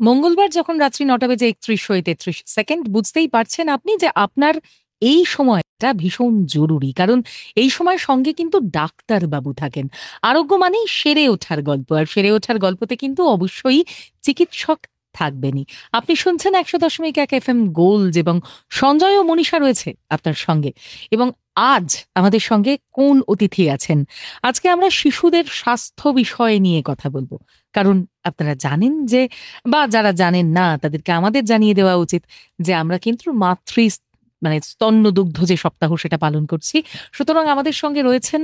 মঙ্গলবার যখন রাত্রি 9:31 বুঝতেই পারছেন আপনি যে আপনার এই সময়টা ভীষণ জরুরি, কারণ এই সময় সঙ্গে কিন্তু ডাক্তারবাবু থাকেন। আরোগ্য মানেই সেরে ওঠার গল্প, আর সেরে ওঠার গল্পতে কিন্তু অবশ্যই চিকিৎসক থাকবেনই। আপনি শুনছেন 100.1 FM গোল্ড, এবং সঞ্জয় ও মনীষা রয়েছে আপনার সঙ্গে। এবং আজ আমাদের সঙ্গে কোন অতিথি আছেন? আজকে আমরা শিশুদের স্বাস্থ্য বিষয় নিয়ে কথা বলবো, কারণ আপনারা জানেন যে, বা যারা জানেন না তাদেরকে আমাদের জানিয়ে দেওয়া উচিত যে আমরা কিন্তু স্তন্যদুগ্ধ যে সপ্তাহ সেটা পালন করছি। সুতরাং আমাদের সঙ্গে রয়েছেন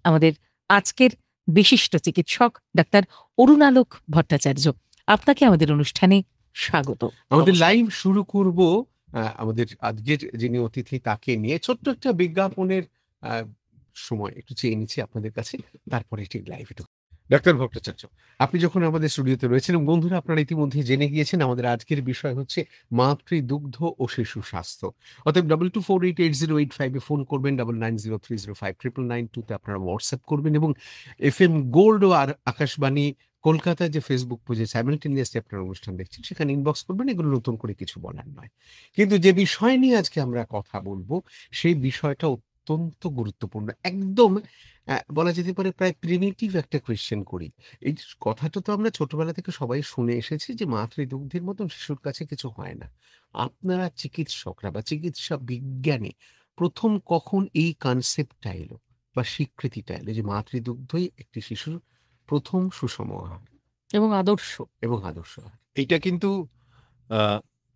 আমাদের আজকের বিশিষ্ট চিকিৎসক ডাক্তার অরুণালোক ভট্টাচার্য। আপনাকে আমাদের অনুষ্ঠানে স্বাগত। আমাদের লাইভ শুরু করব আমাদের আজকের যিনি অতিথি তাকে নিয়ে। ছোট্ট একটা বিজ্ঞাপনের সময় একটু চেয়ে নিচ্ছি আপনাদের কাছে, তারপরে ঠিক লাইভে ঢুকবো। ডাক্তার ভট্টাচার্য, আপনি যখন আমাদের স্টুডিওতে রয়েছেন, এবং বন্ধুরা আপনারা ইতিমধ্যে জেনে গিয়েছেন আমাদের আজকের বিষয় হচ্ছে মাতৃদুগ্ধ ও শিশু স্বাস্থ্য। অতএব 22488085 এ ফোন করবেন, 9903059992 আপনারা হোয়াটসঅ্যাপ করবেন, এবং FM গোল্ড ও আর আকাশবাণী কলকাতায় যে ফেসবুক পেজে সাইমালটেনিয়াসলি আপনারা অনুষ্ঠান দেখছেন সেখানে ইনবক্স করবেন। এগুলো নতুন করে কিছু বলার নয়, কিন্তু যে বিষয় নিয়ে আজকে আমরা কথা বলবো সেই বিষয়টা অত্যন্ত গুরুত্বপূর্ণ। একদম বলা যেতে পারে প্রায় প্রিমিটিভ একটা কোয়েশ্চেন করি। এই কথাটা তো আমরা ছোটবেলা থেকে সবাই শুনে এসেছি যে মাতৃদুগ্ধের মতন শিশুর কাছে কিছু হয় না। আপনারা চিকিৎসকরা বা চিকিৎসা বিজ্ঞানী প্রথম কখন এই কনসেপ্টটা এলো বা স্বীকৃতিটা এলো যে মাতৃদুগ্ধই একটি শিশুর প্রথম সুষম আহার এবং আদর্শ আহার? এইটা কিন্তু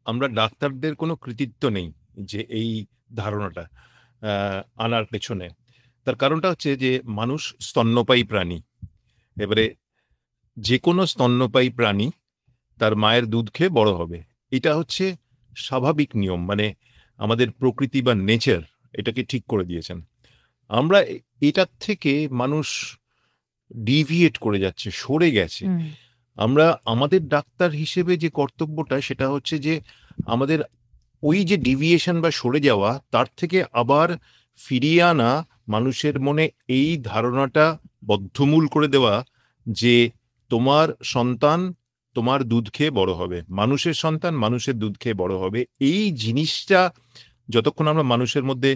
আমরা ডাক্তারদের কোনো কৃতিত্ব নেই যে এই ধারণাটা আনার পেছনে। তার কারণটা হচ্ছে যে মানুষ স্তন্যপায়ী প্রাণী। এবারে যে কোনো স্তন্যপায়ী প্রাণী তার মায়ের দুধ খেয়ে বড় হবে, এটা হচ্ছে স্বাভাবিক নিয়ম, মানে আমাদের প্রকৃতি বা নেচার এটাকে ঠিক করে দিয়েছেন। আমরা এটার থেকে মানুষ ডিভিয়েট করে যাচ্ছে, সরে গেছে। আমরা আমাদের ডাক্তার হিসেবে যে কর্তব্যটা সেটা হচ্ছে যে আমাদের ওই যে ডিভিয়েশন বা সরে যাওয়া, তার থেকে আবার ফিরিয়ে আনা, মানুষের মনে এই ধারণাটা বদ্ধমূল করে দেওয়া যে তোমার সন্তান তোমার দুধ খেয়ে বড় হবে, মানুষের সন্তান মানুষের দুধ খেয়ে বড় হবে। এই জিনিসটা যতক্ষণ আমরা মানুষের মধ্যে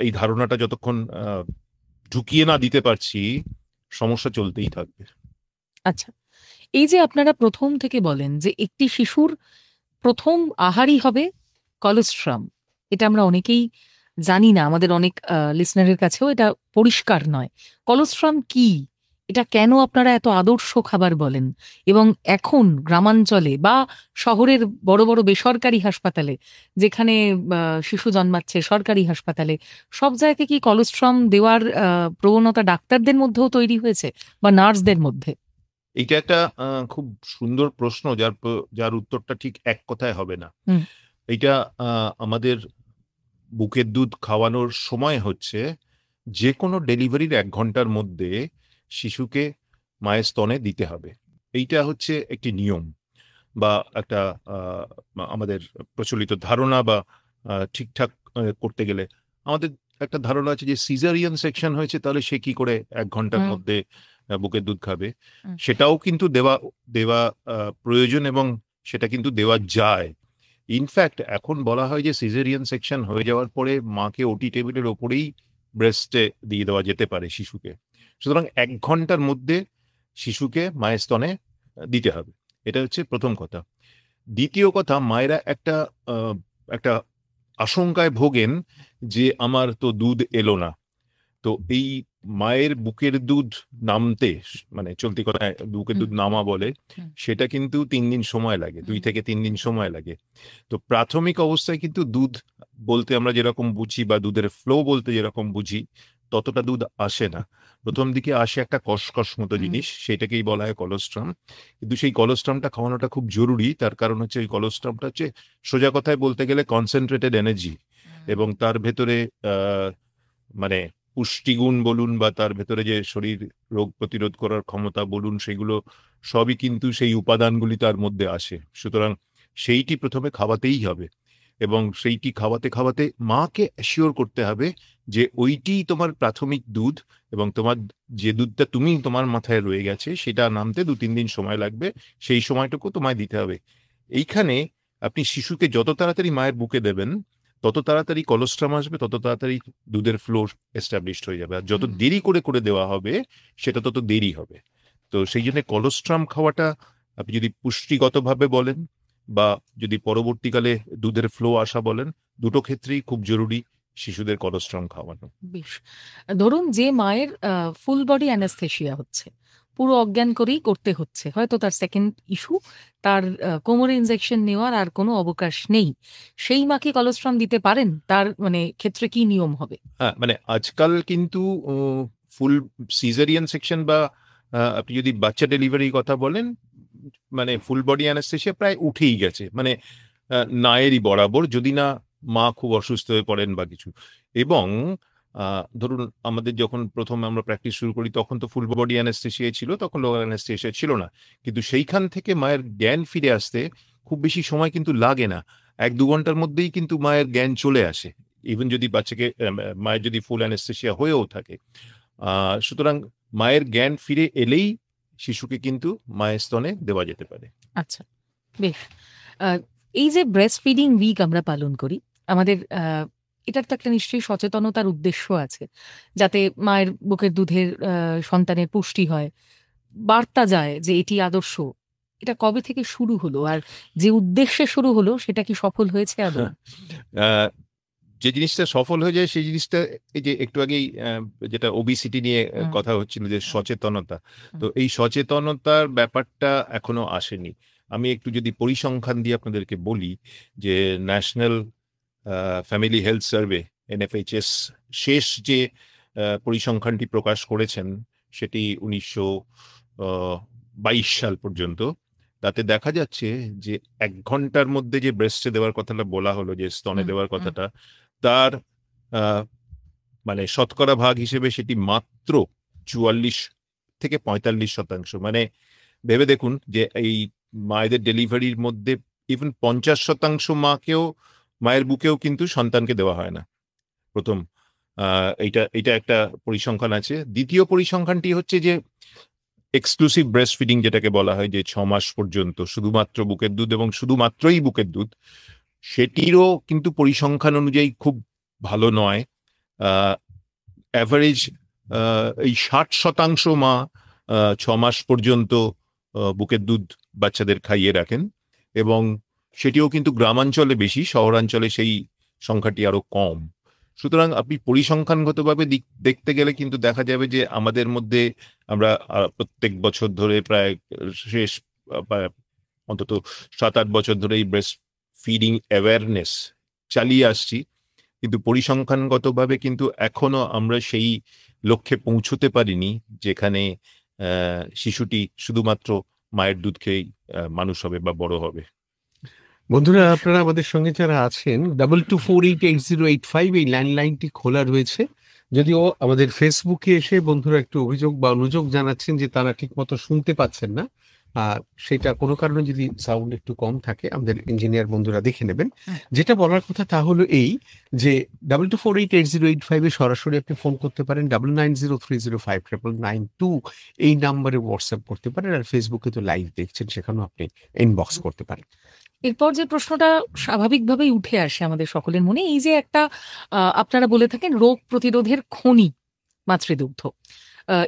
এই ধারণাটা যতক্ষণ ঢুকিয়ে না দিতে পারছি, সমস্যা চলতেই থাকবে। আচ্ছা, এই যে আপনারা প্রথম থেকে বলেন যে একটি শিশুর প্রথম আহারই হবে কলোস্ট্রাম, এটা আমরা অনেকেই জানি না, আমাদের অনেক লিসনারের কাছেও এটা পরিষ্কার নয়। কলোস্ট্রাম কি, এটা কেন আপনারা এত আদর্শ খাবার বলেন, এবং এখন গ্রামাঞ্চলে বা শহরের বড় বড় বেসরকারি হাসপাতালে যেখানে শিশু জন্মাচ্ছে, সরকারি হাসপাতালে, সব জায়গায় কি কলোস্ট্রাম দেওয়ার প্রবণতা ডাক্তারদের মধ্যেও তৈরি হয়েছে বা নার্সদের মধ্যে? এইটা একটা খুব সুন্দর প্রশ্ন, যার উত্তরটা ঠিক এক কথায় হবে না। এইটা আমাদের বুকের দুধ খাওয়ানোর সময় হচ্ছে যে কোনো ডেলিভারির 1 ঘন্টার মধ্যে শিশুকে মায়ের স্তনে দিতে হবে। এইটা হচ্ছে একটি নিয়ম বা একটা আমাদের প্রচলিত ধারণা, বা ঠিকঠাক করতে গেলে আমাদের একটা ধারণা আছে যে সিজারিয়ান সেকশন হয়েছে, তাহলে সে কি করে 1 ঘন্টার মধ্যে বুকের দুধ খাবে। সেটাও কিন্তু দেওয়া প্রয়োজন, এবং সেটা কিন্তু দেওয়া যায়। ইনফ্যাক্ট এখন বলা হয় যে সিজারিয়ান সেকশন হয়ে যাওয়ার পরে মাকে ওটি টেবিলের ওপরেই ব্রেস্টে দিয়ে দেওয়া যেতে পারে শিশুকে। সুতরাং 1 ঘন্টার মধ্যে শিশুকে মায়ের স্তনে দিতে হবে, এটা হচ্ছে প্রথম কথা। দ্বিতীয় কথা, মায়েরা একটা আশঙ্কায় ভোগেন যে আমার তো দুধ এলো না। তো এই মায়ের বুকের দুধ নামতে, মানে চলতি কথায় বুকের দুধ নামা বলে, সেটা কিন্তু 3 দিন সময় লাগে, 2 থেকে 3 দিন সময় লাগে। তো প্রাথমিক অবস্থায় কিন্তু দুধ বলতে আমরা যেরকম বুঝি, বা দুধের ফ্লো বলতে যেরকম বুঝি, ততটা দুধ আসে না। প্রথম দিকে আসে একটা কসকস মতো জিনিস, সেটাকেই বলা হয় কলোস্ট্রাম। কিন্তু সেই কলোস্ট্রামটা খাওয়ানোটা খুব জরুরি। তার কারণ হচ্ছে ওই কলোস্ট্রামটা হচ্ছে সোজা কথায় বলতে গেলে কনসেন্ট্রেটেড এনার্জি, এবং তার ভেতরে মানে পুষ্টিগুণ বলুন বা তার ভেতরে যে শরীর রোগ প্রতিরোধ করার ক্ষমতা বলুন, সেগুলো সবই কিন্তু সেই উপাদানগুলি তার মধ্যে আসে। সুতরাং সেইটি প্রথমে খাওয়াতেই হবে, এবং সেইটি খাওয়াতে খাওয়াতে মাকে অ্যাসিওর করতে হবে যে ওইটি তোমার প্রাথমিক দুধ, এবং তোমার যে দুধটা তুমি তোমার মাথায় রয়ে গেছে সেটা নামতে 2-3 দিন সময় লাগবে, সেই সময়টুকু তোমায় দিতে হবে। এইখানে আপনি শিশুকে যত তাড়াতাড়ি মায়ের বুকে দেবেন তত তাড়াতাড়ি কলোস্ট্রাম আসবে, তত তাড়াতাড়ি দুধের ফ্লো এস্টাবলিশড হয়ে যাবে। আর যত দেরি করে করে দেওয়া হবে সেটা তত দেরি হবে। তো সেই জন্য কলোস্ট্রাম খাওয়াটা আপনি যদি পুষ্টিগতভাবে বলেন বা যদি পরবর্তীকালে দুধের ফ্লো আসা বলেন, দুটো ক্ষেত্রেই খুব জরুরি শিশুদের কলোস্ট্রাম খাওয়ানো। বেশ। ধরুন যে মায়ের ফুল বডি অ্যানাস্থেশিয়া হচ্ছে, পুরো অজ্ঞান করেই করতে হচ্ছে, হয়তো তার সেকেন্ড ইস্যু, তার কোমরে ইনজেকশন নেওয়ার আর কোনো অবকাশ নেই, সেই মাকে কলোস্ট্রাম দিতে পারেন? তার মানে ক্ষেত্রে কি নিয়ম হবে? হ্যাঁ, মানে আজকাল কিন্তু ফুল সিজারিয়ান সেকশন বা আপনি যদি বাচ্চা ডেলিভারির কথা বলেন, মানে ফুল বডি অ্যানাস্থেশিয়া প্রায় উঠেই গেছে, মানে নায়েরই বরাবর, যদি না মা খুব অসুস্থ হয়ে পড়েন বা কিছু। এবং ধরুন আমাদের যখন প্রথম আমরা প্র্যাকটিস শুরু করি তখন তো ফুল বডি অ্যানাস্থেশিয়া ছিল, তখন লোকাল অ্যানাস্থেশিয়া ছিল না। কিন্তু সেইখান থেকে মায়ের জ্ঞান ফিরে আসতে খুব বেশি সময় কিন্তু লাগে না, 1-2 ঘন্টার মধ্যেই কিন্তু মায়ের জ্ঞান চলে আসে, ইভেন যদি বাচ্চাকে মায়ের যদি ফুল অ্যানাস্থেশিয়া হয়েও থাকে। সুতরাং মায়ের জ্ঞান ফিরে এলেই শিশুকে কিন্তু মায়ের স্তনে দেওয়া যেতে পারে। আচ্ছা, বেশ। এই যে ব্রেস্ট ফিডিং উইক আমরা পালন করি, আমাদের এটার তো একটা নিশ্চয়ই সচেতনতার উদ্দেশ্য আছে, যাতে মায়ের বুকের দুধের সন্তানের পুষ্টি হয়, বার্তা যায় যে এটি আদর্শ। এটা কবে থেকে শুরু হলো, আর যে উদ্দেশ্যে শুরু হলো সেটা কি সফল হয়েছে আদৌ? যে জিনিসটা সফল হয়ে যায় সেই জিনিসটা, এই যে একটু আগেই যেটা ওবিসিটি নিয়ে কথা হচ্ছিল, যে সচেতনতা, তো এই সচেতনতার ব্যাপারটা এখনো আসেনি। আমি একটু যদি পরিসংখ্যান দিয়ে আপনাদেরকে বলি, যে national family health survey NFHS শেষ যে পরিসংখ্যানটি প্রকাশ করেছেন সেটি 1922 সাল পর্যন্ত, তাতে দেখা যাচ্ছে যে 1 ঘন্টার মধ্যে যে ব্রেস্টে দেওয়ার কথাটা বলা হলো, যে স্তনে দেওয়ার কথাটা, তার মানে শতকরা ভাগ হিসেবে সেটি মাত্র 44-45%। মানে ভেবে দেখুন যে এই মায়েদের ডেলিভারির মধ্যে ইভেন 50% মাকেও, মায়ের বুকেও কিন্তু সন্তানকে দেওয়া হয় না। প্রথম এইটা একটা পরিসংখ্যান আছে। দ্বিতীয় পরিসংখ্যানটি হচ্ছে যে এক্সক্লুসিভ ব্রেস্ট ফিডিং যেটাকে বলা হয়, যে 6 মাস পর্যন্ত শুধুমাত্র বুকের দুধ এবং শুধুমাত্রই বুকের দুধ, সেটিরও কিন্তু পরিসংখ্যান অনুযায়ী খুব ভালো নয়। অ্যাভারেজ এই 60% মা 6 মাস পর্যন্ত বুকের দুধ বাচ্চাদের খাইয়ে রাখেন, এবং সেটিও কিন্তু গ্রামাঞ্চলে বেশি, শহরাঞ্চলে সেই সংখ্যাটি আরো কম। সুতরাং আপনি পরিসংখ্যানগতভাবে দেখতে গেলে কিন্তু দেখা যাবে যে আমাদের মধ্যে আমরা প্রত্যেক বছর ধরে প্রায় শেষ অন্তত 7-8 বছর ধরে এই ব্রেস্ট ফিডিং অ্যাওয়ারনেস চালিয়ে আসছি, কিন্তু পরিসংখ্যানগতভাবে কিন্তু এখনো আমরা সেই লক্ষ্যে পৌঁছতে পারিনি যেখানে শিশুটি শুধুমাত্র মায়ের দুধ খেয়েই মানুষ হবে বা বড় হবে। বন্ধুরা, আপনারা আমাদের সঙ্গে যারা আছেন, 22488085 এই ল্যান্ডলাইনটি খোলা রয়েছে। যদিও আমাদের ফেসবুকে এসে বন্ধুরা একটু অভিযোগ বা অনুযোগ জানাচ্ছেন যে তারা ঠিক মতো শুনতে পাচ্ছেন না, সেটা কোনো কারণে যদি সাউন্ড একটু কম থাকে আমাদের ইঞ্জিনিয়ার বন্ধুরা দেখে নেবেন। যেটা বলার কথা তা হলো এই যে 22488085 সরাসরি আপনি ফোন করতে পারেন, 9903059992 এই নাম্বারে হোয়াটসঅ্যাপ করতে পারেন, আর ফেসবুকে তো লাইভ দেখছেন সেখানেও আপনি ইনবক্স করতে পারেন। এরপর যে প্রশ্নটা স্বাভাবিকভাবেই উঠে আসে আমাদের সকলের মনে, এই যে একটা আপনারা বলে থাকেন রোগ প্রতিরোধের খনি মাতৃদুগ্ধ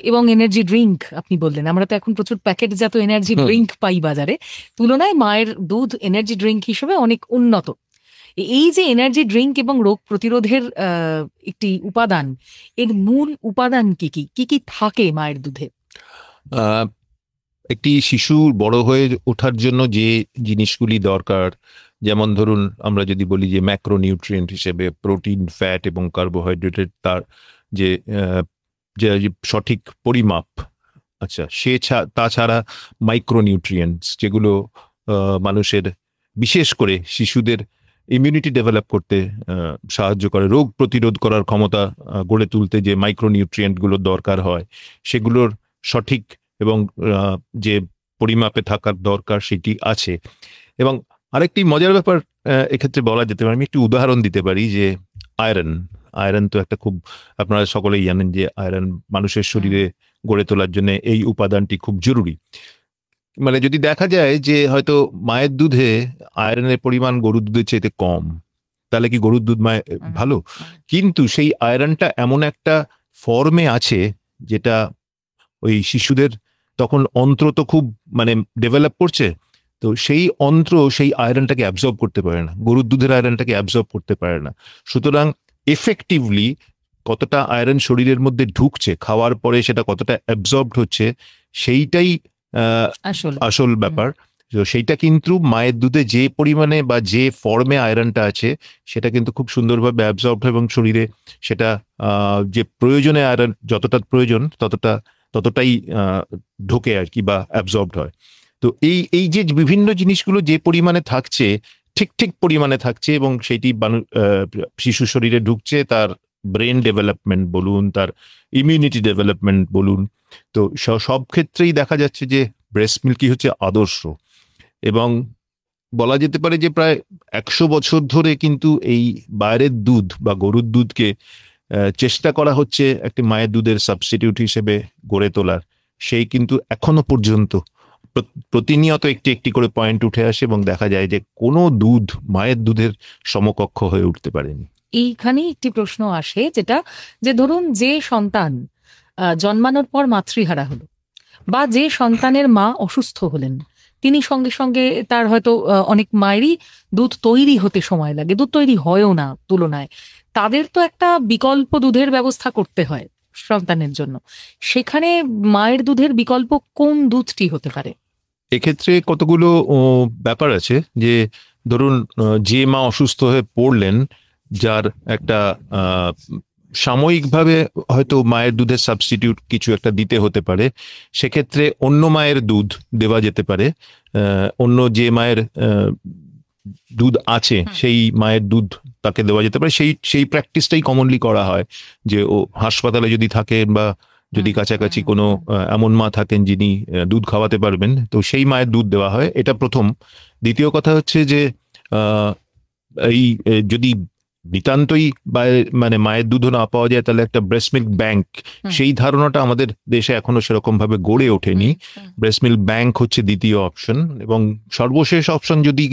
এবং এনার্জি ড্রিঙ্ক, আপনি বললেন আমরা তো এখন প্রচুর প্যাকেটজাত এনার্জি ড্রিঙ্ক পাই বাজারে, তুলনায় মায়ের দুধ এনার্জি ড্রিঙ্ক হিসেবে অনেক উন্নত। এই যে এনার্জি ড্রিঙ্ক এবং রোগ প্রতিরোধের একটি উপাদান, এর মূল উপাদান কি কি কি কি থাকে মায়ের দুধে? একটি শিশু বড় হয়ে ওঠার জন্য যে জিনিসগুলি দরকার, যেমন ধরুন আমরা যদি বলি যে ম্যাক্রোনিউট্রিয়েন্ট হিসেবে প্রোটিন, ফ্যাট এবং কার্বোহাইড্রেটের তার যে সঠিক পরিমাপ, আচ্ছা তাছাড়া মাইক্রোনিউট্রিয়েন্টস যেগুলো মানুষের, বিশেষ করে শিশুদের ইমিউনিটি ডেভেলপ করতে সাহায্য করে, রোগ প্রতিরোধ করার ক্ষমতা গড়ে তুলতে যে মাইক্রোনিউট্রিয়েন্টগুলোর দরকার হয় সেগুলোর সঠিক এবং যে পরিমাপে থাকার দরকার সেটি আছে। এবং আরেকটি মজার ব্যাপার এক্ষেত্রে বলা যেতে পারে, আমি একটি উদাহরণ দিতে পারি, যে আয়রন তো একটা খুব, আপনারা সকলেই জানেন যে আয়রন মানুষের শরীরে গড়ে তোলার জন্য এই উপাদানটি খুব জরুরি। মানে যদি দেখা যায় যে হয়তো মায়ের দুধে আয়রনের পরিমাণ গরুর দুধের চাইতে কম, তাহলে কি গরুর দুধ ভালো? কিন্তু সেই আয়রনটা এমন একটা ফর্মে আছে যেটা ওই শিশুদের তখন অন্ত্র তো খুব মানে ডেভেলপ করছে, তো সেই অন্ত্র সেই আয়রনটাকে অ্যাবজর্ব করতে পারে না, গরুর দুধের আয়রনটাকে অ্যাবজর্ব করতে পারে না। সুতরাং এফেক্টিভলি কতটা আয়রন শরীরের মধ্যে ঢুকছে, খাওয়ার পরে সেটা কতটা অ্যাবজর্বড হচ্ছে, সেইটাই আসল ব্যাপার। তো সেইটা কিন্তু মায়ের দুধে যে পরিমাণে বা যে ফর্মে আয়রনটা আছে সেটা কিন্তু খুব সুন্দরভাবে অ্যাবজর্ব হয় এবং শরীরে সেটা যে প্রয়োজনে আয়রন যতটা প্রয়োজন ততটাই ঢোকে আর কি, বা অ্যাবজর্বড হয়। তো এই যে বিভিন্ন জিনিসগুলো যে পরিমাণে থাকছে, ঠিক পরিমাণে থাকছে এবং সেইটি শিশু শরীরে ঢুকছে, তার ব্রেন ডেভেলপমেন্ট বলুন, তার ইমিউনিটি ডেভেলপমেন্ট বলুন, তো সব ক্ষেত্রেই দেখা যাচ্ছে যে ব্রেস্ট মিল্কই হচ্ছে আদর্শ। এবং বলা যেতে পারে যে প্রায় 100 বছর ধরে কিন্তু এই বাইরের দুধ বা গরুর দুধকে চেষ্টা করা হচ্ছে একটি মায়ের দুধের সাবস্টিটিউট হিসেবে গড়ে তোলার। সেই কিন্তু এখনো পর্যন্ত প্রতিনিয়ত একটি করে পয়েন্ট উঠে আসে এবং দেখা যায় যে কোনো দুধ মায়ের দুধের সমকক্ষ হয়ে উঠতে পারেনি। এইখানেই একটি প্রশ্ন আসে, যেটা যে ধরুন যে সন্তান জন্মানোর পর মাতৃহারা হলো, বা যে সন্তানের মা অসুস্থ হলেন, তিনি সঙ্গে সঙ্গে তার হয়তো অনেক মায়েরই দুধ তৈরি হতে সময় লাগে, দুধ তৈরি হয়ও না তুলনায়, তাদের তো একটা বিকল্প দুধের ব্যবস্থা করতে হয় সন্তানের জন্য। সেখানে মায়ের দুধের বিকল্প কোন দুধটি হতে পারে? এক্ষেত্রে কতগুলো ব্যাপার আছে। যে ধরুন যে মা অসুস্থ হয়ে পড়লেন, যার একটা সাময়িকভাবে হয়তো মায়ের দুধের সাবস্টিটিউট কিছু একটা দিতে হতে পারে, সেক্ষেত্রে অন্য মায়ের দুধ দেওয়া যেতে পারে। অন্য যে মায়ের দুধ আছে সেই মায়ের দুধ তাকে দেওয়া যেতে পারে। সেই প্র্যাকটিসটাই কমনলি করা হয়, যে ও হাসপাতালে যদি থাকেন বা যদি কাছাকাছি কোনো এমন মা থাকেন যিনি দুধ খাওয়াতে পারবেন, তো সেই মায়ের দুধ দেওয়া হয়। এটা প্রথম। দ্বিতীয় কথা হচ্ছে যে এই যদি নিতান্তই মানে মায়ের দুধও না পাওয়া যায়, তাহলে একটা ব্রেস্ট মিল্ক ব্যাংক, সেই ধারণাটা আমাদের দেশে এখনো সেরকম ভাবে গড়ে ওঠেনি। ব্রেস্ট মিল্ক ব্যাংক হচ্ছে দ্বিতীয় অপশন। এবং সর্বশেষ অপশন, যদি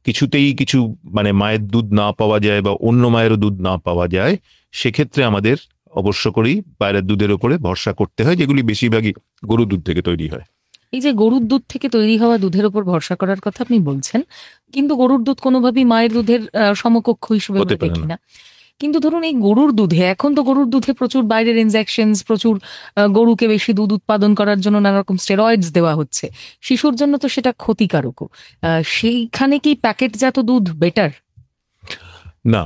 কিছুতেই কিছু মানে মায়ের দুধ না পাওয়া যায় বা অন্য মায়েরও দুধ না পাওয়া যায়, সেক্ষেত্রে আমাদের অবশ্য করেই বাইরের দুধের উপরে ভরসা করতে হয়, যেগুলি বেশিরভাগই গরুর দুধ থেকে তৈরি হয়। এই যে গরুর দুধ থেকে তৈরি হওয়া দুধের উপর ভরসা করার কথা আপনি বলছেন, কিন্তু গরুর দুধ কোনোভাবেই মায়ের দুধের সমকক্ষ হিসেবে দেখি না। কিন্তু ধরুন এই গরুর দুধে, এখন তো গরুর দুধে প্রচুর বাইরের ইনজেকশনস, প্রচুর গরুকে বেশি দুধ উৎপাদন করার জন্য নানা রকম স্টেরয়েডস দেওয়া হচ্ছে, শিশুর জন্য তো সেটা ক্ষতিকারকও। সেইখানে কি প্যাকেটজাত দুধ বেটার? না,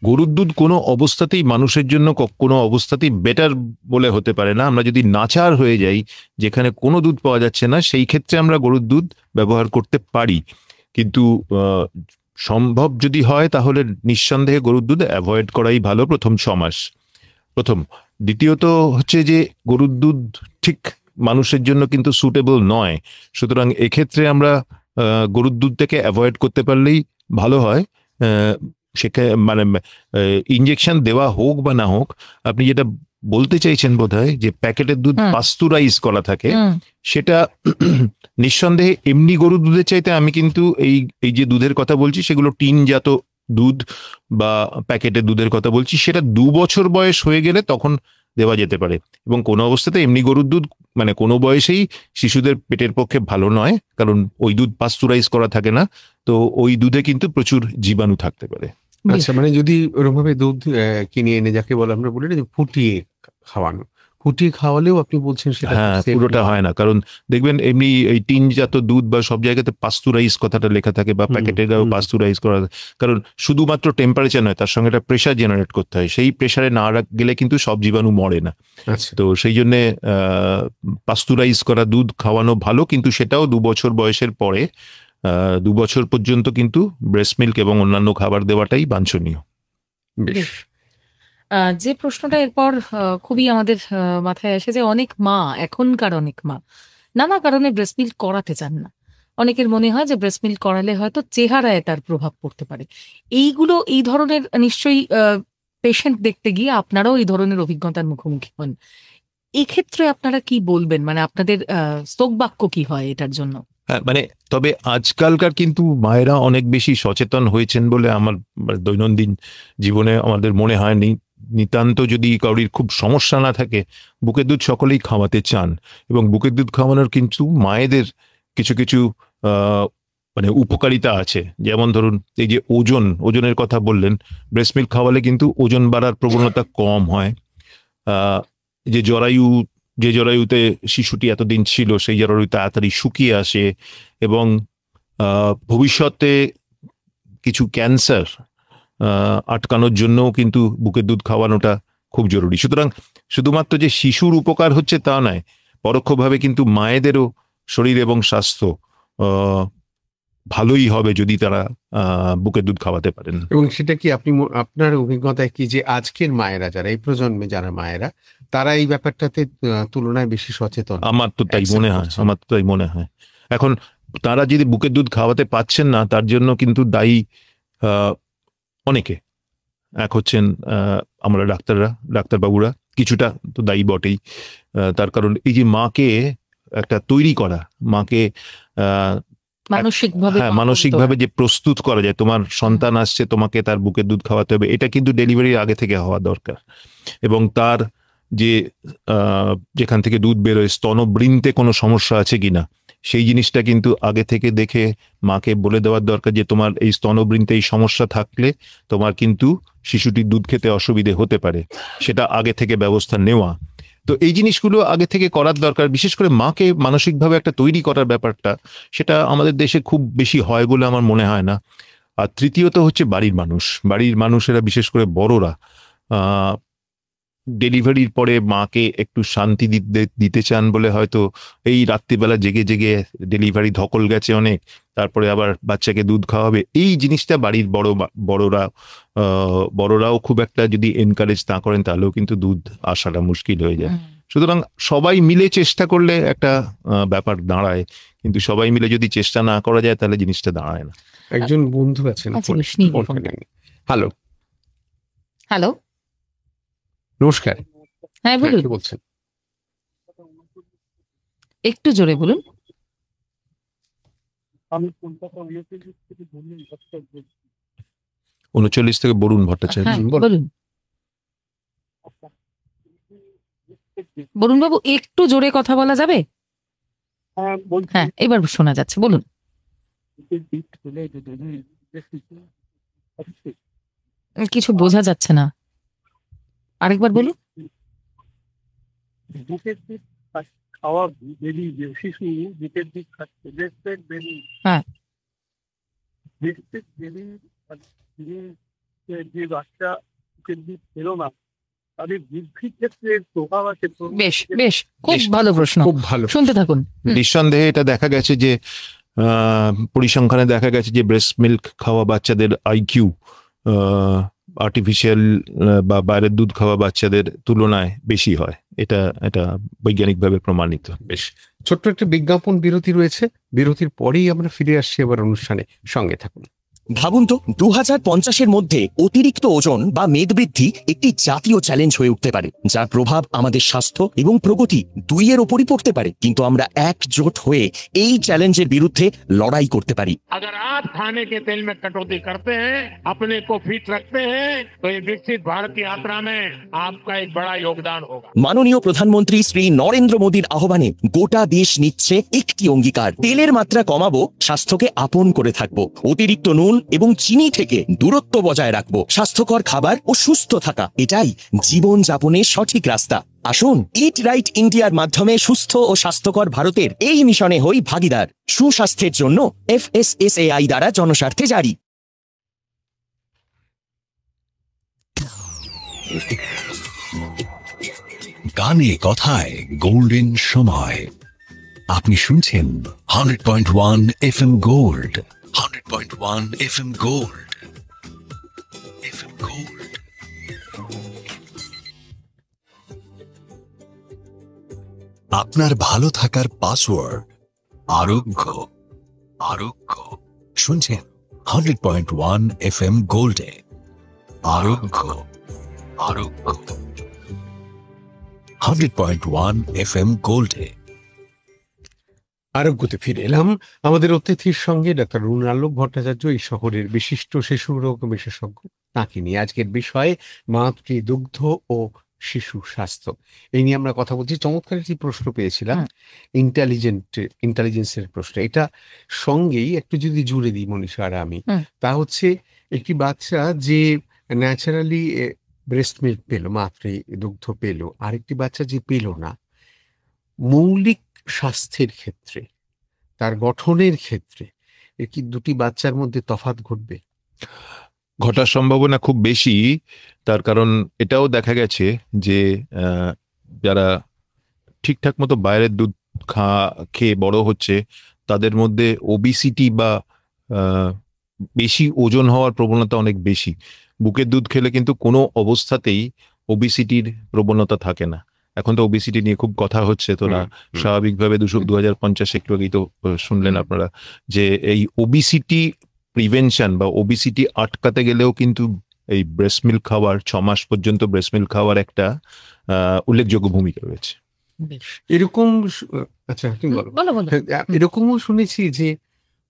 গরুর দুধ কোনো অবস্থাতেই মানুষের জন্য কোনো অবস্থাতেই বেটার বলে হতে পারে না। আমরা যদি নাচার হয়ে যাই, যেখানে কোনো দুধ পাওয়া যাচ্ছে না, সেই ক্ষেত্রে আমরা গরুর দুধ ব্যবহার করতে পারি। কিন্তু সম্ভব যদি হয়, তাহলে নিঃসন্দেহে গরুর দুধ অ্যাভয়েড করাই ভালো প্রথম 6 মাস। প্রথম। দ্বিতীয়ত হচ্ছে যে গরুর দুধ ঠিক মানুষের জন্য কিন্তু সুটেবল নয়। সুতরাং এক্ষেত্রে আমরা গরুর দুধটাকে অ্যাভয়েড করতে পারলেই ভালো হয়। সেখানে মানে ইনজেকশন দেওয়া হোক বা না হোক, আপনি যেটা বলতে চাইছেন বোধহয় যে প্যাকেটের দুধ পাস্তুরাইজ করা থাকে, সেটা নিঃসন্দেহে এমনি গরুর দুধের চাইতে, আমি কিন্তু এই যে দুধের কথা বলছি সেগুলো টিনজাত দুধ বা প্যাকেটের দুধের কথা বলছি, সেটা 2 বছর বয়স হয়ে গেলে তখন দেওয়া যেতে পারে। এবং কোনো অবস্থাতে এমনি গরুর দুধ মানে কোনো বয়সেই শিশুদের পেটের পক্ষে ভালো নয়, কারণ ওই দুধ পাস্তুরাইজ করা থাকে না, তো ওই দুধে কিন্তু প্রচুর জীবাণু থাকতে পারে। আচ্ছা, মানে যদি ওরকম ভাবে দুধ কিনে এনে, যাকে বলে আমরা বলি না যে ফুটিয়ে খাওয়ানো, ফুটিয়ে খাওয়ালেও আপনি বলছেন সেটা পুরোটা হয় না। কারণ দেখবেন এমনি এই টিনজাত দুধ বা সব জায়গাতে পাস্তুরাইজ কথাটা লেখা থাকে, বা প্যাকেটের গায়েও পাস্তুরাইজ করা, কারণ শুধুমাত্র টেম্পারেচার নয়, তার সঙ্গে একটা প্রেশার জেনারেট করতে হয়। সেই প্রেশারে না গেলে কিন্তু সব জীবাণু মরে না। তো সেই জন্য পাস্তুরাইজ করা দুধ খাওয়ানো ভালো, কিন্তু সেটাও 2 বছর বয়সের পরে। 2 বছর পর্যন্ত কিন্তু ব্রেস্ট মিল্ক এবং অন্যান্য খাবার দেওয়াটাই বাঞ্ছনীয়। যে প্রশ্নটা এরপর খুবই আমাদের মাথায় আসে, যে অনেক মা, এখনকার অনেক মা নানা কারণে ব্রেস্ট মিল্ক করাতে চান না। অনেকের মনে হয় যে ব্রেস্ট মিল্ক করালে হয়তো চেহারায় তার প্রভাব পড়তে পারে। এই ধরনের নিশ্চয়ই পেশেন্ট দেখতে গিয়ে আপনারাও এই ধরনের অভিজ্ঞতার মুখোমুখি হন, এক্ষেত্রে আপনারা কি বলবেন? মানে আপনাদের স্তোকবাক্য কি হয় এটার জন্য? হ্যাঁ, মানে তবে আজকালকার কিন্তু মায়েরা অনেক বেশি সচেতন হয়েছেন বলে আমার দৈনন্দিন জীবনে আমাদের মনে হয়নি। নিতান্ত যদি কারোর খুব সমস্যা না থাকে, বুকের দুধ সকলেই খাওয়াতে চান, এবং বুকের দুধ খাওয়ানোর কিন্তু মায়েদের কিছু কিছু মানে উপকারিতা আছে। যেমন ধরুন এই যে ওজনের কথা বললেন, ব্রেস্ট মিল্ক খাওয়ালে কিন্তু ওজন বাড়ার প্রবণতা কম হয়। যে জরায়ুতে শিশুটি এতদিন ছিল, সেই জরায়ু তাড়াতাড়ি শুকিয়ে আসে, এবং ভবিষ্যতে কিছু ক্যান্সার আটকানোর জন্যও কিন্তু বুকের দুধ খাওয়ানোটা খুব জরুরি। সুতরাং শুধুমাত্র যে শিশুর উপকার হচ্ছে তা নয়, পরোক্ষভাবে কিন্তু মায়েদেরও শরীর এবং স্বাস্থ্য ভালোই হবে যদি তারা বুকের দুধ খাওয়াতে পারেন। এবং সেটা কি আপনার অভিজ্ঞতায় কি যে আজকের মায়েরা, যারা এই প্রজন্মে যারা মায়েরা, তারা এই ব্যাপারটাতে তুলনায় বেশি সচেতন? আমার তো তাই মনে হয়। এখন তারা যদি বুকের দুধ খাওয়াতে পাচ্ছেন না, তার জন্য কিন্তু দায়ী অনেকে। এক হচ্ছেন আমরা ডাক্তারবাবুরা, কিছুটা তো দায়ী বটেই। তার কারণ এই যে মাকে একটা তৈরি করা, মাকে মানসিকভাবে যে প্রস্তুত করা যায়, তোমার সন্তান আসছে, তোমাকে তার বুকের দুধ খাওয়াতে হবে, এটা কিন্তু ডেলিভারির আগে থেকে হওয়া দরকার। এবং তার যে যেখান থেকে দুধ বেরোয়, স্তনবৃন্তে কোনো সমস্যা আছে কিনা, সেই জিনিসটা কিন্তু আগে থেকে দেখে মাকে বলে দেওয়ার দরকার যে তোমার এই স্তনবৃন্তে এই সমস্যা থাকলে তোমার কিন্তু শিশুটির দুধ খেতে অসুবিধে হতে পারে, সেটা আগে থেকে ব্যবস্থা নেওয়া। তো এই জিনিসগুলো আগে থেকে করার দরকার। বিশেষ করে মাকে মানসিকভাবে একটা তৈরি করার ব্যাপারটা, সেটা আমাদের দেশে খুব বেশি হয় বলে আমার মনে হয় না। আর তৃতীয়ত হচ্ছে বাড়ির মানুষেরা, বিশেষ করে বড়রা, ডেলিভারির পরে মাকে একটু শান্তি দিতে চান বলে হয়তো এই রাত্রিবেলা জেগে জেগে ডেলিভারি ধকল গেছে অনেক, তারপরে আবার বাচ্চাকে দুধ খাওয়াবে, এই জিনিসটা বাড়ির বড়রাও খুব একটা যদি এনকারেজ না করেন, তাহলেও কিন্তু দুধ আসাটা মুশকিল হয়ে যায়। সুতরাং সবাই মিলে চেষ্টা করলে একটা ব্যাপার দাঁড়ায়, কিন্তু সবাই মিলে যদি চেষ্টা না করা যায় তাহলে জিনিসটা দাঁড়ায় না। একজন বন্ধু আছেন। হ্যালো হ্যালো, নমস্কার। হ্যাঁ বলুন, বলছেন? একটু জোরে বলুন। আমি কলকাতা 39 থেকে বরুণ ভট্টাচার্য। বলুন বরুণ বাবু, একটু জোরে কথা বলা যাবে? হ্যাঁ, এবার শোনা যাচ্ছে, বলুন। কিছু বোঝা যাচ্ছে না, আরেকবার বলুন। খাওয়া বেরিয়ে শিশু বুকের দিক খাচ্ছে, ব্রেস্টের বেরিয়ে, হ্যাঁ, ব্রেস্টের বেরিয়ে যে বাচ্চা বুকের দিক পেলো না, তাদের বৃদ্ধির ক্ষেত্রে প্রভাব আছে। বেশ খুব ভালো প্রশ্ন, খুব ভালো, শুনতে থাকুন। নিঃসন্দেহে এটা দেখা গেছে যে পরিসংখ্যানে দেখা গেছে যে ব্রেস্ট মিল্ক খাওয়া বাচ্চাদের আইকিউ আর্টিফিশিয়াল বা বাইরের দুধ খাওয়া বাচ্চাদের তুলনায় বেশি হয়। এটা বৈজ্ঞানিকভাবে প্রমাণিত। বেশ, ছোট্ট একটা বিজ্ঞাপন বিরতি রয়েছে, বিরতির পরেই আমরা ফিরে আসছি আবার অনুষ্ঠানে, সঙ্গে থাকুন। ভাবুন তো, 2050-এর মধ্যে অতিরিক্ত ওজন বা মেদবৃদ্ধি একটি জাতীয় চ্যালেঞ্জ হয়ে উঠতে পারে, যার প্রভাব আমাদের স্বাস্থ্য এবং প্রগতি দুইয়ের ওপরই পড়তে পারে। কিন্তু আমরা একজোট হয়ে এই চ্যালেঞ্জের বিরুদ্ধে লড়াই করতে পারি। अगर आप खाने के तेल में कटौती करते हैं, अपने को फिट रखते हैं, तो ये विकसित भारत की यात्रा में आपका एक बड़ा योगदान होगा। মাননীয় প্রধানমন্ত্রী শ্রী নরেন্দ্র মোদীর আহ্বানে গোটা দেশ নিচ্ছে একটি অঙ্গীকার, তেলের মাত্রা কমাবো, স্বাস্থ্যকে আপন করে থাকবো, অতিরিক্ত নুন এবং চিনি থেকে দূরত্ব বজায় রাখবো, স্বাস্থ্যকর খাবার ও সুস্থ থাকা, এটাই জীবন যাপনের সঠিক রাস্তা। আসুন, ইট রাইট ইন্ডিয়ার মাধ্যমে সুস্থ ও স্বাস্থ্যকর ভারতের এই মিশনে হই ভাগিদার। সুস্বাস্থ্যের জন্য FSSAI দ্বারা জনস্বার্থে জারি। গানে কথায় গোল্ডেন সময়। আপনি শুনছেন 100.1 FM gold. 100.1 FM gold. FM gold. আপনার ভালো থাকার পাসওয়ার্ড আরোগ্য। শুনছেন 100.1 FM গোল্ডে আরোগ্য। আরোগ্য। 100.1 FM গোল্ডে আরোগ্যতে ফিরে এলাম। আমাদের অতিথির সঙ্গে ডাক্তার রুনা আলোক ভট্টাচার্য, এই শহরের বিশিষ্ট শিশু রোগ বিশেষজ্ঞ। তাকে নিয়ে আজকের বিষয় মাতৃদুগ্ধ ও শিশু স্বাস্থ্য, এই নিয়ে আমরা কথা বলছি। চমৎকার একটি প্রশ্ন পেয়েছিলাম, ইন্টেলিজেন্সের প্রশ্ন। এটা সঙ্গেই একটু যদি জুড়ে দিই মনীষা আর আমি, তা হচ্ছে একটি বাচ্চা যে ন্যাচারালি ব্রেস্ট মিল্ক পেল, মাতৃদুগ্ধ পেল, আরেকটি বাচ্চা যে পেল না, মৌলিক স্বাস্থ্যের ক্ষেত্রে, তার গঠনের ক্ষেত্রে কি দুটি বাচ্চার মধ্যে তফাৎ ঘটবে? ঘটার সম্ভাবনা খুব বেশি। তার কারণ এটাও দেখা গেছে যে যারা ঠিকঠাক মতো বাইরের দুধ খেয়ে বড় হচ্ছে, তাদের মধ্যে ওবিসিটি বা বেশি ওজন হওয়ার প্রবণতা অনেক বেশি। বুকের দুধ খেলে কিন্তু কোনো অবস্থাতেই ওবিসিটির প্রবণতা থাকে না। এখন তো ওবিসিটি নিয়ে খুব কথা হচ্ছে, তো না স্বাভাবিকভাবে 2050 একটু আগেই তো শুনলেন আপনারা যে এই ওবিসিটি প্রিভেনশন বা ওবিসিটি আটকাতে গেলেও কিন্তু এই ব্রেস্ট মিল্ক খাওয়ার 6 মাস পর্যন্ত ব্রেস্ট মিল্ক খাওয়ার একটা উল্লেখযোগ্য ভূমিকা রয়েছে। এরকম আচ্ছা তুমি বলো। এরকমও শুনেছি যে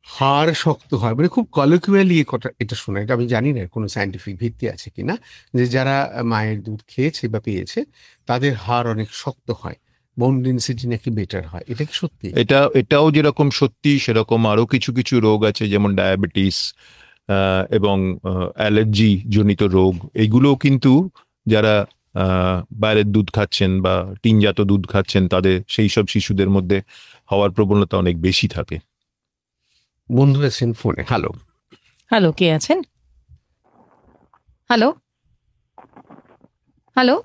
হাড় শক্ত হয়, মানে খুব কলিকুয়ালি এটা শোনা, এটা আমি জানি না কোনো সায়েন্টিফিক ভিত্তি আছে কিনা, যে যারা মায়ের দুধ খেয়েছে বা পেয়েছে তাদের হাড় অনেক শক্ত হয়, বোন ডেনসিটি নাকি বেটার হয়। এটা কি সত্যি? এটাও যেরকম সত্যি, সেরকম আরো কিছু কিছু রোগ আছে, যেমন ডায়াবেটিস এবং অ্যালার্জি জনিত রোগ। এইগুলোও কিন্তু যারা বাইরের দুধ খাচ্ছেন বা টিনজাত দুধ খাচ্ছেন, তাদের সেই সব শিশুদের মধ্যে হওয়ার প্রবণতা অনেক বেশি থাকে। বন্ধু আছেন ফোনে। হ্যালো হ্যালো, কে আছেন? হ্যালো হ্যালো,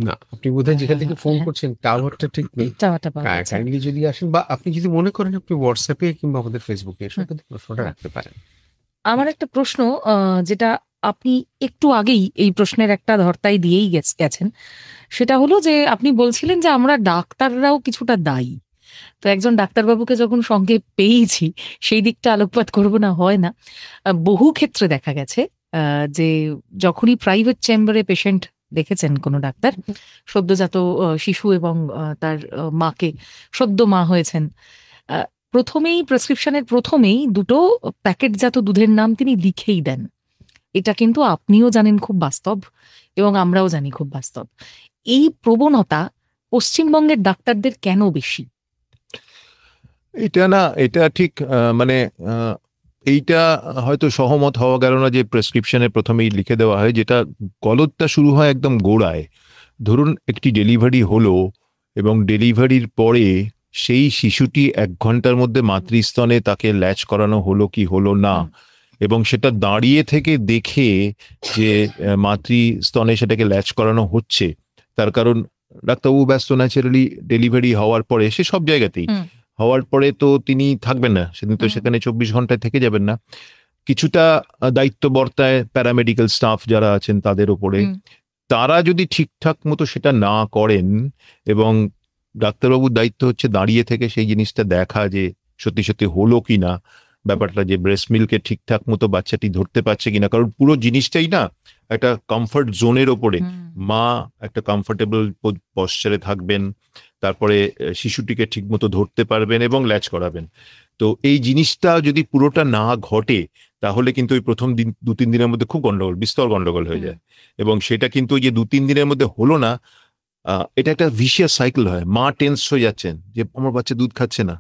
না, আপনি বোধহয় যেখান থেকে ফোন করছেন টাওয়ারটা ঠিক নেই। কাইন্ডলি যদি আসেন, বা আপনি যদি মনে করেন আপনি হোয়াটসঅ্যাপে কিংবা আমাদের ফেসবুকে এসে প্রশ্নটা রাখতে পারেন। আমার একটা প্রশ্ন, যেটা আপনি একটু আগেই এই প্রশ্নের একটা ধর্তাই দিয়েই গেছেন, সেটা হলো যে আপনি বলছিলেন যে আমরা ডাক্তাররাও কিছুটা দায়ী। তো একজন ডাক্তারবাবুকে যখন সঙ্গে পেয়েছি, সেই দিকটা আলোকপাত করবো না হয় না। বহু ক্ষেত্রে দেখা গেছে যে যখনই প্রাইভেট চেম্বারে পেশেন্ট দেখেছেন কোনো ডাক্তার, সদ্যজাত শিশু এবং তার মাকে, সদ্য মা হয়েছেন, প্রথমেই প্রেসক্রিপশনের প্রথমেই দুটো প্যাকেটজাত দুধের নাম তিনি লিখেই দেন। এটা কিন্তু আপনিও জানেন খুব বাস্তব, এবং আমরাও জানি খুব বাস্তব। এই প্রবণতা পশ্চিমবঙ্গের ডাক্তারদের কেন বেশি? এটা ঠিক মানে এইটা হয়তো সহমত হওয়া গেল না যে প্রেসক্রিপশনে প্রথমেই লিখে দেওয়া হয়। যেটা গলতটা শুরু হয় একদম গোড়ায়। ধরুন একটি ডেলিভারি হলো, এবং ডেলিভারির পরে সেই শিশুটি 1 ঘন্টার মধ্যে মাতৃস্তনে তাকে ল্যাচ করানো হলো কি হলো না, এবং সেটা দাঁড়িয়ে থেকে দেখে যে মাতৃস্তনে সেটাকে ল্যাচ করানো হচ্ছে। তার কারণ ডাক্তারবাবু ব্যস্ত, ন্যাচারালি ডেলিভারি হওয়ার পরে সে সব জায়গাতেই হওয়ার পরে তো তিনি থাকবেন না সেদিন, তো সেখানে 24 ঘন্টায় থেকে যাবেন না। কিছুটা দায়িত্ব বর্তায় প্যারামেডিক্যাল স্টাফ যারা আছেন তাদের উপরে। তারা যদি ঠিকঠাক মতো সেটা না করেন, এবং ডাক্তারবাবুর দায়িত্ব হচ্ছে দাঁড়িয়ে থেকে সেই জিনিসটা দেখা যে সত্যি সত্যি হলো কিনা, ব্যাপারটা যে ব্রেস্ট মিল্কে ঠিকঠাক মতো বাচ্চাটি ধরতে পারছে কিনা। কারণ পুরো জিনিসটাই না একটা কমফর্ট জোনের ওপরে। মা একটা কমফোর্টেবল পশ্চারে থাকবেন, তারপরে শিশুটিকে ঠিক মতো ধরতে পারবেন এবং ল্যাচ করাবেন। তো এই জিনিসটা যদি পুরোটা না ঘটে, তাহলে কিন্তু ওই প্রথম 2-3 দিনের মধ্যে খুব বিস্তর গন্ডগোল হয়ে যায়। এবং সেটা কিন্তু ওই যে 2-3 দিনের মধ্যে হলো না, এটা একটা ভিশিয়াস সাইকেল হয়। মা টেন্স হয়ে যাচ্ছেন যে আমার বাচ্চা দুধ খাচ্ছে না,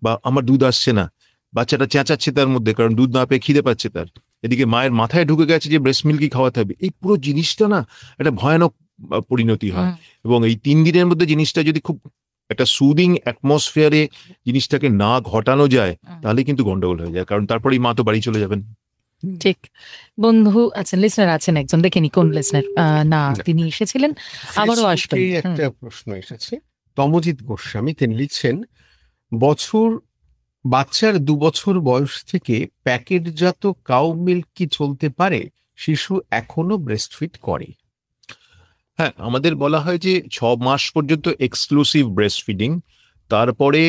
বা আমার দুধ আসছে না, বাচ্চাটা চেঁচাচ্ছে তার মধ্যে, কারণ দুধ না পেয়ে খিদে পাচ্ছে তার। এদিকে মায়ের মাথায় ঢুকে গেছে যে ব্রেস্ট মিল্কই খাওয়াতে হবে। এই পুরো জিনিসটা না একটা ভয়ানক পরিণতি হয়। এবং এই 3 দিনের মধ্যে জিনিসটা যদি খুব একটা সুদিং অ্যাটমসফিয়ারে জিনিসটাকে না ঘটানো যায়, তাহলে কিন্তু গন্ডগোল হয়ে যায়। কারণ তারপরেই মা তো বাড়ি চলে যাবেন। ঠিক। বন্ধু আছেন, লিসনার আছেন একজন, দেখেনি কোন লিসনার, না তিনি এসেছিলেন, আবারও আসবেন। একটা প্রশ্ন এসেছে, তমজিৎ গোস্বামী, তিনি লিখছেন, বাচ্চার 2 বছর বয়স থেকে প্যাকেটজাত কাউ মিল্ক কি চলতে পারে? শিশু এখনো ব্রেস্টফিড করে? হ্যাঁ, আমাদের বলা হয় যে 6 মাস পর্যন্ত এক্সক্লুসিভ ব্রেস্ট ফিডিং, তারপরে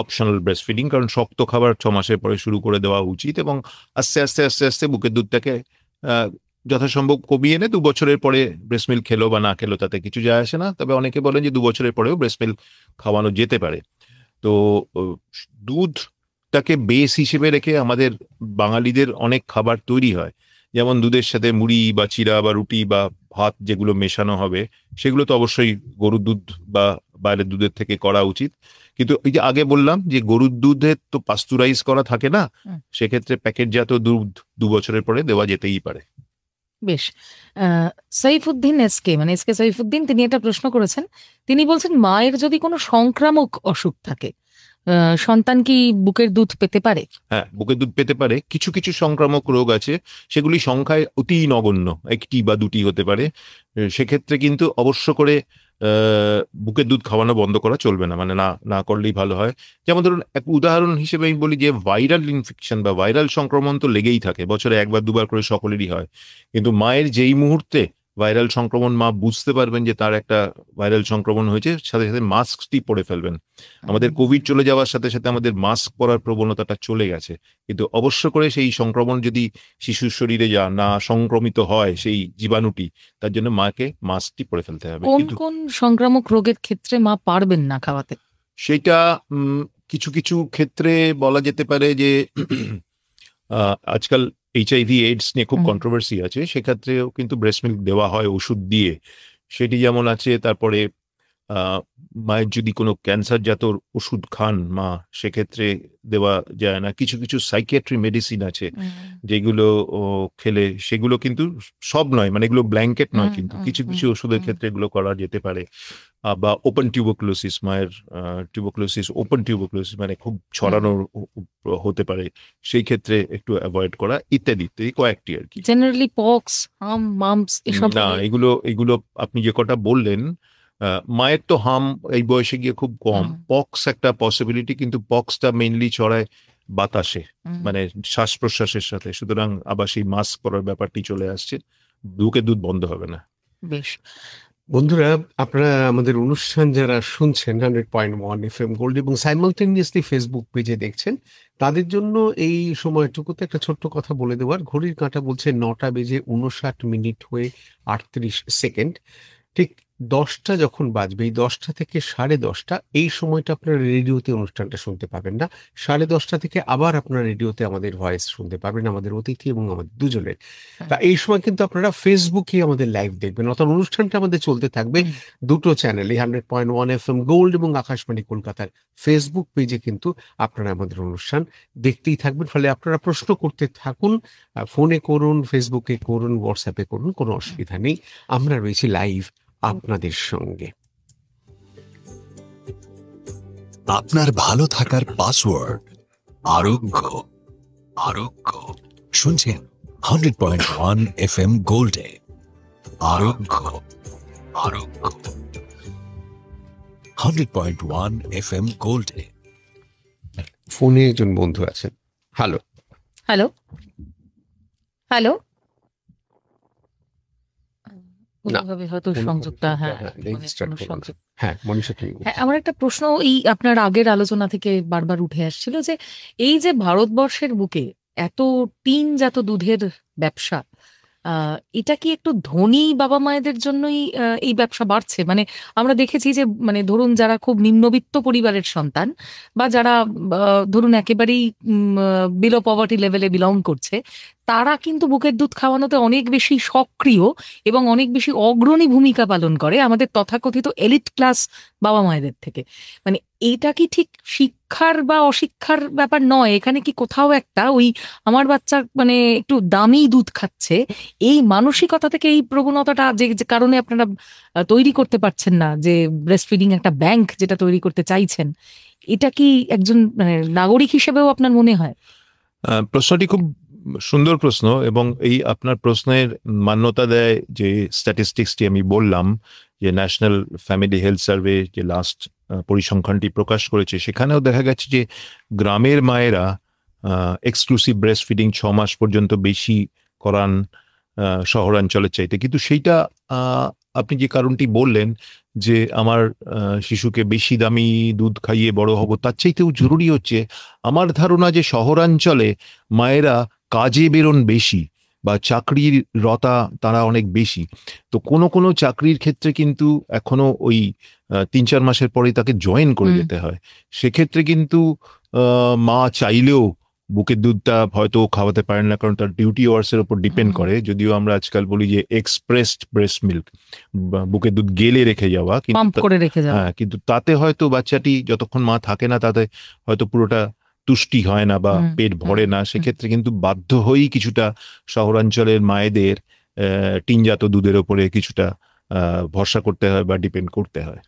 অপশনাল ব্রেস্ট ফিডিং। কারণ শক্ত খাবার 6 মাসের পরে শুরু করে দেওয়া উচিত, এবং আস্তে আস্তে আস্তে আস্তে বুকের দুধটাকে যথাসম্ভব কমিয়ে এনে 2 বছরের পরে ব্রেস্ট মিল্ক খেলো বা না খেলো তাতে কিছু যায় আসে না। তবে অনেকে বলেন যে 2 বছরের পরেও ব্রেস্ট মিল্ক খাওয়ানো যেতে পারে। তো দুধটাকে বেস হিসেবে রেখে আমাদের বাঙালিদের অনেক খাবার তৈরি হয়, যেমন দুধের সাথে মুড়ি বা চিড়া বা রুটি বা ভাত যেগুলো মেশানো হবে, সেগুলো তো অবশ্যই গরুর দুধ বা বাইরের দুধের থেকে করা উচিত। কিন্তু এই যে আগে বললাম যে গরুর দুধের তো পাস্তুরাইজ করা থাকে না, সেক্ষেত্রে প্যাকেটজাত দুধ 2 বছরের পরে দেওয়া যেতেই পারে। বেশ। সাইফুদ্দিন এসকে সাইফুদ্দিন তিনি একটা প্রশ্ন করেছেন। তিনি বলছেন, মায়ের যদি কোনো সংক্রামক অসুখ থাকে, সন্তান কি বুকের দুধ পেতে পারে? হ্যাঁ, বুকের দুধ পেতে পারে। কিছু কিছু সংক্রামক রোগ আছে, সেগুলি সংখ্যায় অতি নগণ্য, 1টি বা 2টি হতে পারে। সেক্ষেত্রে কিন্তু অবশ্য করে বুকের দুধ খাওয়ানো বন্ধ করা চলবে না, মানে না না করলেই ভালো হয়। যেমন ধরুন, এক উদাহরণ হিসেবে আমি বলি যে ভাইরাল ইনফেকশন বা ভাইরাল সংক্রমণ তো লেগেই থাকে, বছরে 1-2 করে সকলেরই হয়। কিন্তু মায়ের যেই মুহূর্তে ভাইরাল সংক্রমণ মা বুঝতে পারবেন যে তার একটা ভাইরাল সংক্রমণ হয়েছে, সাথে সাথে মাস্কটি পরে ফেলবেন। আমাদের কোভিড চলে যাওয়ার সাথে সাথে আমাদের মাস্ক পরার প্রবণতাটা চলে গেছে, কিন্তু অবশ্য করে সেই সংক্রমণ যদি শিশুর শরীরে না সংক্রমিত হয় সেই জীবাণুটি, তার জন্য মাকে মাস্কটি পরে ফেলতে হবে। কোন কিন্তু কোন সংক্রামক রোগের ক্ষেত্রে মা পারবেন না খাওয়াতে? সেটা কিছু কিছু ক্ষেত্রে বলা যেতে পারে যে আজকাল HIV AIDS নিয়ে খুব কন্ট্রোভার্সি আছে, সেক্ষেত্রেও কিন্তু ব্রেস্ট মিল্ক দেওয়া হয় ওষুধ দিয়ে, সেটি যেমন আছে। তারপরে মায়ের যদি কোনো ক্যান্সার জাত ওষুধ খান মা, সেক্ষেত্রে দেওয়া যায় না। কিছু কিছু সাইকিয়াট্রি মেডিসিন আছে যেগুলো খেলে, সেগুলো কিন্তু সব নয়, মানে এগুলো ব্ল্যাঙ্কেট নয়, কিন্তু কিছু কিছু ওষুধের ক্ষেত্রে এগুলো করা যেতে পারে। বা ওপেন টিউবারকুলোসিস, মায়ের টিউবারকুলোসিস, ওপেন টিউবারকুলোসিস মানে খুব ছড়ানো হতে পারে, সেই ক্ষেত্রে একটু অ্যাভয়েড করা, ইত্যাদি ইত্যাদি, কয়েকটি আর কি। জেনারেলি পক্স, মাম্পস এসব না, এগুলো আপনি যে কটা বললেন, মায়ের তো হাম এই বয়সে গিয়ে খুব কম। পক্স একটা পসিবিলিটি, কিন্তু পক্সটা মেইনলি ছড়ায় বাতাসে, মানে শ্বাস প্রশ্বাসের সাথে। সুতরাং আবার সেই মাস্ক পরার ব্যাপারটি চলে আসছে, বুকের দুধ বন্ধ হবে না। বেশ। বন্ধুরা, আপনারা আমাদের অনুষ্ঠান যারা শুনছেন 100.1 FM গোল্ড এবং সাইমালটেনিয়াসলি ফেসবুক পেজে দেখছেন, তাদের জন্য এই সময়টুকুতে একটা ছোট্ট কথা বলে দেওয়ার। ঘড়ির কাঁটা বলছে 9:59 হয়ে 38 সেকেন্ড। ঠিক 10টা যখন বাজবে, এই 10টা থেকে 10:30 এই সময়টা আপনারা রেডিওতে অনুষ্ঠানটা শুনতে পাবেন না। 10:30 থেকে আবার আপনারা রেডিওতে আমাদের ভয়েস শুনতে পাবেন, আমাদের অতিথি এবং আমাদের দুজনের। তা এই সময় কিন্তু আপনারা ফেসবুকে আমাদের লাইভ দেখবেন, অর্থাৎ অনুষ্ঠানটা আমাদের চলতে থাকবে 2টো চ্যানেলে, 100.1 FM গোল্ড এবং আকাশবাণী কলকাতার ফেসবুক পেজে কিন্তু আপনারা আমাদের অনুষ্ঠান দেখতেই থাকবেন। ফলে আপনারা প্রশ্ন করতে থাকুন, ফোনে করুন, ফেসবুকে করুন, হোয়াটসঅ্যাপে করুন, কোনো অসুবিধা নেই। আমরা রয়েছি লাইভ আপনাদের সঙ্গে। আপনার ভালো থাকার পাসওয়ার্ড আরোগ্য। শুনছেন 100.1 FM গোল্ডে আরোগ্য। 100.1 FM গোল্ডে। ফোনে একজন বন্ধু আছেন। হ্যালো হ্যালো হ্যালো হয়তো সংযোগটা আমার একটা প্রশ্ন এই আপনার আগের আলোচনা থেকে বারবার উঠে আসছিল যে এই যে ভারতবর্ষের বুকে এত টিনজাত দুধের ব্যবসা, এটা কি একটু ধনী বাবা মায়েদের জন্যই এই ব্যবসা বাড়ছে? মানে আমরা দেখেছি যে মানে ধরুন যারা খুব নিম্নবিত্ত পরিবারের সন্তান বা যারা ধরুন একেবারেই বিলো পভার্টি লেভেলে বিলং করছে, তারা কিন্তু বুকের দুধ খাওয়ানোতে অনেক বেশি সক্রিয় এবং অনেক বেশি অগ্রণী ভূমিকা পালন করে আমাদের তথাকথিত এলিট ক্লাস বাবা মায়েদের থেকে। মানে এটা কি ঠিক শিক্ষার বা অশিক্ষার ব্যাপার নয়? এখানে কি কোথাও একটা ওই আমার বাচ্চা মানে একটু দামি দুধ খাচ্ছে, এই মানসিকতা থেকে এই প্রবণতাটা যে কারণে আপনারা তৈরি করতে পারছেন না, যে ব্রেস্ট ফিডিং একটা ব্যাংক যেটা তৈরি করতে চাইছেন, এটা কি একজন মানে নাগরিক হিসেবেও আপনার মনে হয়? প্রশ্নটি খুব সুন্দর প্রশ্ন, এবং এই আপনার প্রশ্নের মান্যতা দেয় যে স্ট্যাটিস্টিক্সটি আমি বললাম, যে ন্যাশনাল ফ্যামিলি হেলথ সার্ভে যে লাস্ট পরিসংখ্যানটি প্রকাশ করেছে, সেখানেও দেখা গেছে যে গ্রামের মায়েরা এক্সক্লুসিভ ব্রেস্ট ফিডিং 6 মাস পর্যন্ত বেশি করান শহরাঞ্চলের চাইতে। কিন্তু সেইটা আপনি যে কারণটি বললেন যে আমার শিশুকে বেশি দামি দুধ খাইয়ে বড় হব, তার চাইতেও জরুরি হচ্ছে আমার ধারণা যে শহরাঞ্চলে মায়েরা কাজে বেরোন বেশি, বা চাকরির রতা তারা অনেক বেশি। তো কোনো কোনো চাকরির ক্ষেত্রে কিন্তু এখনো ওই 3-4 মাসের পরেই তাকে জয়েন করে যেতে হয়। সেক্ষেত্রে কিন্তু মা চাইলেও বুকের দুধটা হয়তো খাওয়াতে পারেন না, কারণ তার ডিউটি আওয়ার্স এর উপর ডিপেন্ড করে। যদিও আমরা আজকাল বলি যে এক্সপ্রেসড ব্রেস্ট মিল্ক, বুকের দুধ গেলে রেখে যাওয়া, পাম্প করে রেখে যাওয়া। হ্যাঁ, কিন্তু তাতে হয়তো বাচ্চাটি যতক্ষণ মা থাকে না তাতে হয়তো পুরোটা তুষ্টি হয় না বা পেট ভরে না। সেক্ষেত্রে কিন্তু বাধ্য হয়েই কিছুটা শহরাঞ্চলের মায়েদের টিনজাত দুধের ওপরে কিছুটা ভরসা করতে হয় বা ডিপেন্ড করতে হয়।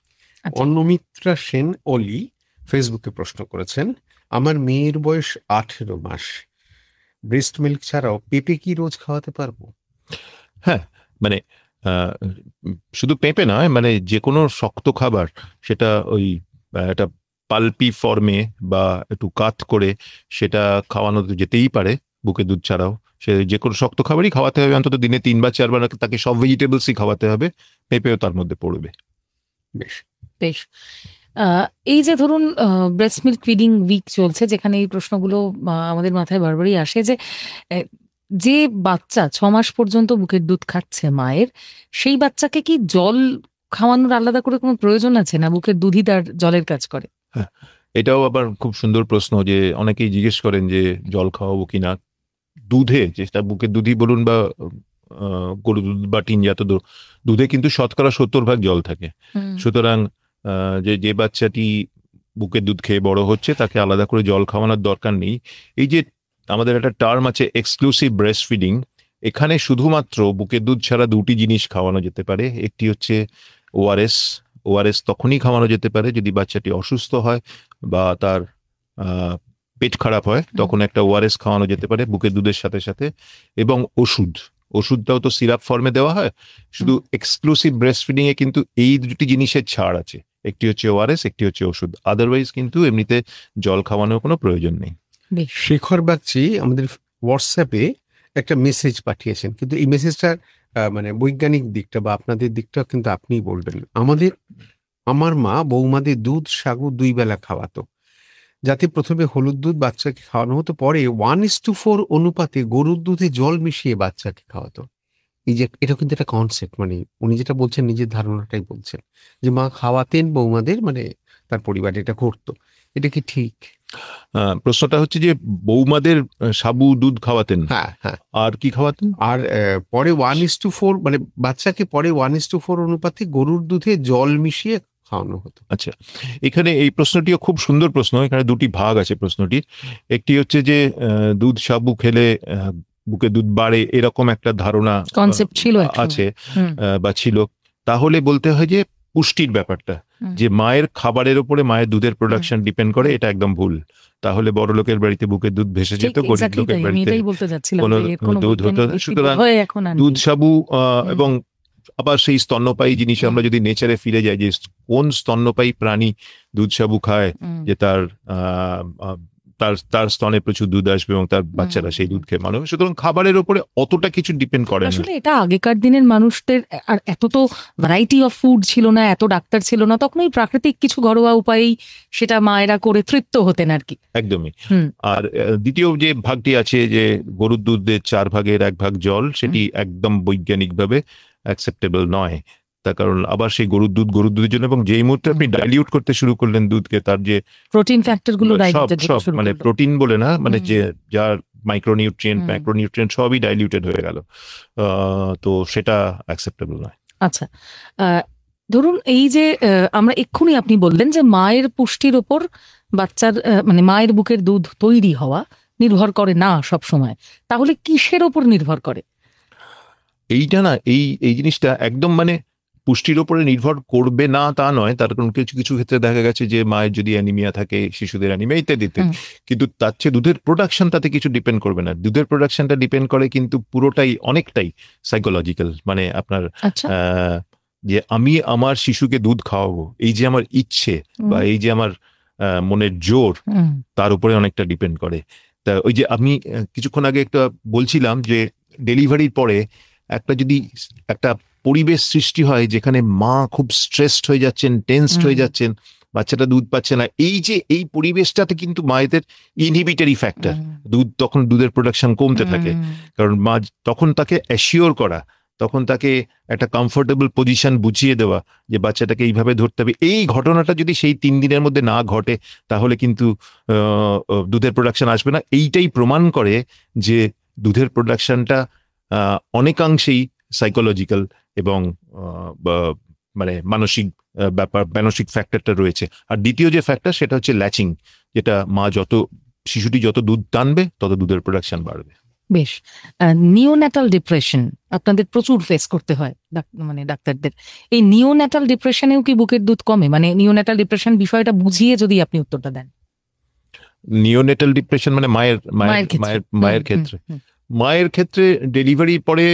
অন্নমিত্রা সেন অলি ফেসবুকে প্রশ্ন করেছেন, আমার মেয়ের বয়স 18 মাস, ব্রেস্ট মিল্ক ছাড়াও পেঁপে কি রোজ খাওয়াতে পারবো? হ্যাঁ, মানে শুধু পেঁপে নয়, মানে যে কোনো শক্ত খাবার, সেটা ওই একটা পাল্পি ফর্মে বা একটু কাত করে সেটা খাওয়ানো যেতেই পারে বুকের দুধ ছাড়াও। সে যে কোনো শক্ত খাবারই খাওয়াতে হবে, অন্তত দিনে 3 বা 4 বার তাকে সব ভেজিটেবলসই খাওয়াতে হবে, পেঁপেও তার মধ্যে পড়বে। বেশ বেশ। এই যে ধরুন ব্রেস্ট মিল্ক ফিডিং উইক চলছে, যেখানে এই প্রশ্নগুলো আমাদের মাথায় বারবারই আসে যে যে বাচ্চা 6 মাস পর্যন্ত বুকের দুধ খাচ্ছে মায়ের, সেই বাচ্চাকে কি জল খাওয়ানোর আলাদা করে কোনো প্রয়োজন আছে, না বুকের দুধই তার জলের কাজ করে? হ্যাঁ, এটাও আবার খুব সুন্দর প্রশ্ন, যে অনেকেই জিজ্ঞেস করেন যে জল খাওয়াবো কিনা। দুধে, যেটা বুকের দুধই বলুন বা গরু দুধ বা টিনজাত দুধে কিন্তু শতকরা 70% জল থাকে। সুতরাং যে বাচ্চাটি বুকের দুধ খেয়ে বড় হচ্ছে তাকে আলাদা করে জল খাওয়ানোর দরকার নেই। এই যে আমাদের একটা টার্ম আছে এক্সক্লুসিভ ব্রেস্ট ফিডিং, এখানে শুধুমাত্র বুকের দুধ ছাড়া 2টি জিনিস খাওয়ানো যেতে পারে। একটি হচ্ছে ওআরএস তখনই খাওয়ানো যেতে পারে যদি বাচ্চাটি অসুস্থ হয় বা তার পেট খারাপ হয়, তখন একটা ওআরএস খাওয়ানো যেতে পারে বুকের দুধের সাথে সাথে। এবং ওষুধটাও তো সিরাপ ফর্মে দেওয়া হয়। শুধু এক্সক্লুসিভ ব্রেস্ট ফিডিং এ কিন্তু এই 2টি জিনিসের ছাড় আছে, একটি হচ্ছে ওআরএস, একটি হচ্ছে ওষুধ। আদারওয়াইজ কিন্তু এমনিতে জল খাওয়ানোর কোনো প্রয়োজন নেই। শেখর বাগচি আমাদের হোয়াটসঅ্যাপে একটা মেসেজ পাঠিয়েছেন, কিন্তু এই মেসেজটার মানে বৈজ্ঞানিক দিকটা বা আপনাদের দিকটা কিন্তু আপনিই বলবেন। আমার মা বৌমাদের দুধ সাগু 2 বেলা খাওয়াতো, যাতে প্রথমে হলুদ দুধ বাচ্চাকে খাওয়ানো হতো, পরে 1:4 অনুপাতে গরুর দুধে জল মিশিয়ে বাচ্চাকে খাওয়াতো। এই যে এটা কিন্তু একটা কনসেপ্ট, মানে উনি যেটা বলছেন নিজের ধারণাটাই বলছেন যে মা খাওয়াতেন বৌমাদের, মানে তার পরিবারে এটা করতো। এটা কি ঠিক? প্রশ্নটা হচ্ছে যে বৌমাদের সাবু দুধ খাওয়াতেন, হ্যাঁ হ্যাঁ, আর কি খাওয়াতেন? আর পরে 1:4 মানে বাচ্চাকে পরে 1:4 অনুপাতে গরুর দুধে জল মিশিয়ে খাওয়ানো হতো। আচ্ছা, এখানে এই প্রশ্নটিও খুব সুন্দর প্রশ্ন। এখানে 2টি ভাগ আছে প্রশ্নটির। একটি হচ্ছে যে দুধ সাবু খেলে বুকে দুধ বাড়ে, এরকম একটা ধারণা কনসেপ্ট ছিল আছে বা ছিল। তাহলে বলতে হয় যে পুষ্টির ব্যাপারটা, যে মায়ের খাবারের উপরে মায়ের দুধের প্রোডাকশন ডিপেন্ড করে, এটা একদম ভুল। তাহলে বড় লোকের বাড়িতে বুকের দুধ ভেসে যেত, গরিব লোকের বাড়িতে কোনো দুধ হতো। সুতরাং দুধ সাবু এবং আবার সেই স্তন্যপায়ী জিনিস, আমরা যদি নেচারে ফিরে যাই, যে কোন স্তন্যপায়ী প্রাণী দুধ সাবু খায় যে তার স্তনে প্রচুর দুধ আসবে এবং তার বাচ্চারা সেই দুধ খেয়ে মানুষ। সুতরাং খাবারের উপরে অতটা কিছু ডিপেন্ড করে না। আসলে এটা আগেকার দিনের মানুষদের, আর এত তো ভ্যারাইটি অফ ফুড ছিল না, এত ডাক্তার ছিল না, তখন ওই প্রাকৃতিক কিছু ঘরোয়া উপায়েই সেটা মায়েরা করে তৃপ্ত হতেন আর কি। একদমই। আর দ্বিতীয় যে ভাগটি আছে, যে গরুর দুধের 4 ভাগের 1 ভাগ জল, সেটি একদম বৈজ্ঞানিকভাবে অ্যাকসেপ্টেবল নয়। তার কারণ আবার সেই গরুর দুধের জন্য, এবং যেই মুহূর্তে আপনি ডাইলিউট করতে শুরু করলেন দুধকে, তার যে প্রোটিন ফ্যাক্টর গুলো সব মানে প্রোটিন বলে না, মানে যে যার ম্যাক্রোনিউট্রিয়েন্ট সবই ডাইলিউটেড হয়ে গেল, তো সেটা অ্যাকসেপ্টেবল নয়। আচ্ছা, ধরুন এই যে আমরা এক্ষুনি আপনি বললেন যে মায়ের পুষ্টির ওপর বাচ্চার মানে মায়ের বুকের দুধ তৈরি হওয়া নির্ভর করে না সব সময়, তাহলে কিসের ওপর নির্ভর করে? এইটা না, এই জিনিসটা একদম মানে পুষ্টির উপরে নির্ভর করবে না তা নয়। তার কারণ কিছু কিছু ক্ষেত্রে দেখা গেছে যে মায়ের যদি অ্যানিমিয়া থাকে, শিশুদের অ্যানিমিয়া ইত্যাদিতে, কিন্তু তার চেয়ে দুধের প্রোডাকশন তাতে কিছু ডিপেন্ড করবে না। দুধের প্রোডাকশনটা ডিপেন্ড করে কিন্তু পুরোটাই অনেকটাই সাইকোলজিক্যাল, মানে আপনার যে আমি আমার শিশুকে দুধ খাওয়াবো, এই যে আমার ইচ্ছে বা এই যে আমার মনের জোর, তার উপরে অনেকটা ডিপেন্ড করে। তা ওই যে আমি কিছুক্ষণ আগে একটা বলছিলাম যে ডেলিভারির পরে যদি একটা পরিবেশ সৃষ্টি হয় যেখানে মা খুব স্ট্রেসড হয়ে যাচ্ছেন, টেন্সড হয়ে যাচ্ছেন, বাচ্চাটা দুধ পাচ্ছে না, এই পরিবেশটাতে কিন্তু মায়েদের ইনহিবিটরি ফ্যাক্টর, তখন দুধের প্রোডাকশন কমতে থাকে। কারণ মা তখন তাকে অ্যাসিওর করা, তখন তাকে একটা কমফোর্টেবল পজিশন বুঝিয়ে দেওয়া যে বাচ্চাটাকে এইভাবে ধরতে হবে। এই ঘটনাটা যদি সেই 3 দিনের মধ্যে না ঘটে তাহলে কিন্তু দুধের প্রোডাকশন আসবে না। এইটাই প্রমাণ করে যে দুধের প্রোডাকশনটা অনেকাংশেই সাইকোলজিক্যাল এবং মানে মানসিক ব্যাপার, মানসিক ফ্যাক্টরটা রয়েছে। আর দ্বিতীয় যে ফ্যাক্টর সেটা হচ্ছে ল্যাচিং, যেটা শিশুটি যত দুধ টানবে তত দুধের প্রোডাকশন বাড়বে। বেশ, নিওন্যাটাল ডিপ্রেশন আপনাদের প্রচুর ফেস করতে হয় মানে ডাক্তারদের। এই নিওন্যাটাল ডিপ্রেশনেও কি বুকের দুধ কমে? মানে নিওন্যাটাল ডিপ্রেশন বিষয়টা বুঝিয়ে যদি আপনি উত্তরটা দেন। নিওনেটাল ডিপ্রেশন মানে মায়ের ক্ষেত্রে, মায়ের ক্ষেত্রে ডেলিভারির পরে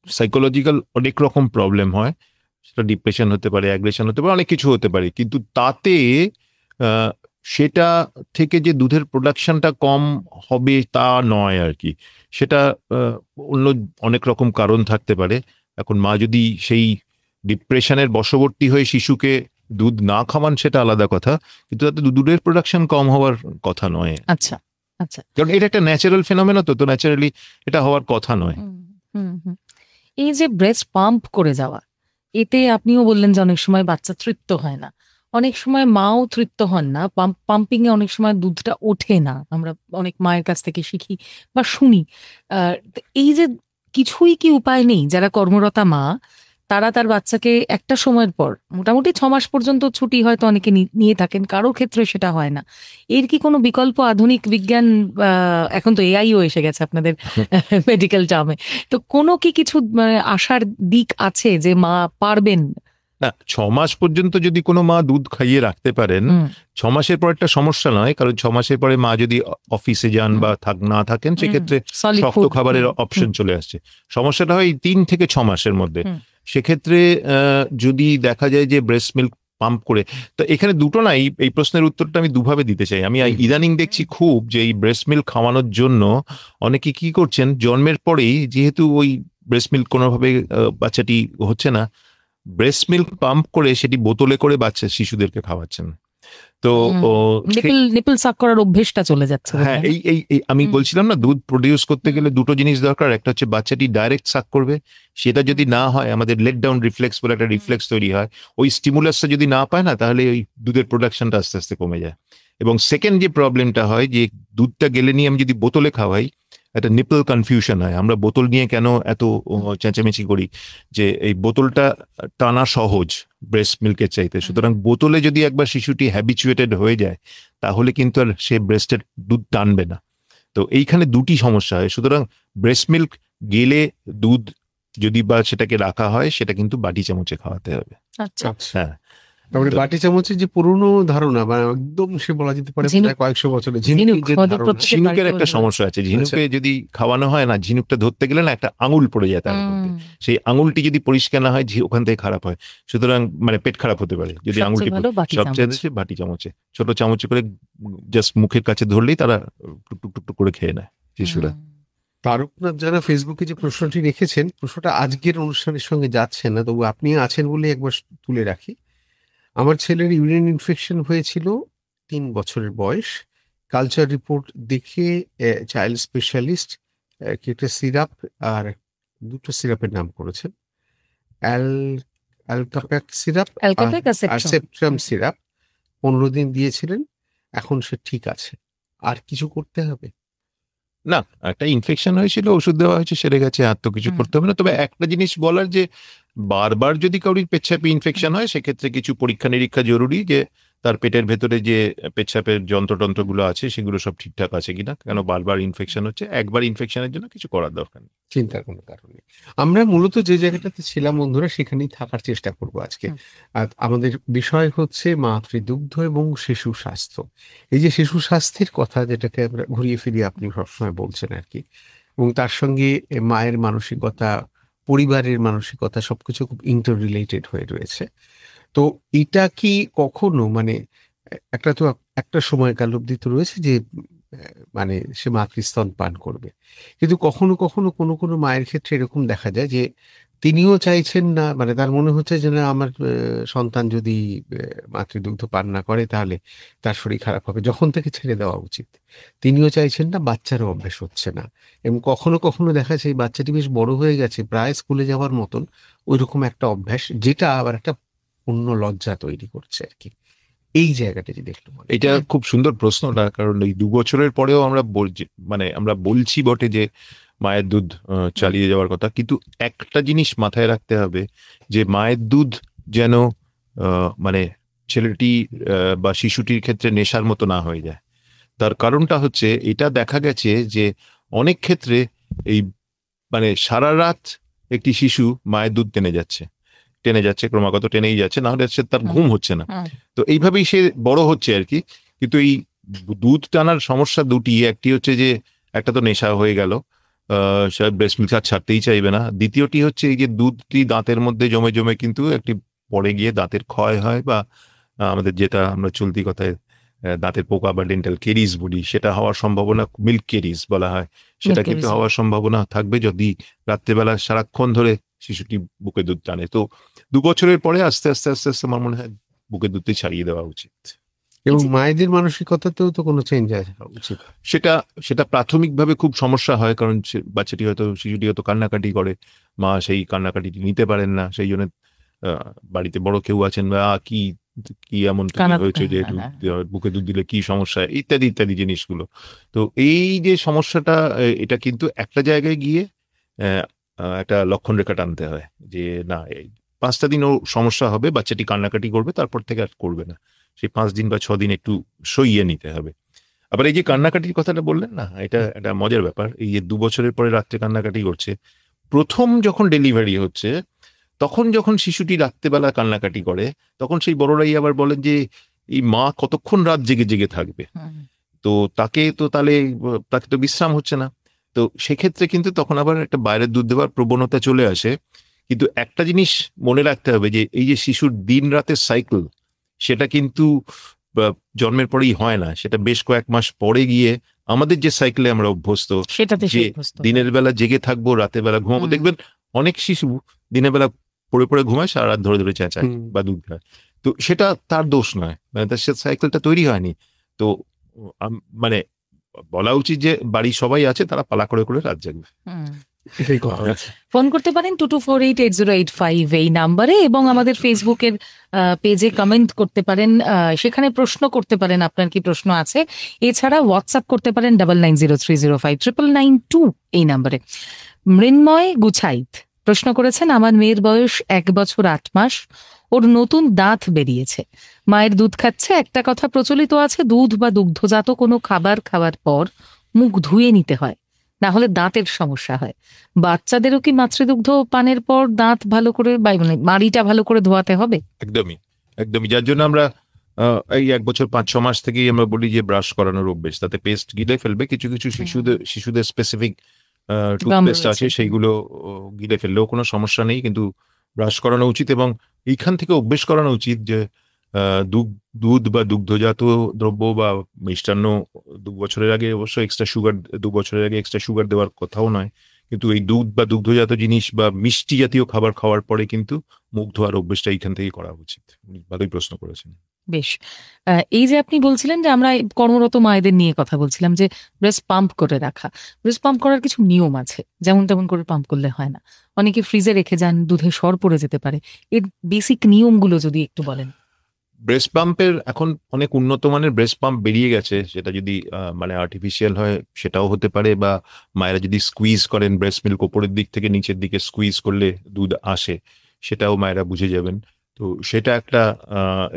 সাইকোলজিক্যাল অনেক রকম প্রবলেম হয়। সেটা ডিপ্রেশন হতে পারে, অ্যাগ্রেশন হতে পারে, অনেক কিছু হতে পারে। কিন্তু তাতে সেটা থেকে যে দুধের প্রোডাকশনটা কম হবে তা নয় আর কি। সেটা অন্য অনেক রকম কারণ থাকতে পারে। এখন মা যদি সেই ডিপ্রেশনের বশবর্তী হয়ে শিশুকে দুধ না খাওয়ান সেটা আলাদা কথা, কিন্তু তাতে দুধের প্রোডাকশন কম হওয়ার কথা নয়। আচ্ছা আচ্ছা, কারণ এটা একটা ন্যাচারাল ফেনোমেনা, তো ন্যাচারালি এটা হওয়ার কথা নয়। এই যে ব্রেস্ট পাম্প করে যাওয়া, এতে আপনিও বললেন যে অনেক সময় বাচ্চা তৃপ্ত হয় না, অনেক সময় মাও তৃপ্ত হন না, পাম্পিং এ অনেক সময় দুধটা ওঠে না, আমরা অনেক মায়ের কাছ থেকে শিখি বা শুনি। এই যে কিছুই কি উপায় নেই, যারা কর্মরতা মা তারা তার বাচ্চাকে একটা সময়ের পর, মোটামুটি 6 মাস পর্যন্ত ছুটি হয়তো অনেকে নিয়ে থাকেন, কারোর ক্ষেত্রে সেটা হয় না, এর কি কোনো বিকল্প? আধুনিক বিজ্ঞান, এখন তো এআইও এসে গেছে আপনাদের মেডিকেল টার্মে, তো কোনো কি কিছু আশার দিক আছে যে মা পারবেন? না, 6 মাস পর্যন্ত যদি কোনো মা দুধ খাইয়ে রাখতে পারেন, 6 মাসের পর একটা সমস্যা নয়। কারণ 6 মাসের পরে মা যদি অফিসে যান বা না থাকেন, সেক্ষেত্রে শক্ত খাবারের অপশন চলে আসছে। সমস্যাটা হয় 3 থেকে 6 মাসের মধ্যে। সেক্ষেত্রে যদি দেখা যায় যে ব্রেস্ট মিল্ক পাম্প করে, তো এখানে দুটো নাই, এই প্রশ্নের উত্তরটা আমি দুভাবে দিতে চাই। আমি ইদানিং দেখছি খুব যে এই ব্রেস্ট মিল্ক খাওয়ানোর জন্য অনেকে কি করছেন, জন্মের পরেই যেহেতু ওই ব্রেস্ট মিল্ক কোনোভাবে বাচ্চাটি হচ্ছে না, ব্রেস্ট মিল্ক পাম্প করে সেটি বোতলে করে শিশুদেরকে খাওয়াচ্ছেন। তো নিপল সাক করার অভ্যেসটা চলে যাচ্ছে। হ্যাঁ, এই আমি বলছিলাম না, দুধ প্রডিউস করতে গেলে দুটো জিনিস দরকার। একটা হচ্ছে বাচ্চাটি ডাইরেক্ট সাক করবে, সেটা যদি না হয় আমাদের লেট ডাউন রিফ্লেক্স বলে একটা রিফ্লেক্স তৈরি হয়, ওই স্টিমুলাসটা যদি না পায় না, তাহলে ওই দুধের প্রোডাকশনটা আস্তে আস্তে কমে যায়। এবং সেকেন্ড যে প্রবলেমটা হয়, যে দুধটা গেলে নিয়ে আমি যদি বোতলে খাওয়াই, একটা নিপল কনফিউশন হয়। আমরা বোতল নিয়ে কেন এত চেঁচামেচি করি, যে এই বোতলটা টানা সহজ ব্রেস্ট মিল্কের চাইতে। সুতরাং বোতলে যদি একবার শিশুটি হ্যাবিচুয়েটেড হয়ে যায়, তাহলে কিন্তু আর সে ব্রেস্টের দুধ টানবে না। তো এইখানে দুটি সমস্যা হয়। সুতরাং ব্রেস্ট মিল্ক গেলে দুধ যদি বা সেটাকে রাখা হয়, সেটা কিন্তু বাটি চামচে খাওয়াতে হবে। আচ্ছা, হ্যাঁ, তারপরে বাটি চামচের যে পুরনো ধারণা, মানে একদম সে বলা যেতে পারে কয়েকশো বছরের ঝিনুকের একটা সমস্যা আছে। ঝিনুকে যদি খাওয়ানো হয় না, ঝিনুকটা ধরতে গেলে না একটা আঙুল পড়ে যায় তার মধ্যে, সেই আঙুলটি যদি পরিষ্কার না হয় ওখান থেকে খারাপ হয়। সুতরাং মানে পেট খারাপ হতে পারে যদি আঙুলটি, সবচেয়ে বাটি চামচে, ছোট চামচে করে জাস্ট মুখের কাছে ধরলেই তারা টুক টুক করে খেয়ে নেয় শিশুরা। তারকনাথ যারা ফেসবুকে যে প্রশ্নটি রেখেছেন, প্রশ্নটা আজকের অনুষ্ঠানের সঙ্গে যাচ্ছে না, তবু আপনি আছেন বলে একবার তুলে রাখি। আমার ছেলের ইউরিন ইনফেকশন হয়েছিল 3 বছরের বয়স। কালচার রিপোর্ট দেখে চাইল্ড স্পেশালিস্ট একটা সিরাপ আর 2টো সিরাপের নাম করেছেন, অ্যালকাপ্যাক সিরাপ আর সেপ্ট্রাম সিরাপ, 15 দিন দিয়েছিলেন। এখন সে ঠিক আছে। আর কিছু করতে হবে না? একটা ইনফেকশন হয়েছিল, ওষুধ দেওয়া হয়েছে, সেরে গেছে, আর তো কিছু করতে হবে না। তবে একটা জিনিস বলার, যে বারবার যদি কারোর পেচ্ছাপে ইনফেকশন হয়, সেক্ষেত্রে কিছু পরীক্ষা নিরীক্ষা জরুরি, যে তার পেটের ভেতরে যে পেচ্ছাপের যন্ত্রগুলো আছে সেগুলো সব ঠিকঠাক আছে কিনা। কেন বারবার ইনফেকশন হচ্ছে, একবার ইনফেকশনের জন্য কিছু করার দরকার নেই, চিন্তার কোনো কারণ নেই। আমরা মূলত যে জায়গাটাতে ছিলাম বন্ধুরা, সেখানেই থাকার চেষ্টা করব আজকে। আর আমাদের বিষয় হচ্ছে মাতৃদুগ্ধ এবং শিশু স্বাস্থ্য। এই যে শিশু স্বাস্থ্যের কথা, যেটাকে আমরা ঘুরিয়ে ফিরিয়ে আপনি সবসময় বলছেন আর কি, এবং তার সঙ্গে মায়ের মানসিকতা, পরিবারের মানসিকতা, সবকিছু খুব ইন্টার রিলেটেড হয়ে রয়েছে। তো এটা কি কখনো মানে একটা সময়কাল অবধি তো রয়েছে যে মানে সে মাতৃস্তন পান করবে, কিন্তু কখনো কখনো কোনো মায়ের ক্ষেত্রে এরকম দেখা যায় যে তিনিও চাইছেন না, মানে তার মনে হচ্ছে যে না, আমার সন্তান যদি মাতৃদুগ্ধ পান না করে তাহলে তার শরীর খারাপ হবে, যখন থেকে ছেড়ে দেওয়া উচিত। তিনিও চাইছেন না, বাচ্চারও অভ্যেস হচ্ছে না, এবং কখনো কখনো দেখা যায় এই বাচ্চাটি বেশ বড় হয়ে গেছে, প্রায় স্কুলে যাওয়ার মতন ওইরকম একটা অভ্যাস, যেটা আবার একটা পূর্ণ লজ্জা তৈরি করছে আর কি। এই জায়গাটা যদি একটু বলেন। এটা খুব সুন্দর প্রশ্নটা, কারণ এই 2 বছরের পরেও আমরা বলছি, মানে আমরা বলছি বটে যে মায়ের দুধ চালিয়ে যাওয়ার কথা, কিন্তু একটা জিনিস মাথায় রাখতে হবে যে মায়ের দুধ যেন মানে ছেলেটি বা শিশুটির ক্ষেত্রে নেশার মতো না হয়ে যায়। তার কারণটা হচ্ছে, এটা দেখা গেছে যে অনেক ক্ষেত্রে এই মানে সারা রাত একটি শিশু মায়ের দুধ টেনে যাচ্ছে ক্রমাগত টেনেই যাচ্ছে, না হলে সে তার ঘুম হচ্ছে না। তো এইভাবেই সে বড় হচ্ছে আর কি। কিন্তু এই দুধ টানার সমস্যা দুটি, একটি হচ্ছে যে একটা তো নেশা হয়ে গেল, সে ব্রেস্ট মিল্ক আর ছাড়তেই চাইবে না। দ্বিতীয়টি হচ্ছে এই যে দুধটি দাঁতের মধ্যে জমে জমে কিন্তু একটি পরে গিয়ে দাঁতের ক্ষয় হয়, বা আমাদের যেটা আমরা চলতি কথায় দাঁতের পোকা বা ডেন্টাল কেরিজ বলি, সেটা হওয়ার সম্ভাবনা, মিল্ক কেরিজ বলা হয়, সেটা কিন্তু হওয়ার সম্ভাবনা থাকবে যদি রাত্রেবেলা সারাক্ষণ ধরে শিশুটি বুকে দুধ টানে। তো 2 বছরের পরে আস্তে আস্তে আস্তে আস্তে আমার মনে হয় বুকে দুধটি ছাড়িয়ে দেওয়া উচিত। এবং মায়েদের মানসিকতাতেও তো কোনো চেঞ্জ আসা উচিত। সেটা প্রাথমিকভাবে খুব সমস্যা হয়, কারণ শিশুটি হয়তো কান্নাকাটি করে, মা সেই কান্নাকাটিটি নিতে পারেন না, সেই জন্য বাড়িতে বড় কেউ আছেন বা কি এমন হয়েছে যে বুকে দুধ দিলে কি সমস্যা, ইত্যাদি ইত্যাদি জিনিসগুলো। তো এই যে সমস্যাটা, এটা কিন্তু একটা জায়গায় গিয়ে একটা লক্ষণ রেখা টানতে হয় যে না, এই 5টা দিন ও সমস্যা হবে, বাচ্চাটি কান্নাকাটি করবে, তারপর থেকে আর করবে না। সেই 5 দিন বা 6 দিন একটু সইয়ে নিতে হবে। আবার এই যে কান্নাকাটির কথাটা বললেন না, এটা একটা মজার ব্যাপার। এই যে 2 বছরের পরে রাত্রে কান্নাকাটি করছে, প্রথম যখন ডেলিভারি হচ্ছে তখন যখন শিশুটি রাত্রেবেলা কান্নাকাটি করে, তখন সেই বড়রাই আবার বলেন যে এই মা কতক্ষণ রাত জেগে জেগে থাকবে, তো তাকে তো বিশ্রাম হচ্ছে না। তো সেক্ষেত্রে কিন্তু তখন আবার একটা বাইরের দুধ দেওয়ার প্রবণতা চলে আসে। কিন্তু একটা জিনিস মনে রাখতে হবে যে এই যে শিশুর দিন রাতের সাইকেল, সেটা কিন্তু জন্মের পরেই হয় না, সেটা বেশ কয়েক মাস পরে গিয়ে আমাদের যে সাইকেলে আমরা অভ্যস্ত, যে দিনের বেলা জেগে থাকবো, রাতের বেলা ঘুমাবো। দেখবেন অনেক শিশু দিনের বেলা পড়ে পড়ে ঘুমায়, সারা রাত ধরে ধরে চেঁচায় বা দুধ খায়। তো সেটা তার দোষ নয়, মানে তার সাইকেলটা তৈরি হয়নি। তো মানে বলা উচিত যে বাড়ির সবাই আছে, তারা পালা করে করে রাত জাগবে। ফোন করতে পারেন 22488085 এই নাম্বারে, এবং আমাদের ফেসবুকের পেজে কমেন্ট করতে পারেন, সেখানে প্রশ্ন করতে পারেন, আপনার কি প্রশ্ন আছে। এছাড়া হোয়াটসঅ্যাপ করতে পারেন 9903059992 এই নাম্বারে। মৃন্ময় গুছাইত প্রশ্ন করেছেন, আমার মেয়ের বয়স 1 বছর 8 মাস, ওর নতুন দাঁত বেরিয়েছে, মায়ের দুধ খাচ্ছে। একটা কথা প্রচলিত আছে, দুধ বা দুগ্ধজাত কোনো খাবার খাওয়ার পর মুখ ধুয়ে নিতে হয়, না হলে দাঁতের সমস্যা হয়। বাচ্চাদেরও কি মাতৃদুগ্ধ পানের পর দাঁত ভালো করে, মানে মাড়িটা ভালো করে ধোয়াতে হবে? একদমই একদমই। যার জন্য আমরা এই 1 বছর 5-6 মাস থেকেই আমরা বলি যে ব্রাশ করানোর অভ্যেস, তাতে পেস্ট গিলে ফেলবে। কিছু কিছু শিশুদের স্পেসিফিক টুথপেস্ট আছে, সেইগুলো গিলে ফেললেও কোনো সমস্যা নেই, কিন্তু ব্রাশ করানো উচিত। এবং এইখান থেকে অভ্যেস করানো উচিত যে দুধ বা দুগ্ধজাত দ্রব্য বা মিষ্টান্ন 2 বছরের আগে অবশ্য এক্সট্রা সুগার, 2 বছরের আগে এক্সট্রা সুগার দেওয়ার কথাও নয়, কিন্তু এই দুধ বা দুগ্ধজাত জিনিস বা মিষ্টি জাতীয় খাবার খাওয়ার পরে কিন্তু মুখ ধোয়ার অভ্যেসটা এইখান থেকেই করা উচিত। ভালোই প্রশ্ন করেছেন। বেশ, এই যে আপনি বলছিলেন যে আমরা কর্মরত মায়েদের নিয়ে কথা বলছিলাম, যে ব্রেস্ট পাম্প করে রাখা, ব্রেস্ট পাম্প করার কিছু নিয়ম আছে, যেমন তেমন করে পাম্প করলে হয় না, অনেকে ফ্রিজে রেখে যান, দুধে সর পড়ে যেতে পারে। এর বেসিক নিয়মগুলো যদি একটু বলেন। ব্রেস্ট পাম্পের এখন অনেক উন্নত মানের ব্রেস্ট পাম্প বেরিয়ে গেছে, সেটা যদি মানে আর্টিফিশিয়াল হয় সেটাও হতে পারে, বা মায়েরা যদি স্কুইজ করেন ব্রেস্ট মিল্ক ওপরের দিক থেকে নিচের দিকে স্কুইজ করলে দুধ আসে, সেটাও মায়েরা বুঝে যাবেন। তো সেটা একটা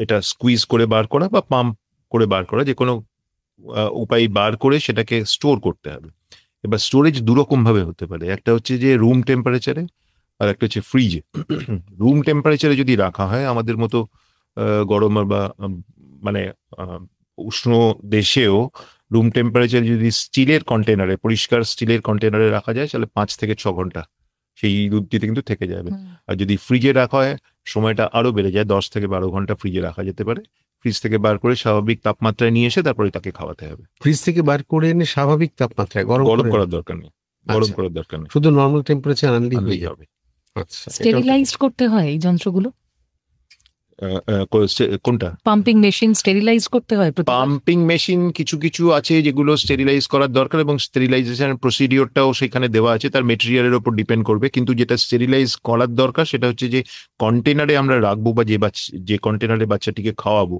এটা স্কুইজ করে বার করা বা পাম্প করে বার করা, যে কোনো উপায় বার করে সেটাকে স্টোর করতে হবে। এবার স্টোরেজ 2 রকম ভাবে হতে পারে, একটা হচ্ছে যে রুম টেম্পারেচারে, আর একটা হচ্ছে ফ্রিজে। রুম টেম্পারেচারে যদি রাখা হয়, আমাদের মতো গরম বা মানে উষ্ণ দেশেও রুম টেম্পারেচার যদি স্টিলের কন্টেনারে, পরিষ্কার স্টিলের কন্টেনারে রাখা যায়, তাহলে 5 থেকে 6 ঘন্টা সেই দুধটিতে কিন্তু থেকে যাবে। আর যদি ফ্রিজে রাখা হয়, সময়টা আরো বেড়ে যায়, 10 থেকে 12 ঘন্টা ফ্রিজে রাখা যেতে পারে। ফ্রিজ থেকে বার করে স্বাভাবিক তাপমাত্রায় নিয়ে এসে তারপরে তাকে খাওয়াতে হবে। ফ্রিজ থেকে বার করে এনে স্বাভাবিক তাপমাত্রায় গরম করার দরকার নেই, গরম করার দরকার নেই, শুধু নর্মাল টেম্পারেচার আনলেই হয়ে যাবে। আচ্ছা, স্টেরিলাইজড করতে হয় এই যন্ত্রগুলো, কোনটা? পাম্পিং মেশিন স্টেরিলাইজ করতে হয় প্রতিবার? পাম্পিং মেশিন কিছু কিছু আছে যেগুলো স্টেরিলাইজ করার দরকার, এবং স্টেরিলাইজেশন প্রসিডিওরটাও সেখানে দেওয়া আছে, তার মেটেরিয়ালের উপর ডিপেন্ড করবে। কিন্তু যেটা স্টেরিলাইজ করার দরকার সেটা হচ্ছে যে কন্টেনারে আমরা রাখবো বা যে কন্টেনারে বাচ্চাটিকে খাওয়াবো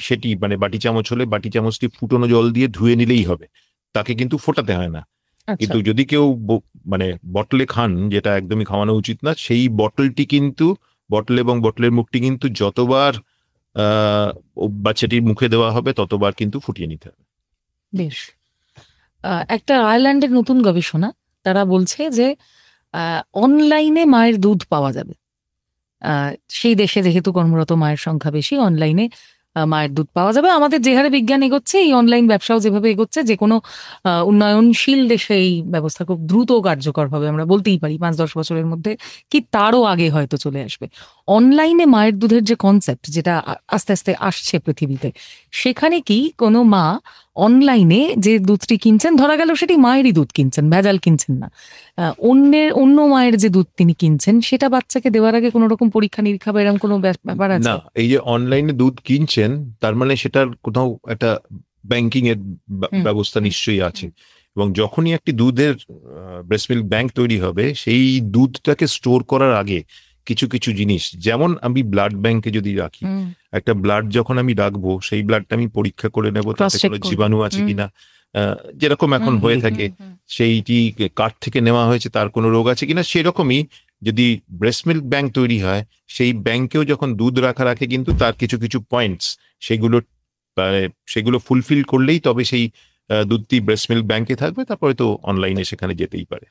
সেটি মানে বাটি চামচ হলে বাটি চামচটি ফুটনো জল দিয়ে ধুয়ে নিলেই হবে, তাকে কিন্তু ফোটাতে হয় না। আচ্ছা, কিন্তু যদি কেউ মানে বটলে খান, যেটা একদমই খাওয়ানো উচিত না, সেই বটলটি কিন্তু বটল এবং বটলের মুখটি কিন্তু যতবার বাচ্চাটির মুখে দেওয়া হবে ততবার কিন্তু ফুটিয়ে নিতে হবে। বেশ। একটা আয়ারল্যান্ডের নতুন গবেষণা, তারা বলছে যে অনলাইনে মায়ের দুধ পাওয়া যাবে। সেই দেশে যেহেতু কর্মরত মায়ের সংখ্যা বেশি, অনলাইনে মায়ের দুধ পাওয়া যাবে। আমাদের যে হারে বিজ্ঞান এগোচ্ছে, এই অনলাইন ব্যবসাও যেভাবে এগোচ্ছে, যে কোনো উন্নয়নশীল দেশে এই ব্যবস্থা খুব দ্রুত কার্যকর হবে, আমরা বলতেই পারি 5-10 বছরের মধ্যে কি তারও আগে হয়তো চলে আসবে। অনলাইনে মায়ের দুধের যে কনসেপ্ট, যেটা আস্তে আস্তে আসছে পৃথিবীতে, সেখানে কি কোনো মা অনলাইনে যে দুধটি কিনছেন, ধরা গেল সেটি মায়েরই দুধ কিনছেন, ভেজাল কিনছেন না, অন্য মায়ের যে দুধ তিনি কিনছেন, সেটা বাচ্চাকে দেওয়ার আগে কোনো রকম পরীক্ষা নিরীক্ষা বা এরকম কোনো ব্যাপার আছে? না, এই যে অনলাইনে দুধ কিনছেন তার মানে সেটার কোথাও একটা ব্যাংকিং এর ব্যবস্থা নিশ্চয়ই আছে, এবং যখনই একটি দুধের ব্রেস্ট মিল্ক ব্যাংক তৈরি হবে, সেই দুধটাকে স্টোর করার আগে কিছু কিছু জিনিস, যেমন আমি ব্লাড ব্যাংকে যদি রাখি, একটা ব্লাড যখন আমি রাখবো, সেই ব্লাডটা আমি পরীক্ষা করে নেবো তাতে কোনো জীবাণু আছে কিনা, যেরকম এখন হয়ে থাকে, সেইটি কার্ড থেকে নেওয়া হয়েছে, তার কোনো রোগ আছে কিনা। সেরকমই যদি ব্রেস্ট মিল্ক ব্যাংক তৈরি হয়, সেই ব্যাংকেও যখন দুধ রাখা রাখে কিন্তু তার কিছু কিছু পয়েন্টস, সেগুলো ফুলফিল করলেই তবে সেই দুধটি ব্রেস্ট মিল্ক ব্যাংকে থাকবে, তারপরে তো অনলাইনে সেখানে যেতেই পারে।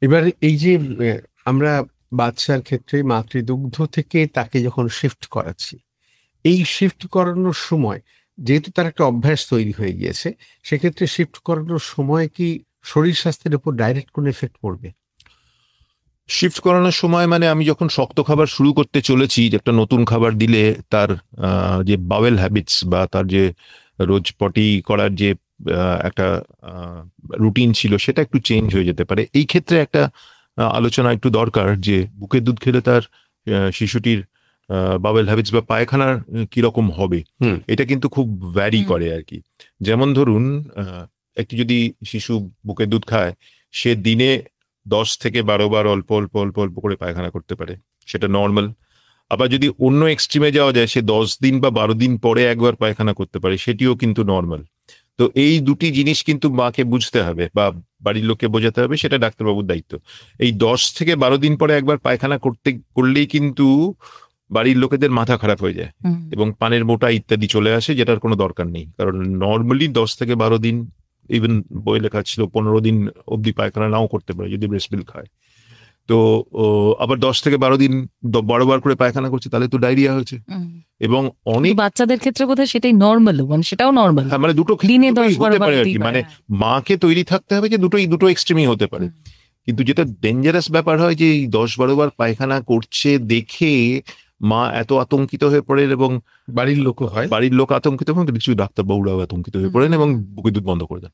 এবার এই যে আমরা বাচ্চার ক্ষেত্রে মাতৃদুগ্ধ থেকে তাকে যখন শিফট করাচ্ছি, এই শিফট করানোর সময় যেহেতু তার একটা অভ্যাস তৈরি হয়ে গিয়েছে, সেক্ষেত্রে শিফট করানোর সময় কি শরীর স্বাস্থ্যের উপর ডাইরেক্ট কোনো এফেক্ট পড়বে? শিফট করানোর সময় মানে আমি যখন শক্ত খাবার শুরু করতে চলেছি, একটা নতুন খাবার দিলে তার যে বাওয়েল হ্যাবিটস বা তার যে রোজ পটি করার যে একটা রুটিন ছিল, সেটা একটু চেঞ্জ হয়ে যেতে পারে। এই ক্ষেত্রে একটা আলোচনা একটু দরকার যে বুকের দুধ খেলে তার শিশুটির বাওয়েল হ্যাবিটস বা পায়খানার কিরকম হবে, এটা কিন্তু খুব ভ্যারি করে আর কি। যেমন ধরুন, একটি যদি শিশু বুকের দুধ খায়, সে দিনে 10 থেকে 12 বার অল্প অল্প অল্প অল্প করে পায়খানা করতে পারে, সেটা নর্মাল। আবার যদি অন্য এক্সট্রিমে যাওয়া যায়, সে 10 দিন বা 12 দিন পরে একবার পায়খানা করতে পারে, সেটিও কিন্তু নর্মাল। তো এই দুটি জিনিস কিন্তু মাকে বুঝতে হবে বা বাড়ির লোককে বোঝাতে হবে, সেটা ডাক্তারবাবুর দায়িত্ব। এই 10 থেকে 12 দিন পরে একবার পায়খানা করলেই কিন্তু বাড়ির লোকেদের মাথা খারাপ হয়ে যায় এবং পানের মোটা ইত্যাদি চলে আসে, যেটার কোনো দরকার নেই। কারণ নর্মালি 10 থেকে 12 দিন, ইভেন বই লেখা ছিল 15 দিন অব্দি পায়খানা নাও করতে পারে যদি ব্রেস্ট মিল্ক খায়। তো আবার 10 থেকে 12 দিন 12 বার করে পায়খানা করছে, তাহলে তো ডায়রিয়া হয়েছে। এবং অনেক বাচ্চাদের ক্ষেত্রে বোধহয় সেটাই নর্মাল, মানে সেটাও নর্মাল। হ্যাঁ, মানে দুটো দিনে 10 হতে 12 পারে আর কি, মানে মাকে তৈরি থাকতে হবে যে দুটো এক্সট্রিমই হতে পারে। কিন্তু যেটা ডেঞ্জারাস ব্যাপার হয় যে 10-12 বার পায়খানা করছে দেখে মা এত আতঙ্কিত হয়ে পড়েন, এবং বাড়ির লোক আতঙ্কিত হন, কিছু ডাক্তারবাবুরাও আতঙ্কিত হয়ে পড়েন এবং বুকের দুধ বন্ধ করে দেন।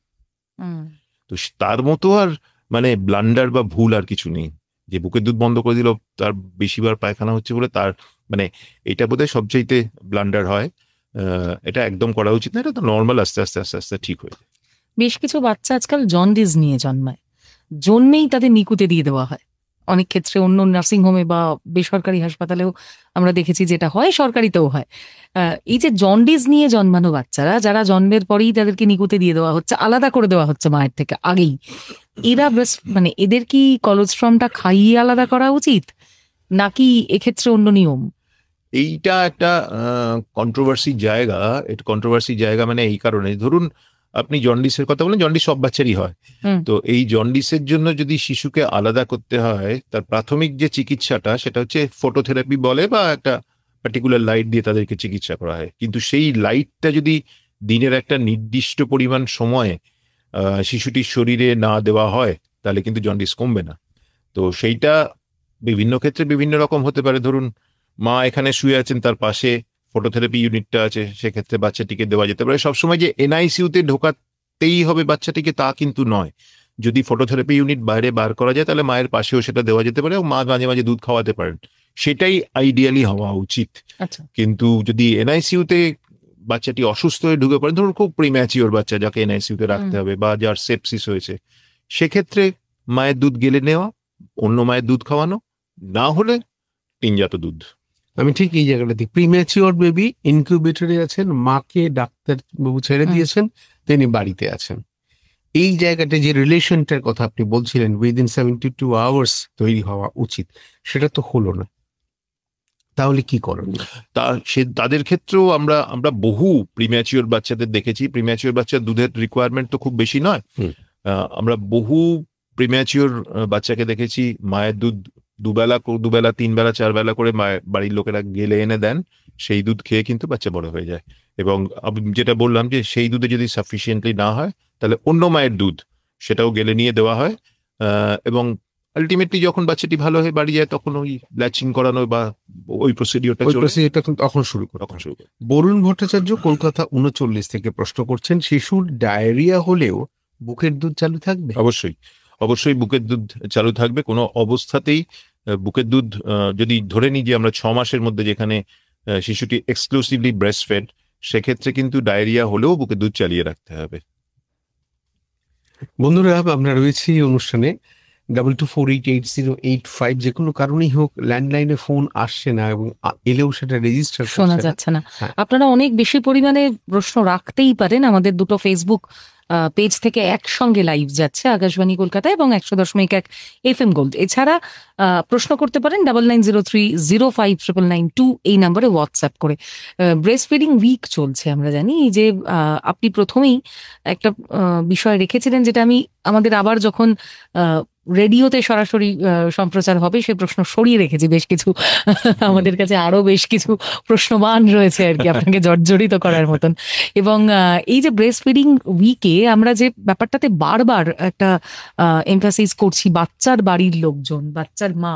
তো তার মতো আর মানে ব্লান্ডার বা ভুল আর কিছু নেই যে বুকের দুধ বন্ধ করে দিল, তার বেশিবার পায়খানা হচ্ছে বলে তার মানে এটা বোধহয় সবচাইতে ব্লান্ডার হয়। এটা একদম করা উচিত না, এটা তো নর্মাল, আস্তে আস্তে আস্তে আস্তে ঠিক হয়ে যায়। বেশ কিছু বাচ্চা আজকাল জন্ডিস নিয়ে জন্মায়, জন্মেই তাদের নিকুতে দিয়ে দেওয়া হয়। অনেক ক্ষেত্রে অন্য নার্সিংহোমে বা বেসরকারি হাসপাতালেও আমরা দেখেছি যেটা হয়, সরকারিতেও হয়। এই যে জন্ডিস নিয়ে জন্মানো বাচ্চারা, যারা জন্মের পরেই তাদেরকে নিকুতে দিয়ে দেওয়া হচ্ছে, আলাদা করে দেওয়া হচ্ছে মায়ের থেকে আগেই, এরা মানে এদের কি কলোস্ট্রমটা খাইয়ে আলাদা করা উচিত, নাকি এক্ষেত্রে অন্য নিয়ম? এইটা একটা কন্ট্রোভার্সি জায়গা। এটা কন্ট্রোভার্সি জায়গা মানে এই কারণে, ধরুন আপনি জন্ডিসের কথা বলেন, জন্ডিস সব বাচ্চারই হয়। তো এই জন্ডিসের জন্য যদি শিশুকে আলাদা করতে হয়, তার প্রাথমিক যে চিকিৎসাটা সেটা হচ্ছে ফটোথেরাপি বলে, বা একটা পার্টিকুলার লাইট দিয়ে তাদেরকে চিকিৎসা করা হয়। কিন্তু সেই লাইটটা যদি দিনের একটা নির্দিষ্ট পরিমাণ সময়ে শিশুটির শরীরে না দেওয়া হয়, তাহলে কিন্তু জন্ডিস কমবে না। তো সেইটা বিভিন্ন ক্ষেত্রে বিভিন্ন রকম হতে পারে। ধরুন মা এখানে শুয়ে আছেন, তার পাশে ফটোথেরাপি ইউনিটটা আছে, সেক্ষেত্রে বাচ্চাটিকে দেওয়া যেতে পারে। সবসময় যে এনআইসিউতে ঢোকাতেই হবে বাচ্চাটিকে তা কিন্তু নয়। যদি ফটোথেরাপি ইউনিট বাইরে বার করা যায় তাহলে মায়ের পাশেও সেটা দেওয়া যেতে পারে এবং মা মাঝে মাঝে দুধ খাওয়াতে পারেন, সেটাই আইডিয়ালি হওয়া উচিত। আচ্ছা, কিন্তু যদি এনআইসিউতে বাচ্চাটি অসুস্থ হয়ে ঢুকে পড়ে, ধরুন খুব প্রিম্যাচিওর বাচ্চা যাকে এনআইসিউতে রাখতে হবে বা যার সেপসিস হয়েছে, সেক্ষেত্রে মায়ের দুধ গেলে নেওয়া, অন্য মায়ের দুধ খাওয়ানো, না হলে টিনজাত দুধ। আমি ঠিক এই জায়গাটা দিই, প্রিম্যাচিওর বেবি ইনকিউবেটরে আছেন, মাকে ডাক্তার বাবু ছেড়ে দিয়েছেন, তিনি বাড়িতে আছেন, এই জায়গাটা যে রিলেশনটার কথা আপনি বলছিলেন উইদিন 72 আওয়ার্স তৈরি হওয়া উচিত, সেটা তো হলো না, তাহলে কি করণীয়? তাদের ক্ষেত্রেও আমরা বহু প্রিম্যাচিওর বাচ্চাদের দেখেছি। প্রিম্যাচিওর বাচ্চার দুধের রিকোয়ারমেন্ট তো খুব বেশি নয়। আমরা বহু প্রিম্যাচিওর বাচ্চাকে দেখেছি মায়ের দুধ দুবেলা 3 বেলা 4 বেলা করে বাড়ির লোকেরা গেলে এনে দেন, সেই দুধ খেয়ে কিন্তু বাচ্চা বড় হয়ে যায়। এবং আমি যেটা বললাম যে সেই দুধে যদি সাফিসিয়েন্টলি না হয় তাহলে অন্য মায়ের দুধ সেটাও গেলে নিয়ে দেওয়া হয়, এবং আলটিমেটলি যখন বাচ্চাটি ভালো হয়ে বাড়ি যায় তখন ওই ল্যাচিং করানো বা ওই প্রসিডিওরটা তখন শুরু করে। বরুণ ভট্টাচার্য কলকাতা 39 থেকে প্রশ্ন করছেন, শিশুর ডায়রিয়া হলেও বুকের দুধ চালু থাকবে? অবশ্যই বুকের দুধ চালু থাকবে। কোনো অবস্থাতেই বুকের দুধ, যদি ধরে নিই যে আমরা 6 মাসের মধ্যে যেখানে শিশুটি এক্সক্লুসিভলি ব্রেস্ট ফেড, সেক্ষেত্রে কিন্তু ডায়রিয়া হলেও বুকের দুধ চালিয়ে রাখতে হবে। বন্ধুরা, আমরা রয়েছি অনুষ্ঠানে 22488085, যে কোনো কারণেই হোক ল্যান্ডলাইনে ফোন আসছে না এবং এলেও সেটা রেজিস্টার শোনা যাচ্ছে না। আপনারা অনেক বেশি পরিমাণে প্রশ্ন রাখতেই পারেন, আমাদের দুটো ফেসবুক পেজ থেকে একসঙ্গে লাইভ যাচ্ছে, আকাশবাণী কলকাতা এবং 100.1 FM গোল্ড। এছাড়া প্রশ্ন করতে পারেন 9903059992 এই নাম্বারে হোয়াটসঅ্যাপ করে। ব্রেস্ট ফিডিং উইক চলছে, আমরা জানি। এই যে আপনি প্রথমেই একটা বিষয় রেখেছিলেন, যেটা আমি আমাদের আবার যখন রেডিওতে সরাসরি সম্প্রচার হবে সে প্রশ্ন সরিয়ে রেখেছি বেশ কিছু, আমাদের কাছে আরো বেশ কিছু প্রশ্নমান রয়েছে আর কি, আপনাকে জর্জরিত করার মতন। এবং এই যে ব্রেস্ট ফিডিং উইকে আমরা যে ব্যাপারটাতে বারবার একটা এমফাসিস করছি, বাচ্চার বাড়ির লোকজন, বাচ্চার মা,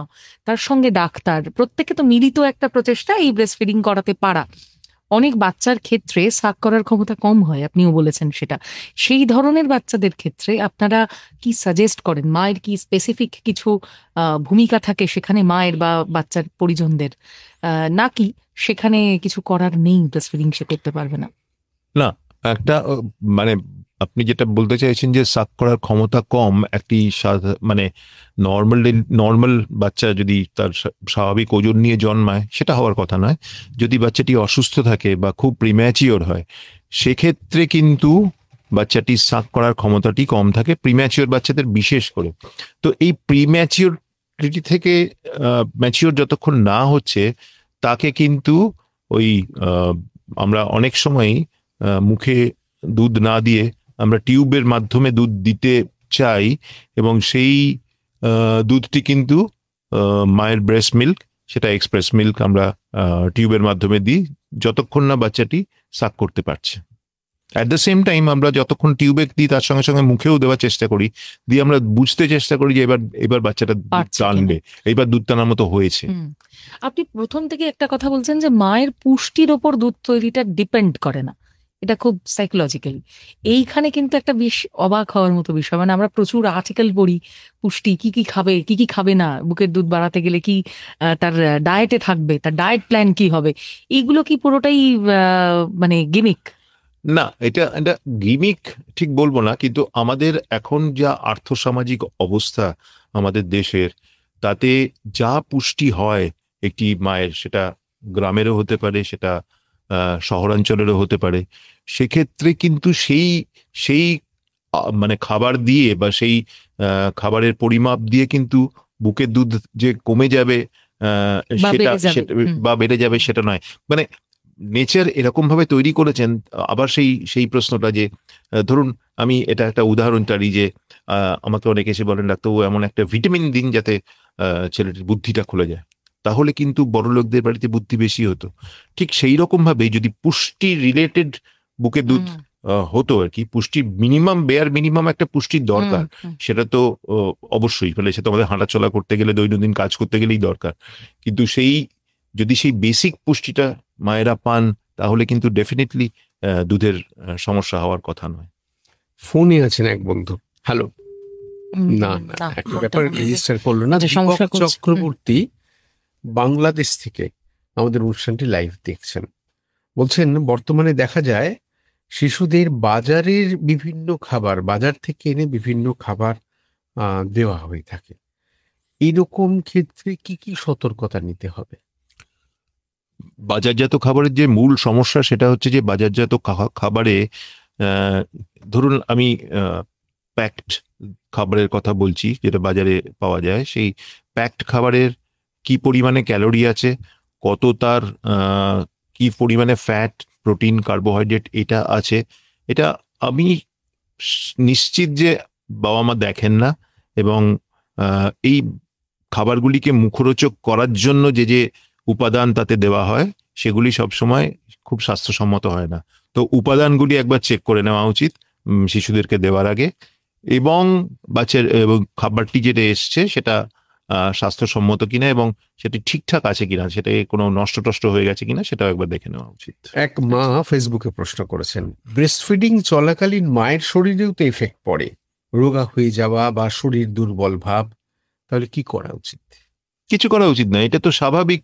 তার সঙ্গে ডাক্তার, প্রত্যেকে তো মিলিত একটা প্রচেষ্টা এই ব্রেস্ট ফিডিং করাতে পারা। অনেক বাচ্চার ক্ষেত্রে সাক করার ক্ষমতা কম হয়, আপনিও বলেছেন সেটা। সেই ধরনের বাচ্চাদের ক্ষেত্রে আপনারা কি সাজেস্ট করেন? মায়ের কি স্পেসিফিক কিছু ভূমিকা থাকে সেখানে, মায়ের বা বাচ্চার পরিজনদের, নাকি সেখানে কিছু করার নেই, ব্রেস্ট ফিডিং সে করতে পারবে না? না, একটা মানে আপনি যেটা বলতে চাইছেন যে সাক করার ক্ষমতা কম, একটি মানে নর্মাল বাচ্চা যদি তার স্বাভাবিক ওজন নিয়ে জন্মায়, সেটা হওয়ার কথা নয়। যদি বাচ্চাটি অসুস্থ থাকে বা খুব প্রিম্যাচিওর হয়, সেক্ষেত্রে কিন্তু বাচ্চাটি সাক করার ক্ষমতাটি কম থাকে, প্রিম্যাচিওর বাচ্চাদের বিশেষ করে। তো এই প্রিম্যাচিওরিটি থেকে ম্যাচিওর যতক্ষণ না হচ্ছে, তাকে কিন্তু ওই আমরা অনেক সময়ই মুখে দুধ না দিয়ে আমরা টিউবের মাধ্যমে দুধ দিতে চাই, এবং সেই দুধটি কিন্তু মায়ের ব্রেস্ট মিল্ক, সেটা এক্সপ্রেস মিল্ক, আমরা টিউবের মাধ্যমে দিই যতক্ষণ না বাচ্চাটি সাক করতে পারছে। অ্যাট দ্য সেম টাইম আমরা যতক্ষণ টিউবে দিই তার সঙ্গে সঙ্গে মুখেও দেওয়ার চেষ্টা করি, দিয়ে আমরা বুঝতে চেষ্টা করি যে এবার বাচ্চাটা টানবে, এইবার দুধ টানার মতো হয়েছে। আপনি প্রথম থেকে একটা কথা বলছেন যে মায়ের পুষ্টির ওপর দুধ তৈরিটা ডিপেন্ড করে না, এটা খুব সাইকোলজিক্যালি। এইখানে কিন্তু একটা বেশ অবাক হওয়ার মতো বিষয়, মানে আমরা প্রচুর আর্টিকেল পড়ি পুষ্টি, কি কি খাবে কি কি খাবে না, বুকের দুধ বাড়াতে গেলে কি তার ডায়েটে থাকবে, তার ডায়েট প্ল্যান কি হবে, এগুলো কি পুরোটাই মানে গিমিক? না, এটা গিমিক ঠিক বলবো না, কিন্তু আমাদের এখন যা আর্থসামাজিক অবস্থা আমাদের দেশের, তাতে যা পুষ্টি হয় একটি মায়ের, সেটা গ্রামেরও হতে পারে, সেটা শহরাঞ্চলেরও হতে পারে, সেক্ষেত্রে কিন্তু সেই মানে খাবার দিয়ে বা সেই খাবারের পরিমাপ দিয়ে কিন্তু বুকের দুধ যে কমে যাবে বা বেড়ে যাবে সেটা নয়। মানে নেচার এরকম ভাবে তৈরি করেছেন। আবার সেই প্রশ্নটা যে ধরুন আমি এটা একটা উদাহরণ টারি, যে আমাকে অনেকে এসে বলেন ডাক্তারবাবু এমন একটা ভিটামিন দিন যাতে ছেলেটির বুদ্ধিটা খুলে যায়, তাহলে কিন্তু বড় লোকদের বাড়িতে বুদ্ধি বেশি হতো। ঠিক সেই রকম ভাবে যদি পুষ্টি রিলেটেড বুকের দুধ হতো আর কি, পুষ্টি বেয়ার মিনিমাম একটা পুষ্টির দরকার, সেটা তো অবশ্যই, ফলে সেটা আমাদের হাঁটাচলা করতে গেলে, দৈনন্দিন কাজ করতে গেলেই দরকার। কিন্তু যদি সেই বেসিক পুষ্টিটা মায়েরা পান, তাহলে কিন্তু ডেফিনেটলি দুধের সমস্যা হওয়ার কথা নয়। ফোনে আছেন এক বন্ধু। হ্যালো, না না, একটা ব্যাপার রেজিস্টার করলো না। আচ্ছা, দীপক সমস্যা করছে। চক্রবর্তী বাংলাদেশ থেকে আমাদের অনুষ্ঠানটি লাইভ দেখছেন, বলছেন বর্তমানে দেখা যায় শিশুদের বাজারের বিভিন্ন খাবার, বাজার থেকে এনে বিভিন্ন খাবার দেওয়া হয়ে থাকে। এইরকম ক্ষেত্রে কি কি সতর্কতা নিতে হবে? বাজারজাত খাবারের যে মূল সমস্যা সেটা হচ্ছে যে বাজারজাত খাবারে ধরুন আমি প্যাকড খাবারের কথা বলছি, যেটা বাজারে পাওয়া যায়, সেই প্যাকড খাবারের কি পরিমাণে ক্যালোরি আছে, কত তার কি পরিমাণে ফ্যাট, প্রোটিন, কার্বোহাইড্রেট এটা আছে, এটা আমি নিশ্চিত যে বাবা মা দেখেন না। এবং এই খাবারগুলিকে মুখরোচক করার জন্য যে যে উপাদান তাতে দেওয়া হয় সেগুলি সবসময় খুব স্বাস্থ্যসম্মত হয় না। তো উপাদানগুলি একবার চেক করে নেওয়া উচিত শিশুদেরকে দেওয়ার আগে, এবং এবং খাবারটি যেটা এসছে সেটা স্বাস্থ্যসম্মত কিনা এবং সেটি ঠিকঠাক আছে কিনা, সেটা কোনো নষ্ট টষ্ট হয়ে গেছে কিনা সেটাও একবার দেখে নেওয়া উচিত। এক মা ফেসবুকে প্রশ্ন করেছেন, ব্রেস্ট ফিডিং চলাকালীন মায়ের শরীরেও তো এফেক্ট পড়ে, রোগা হয়ে যাওয়া বা শরীর দুর্বল ভাব, তাহলে কি করা উচিত? কিছু করা উচিত না, এটা তো স্বাভাবিক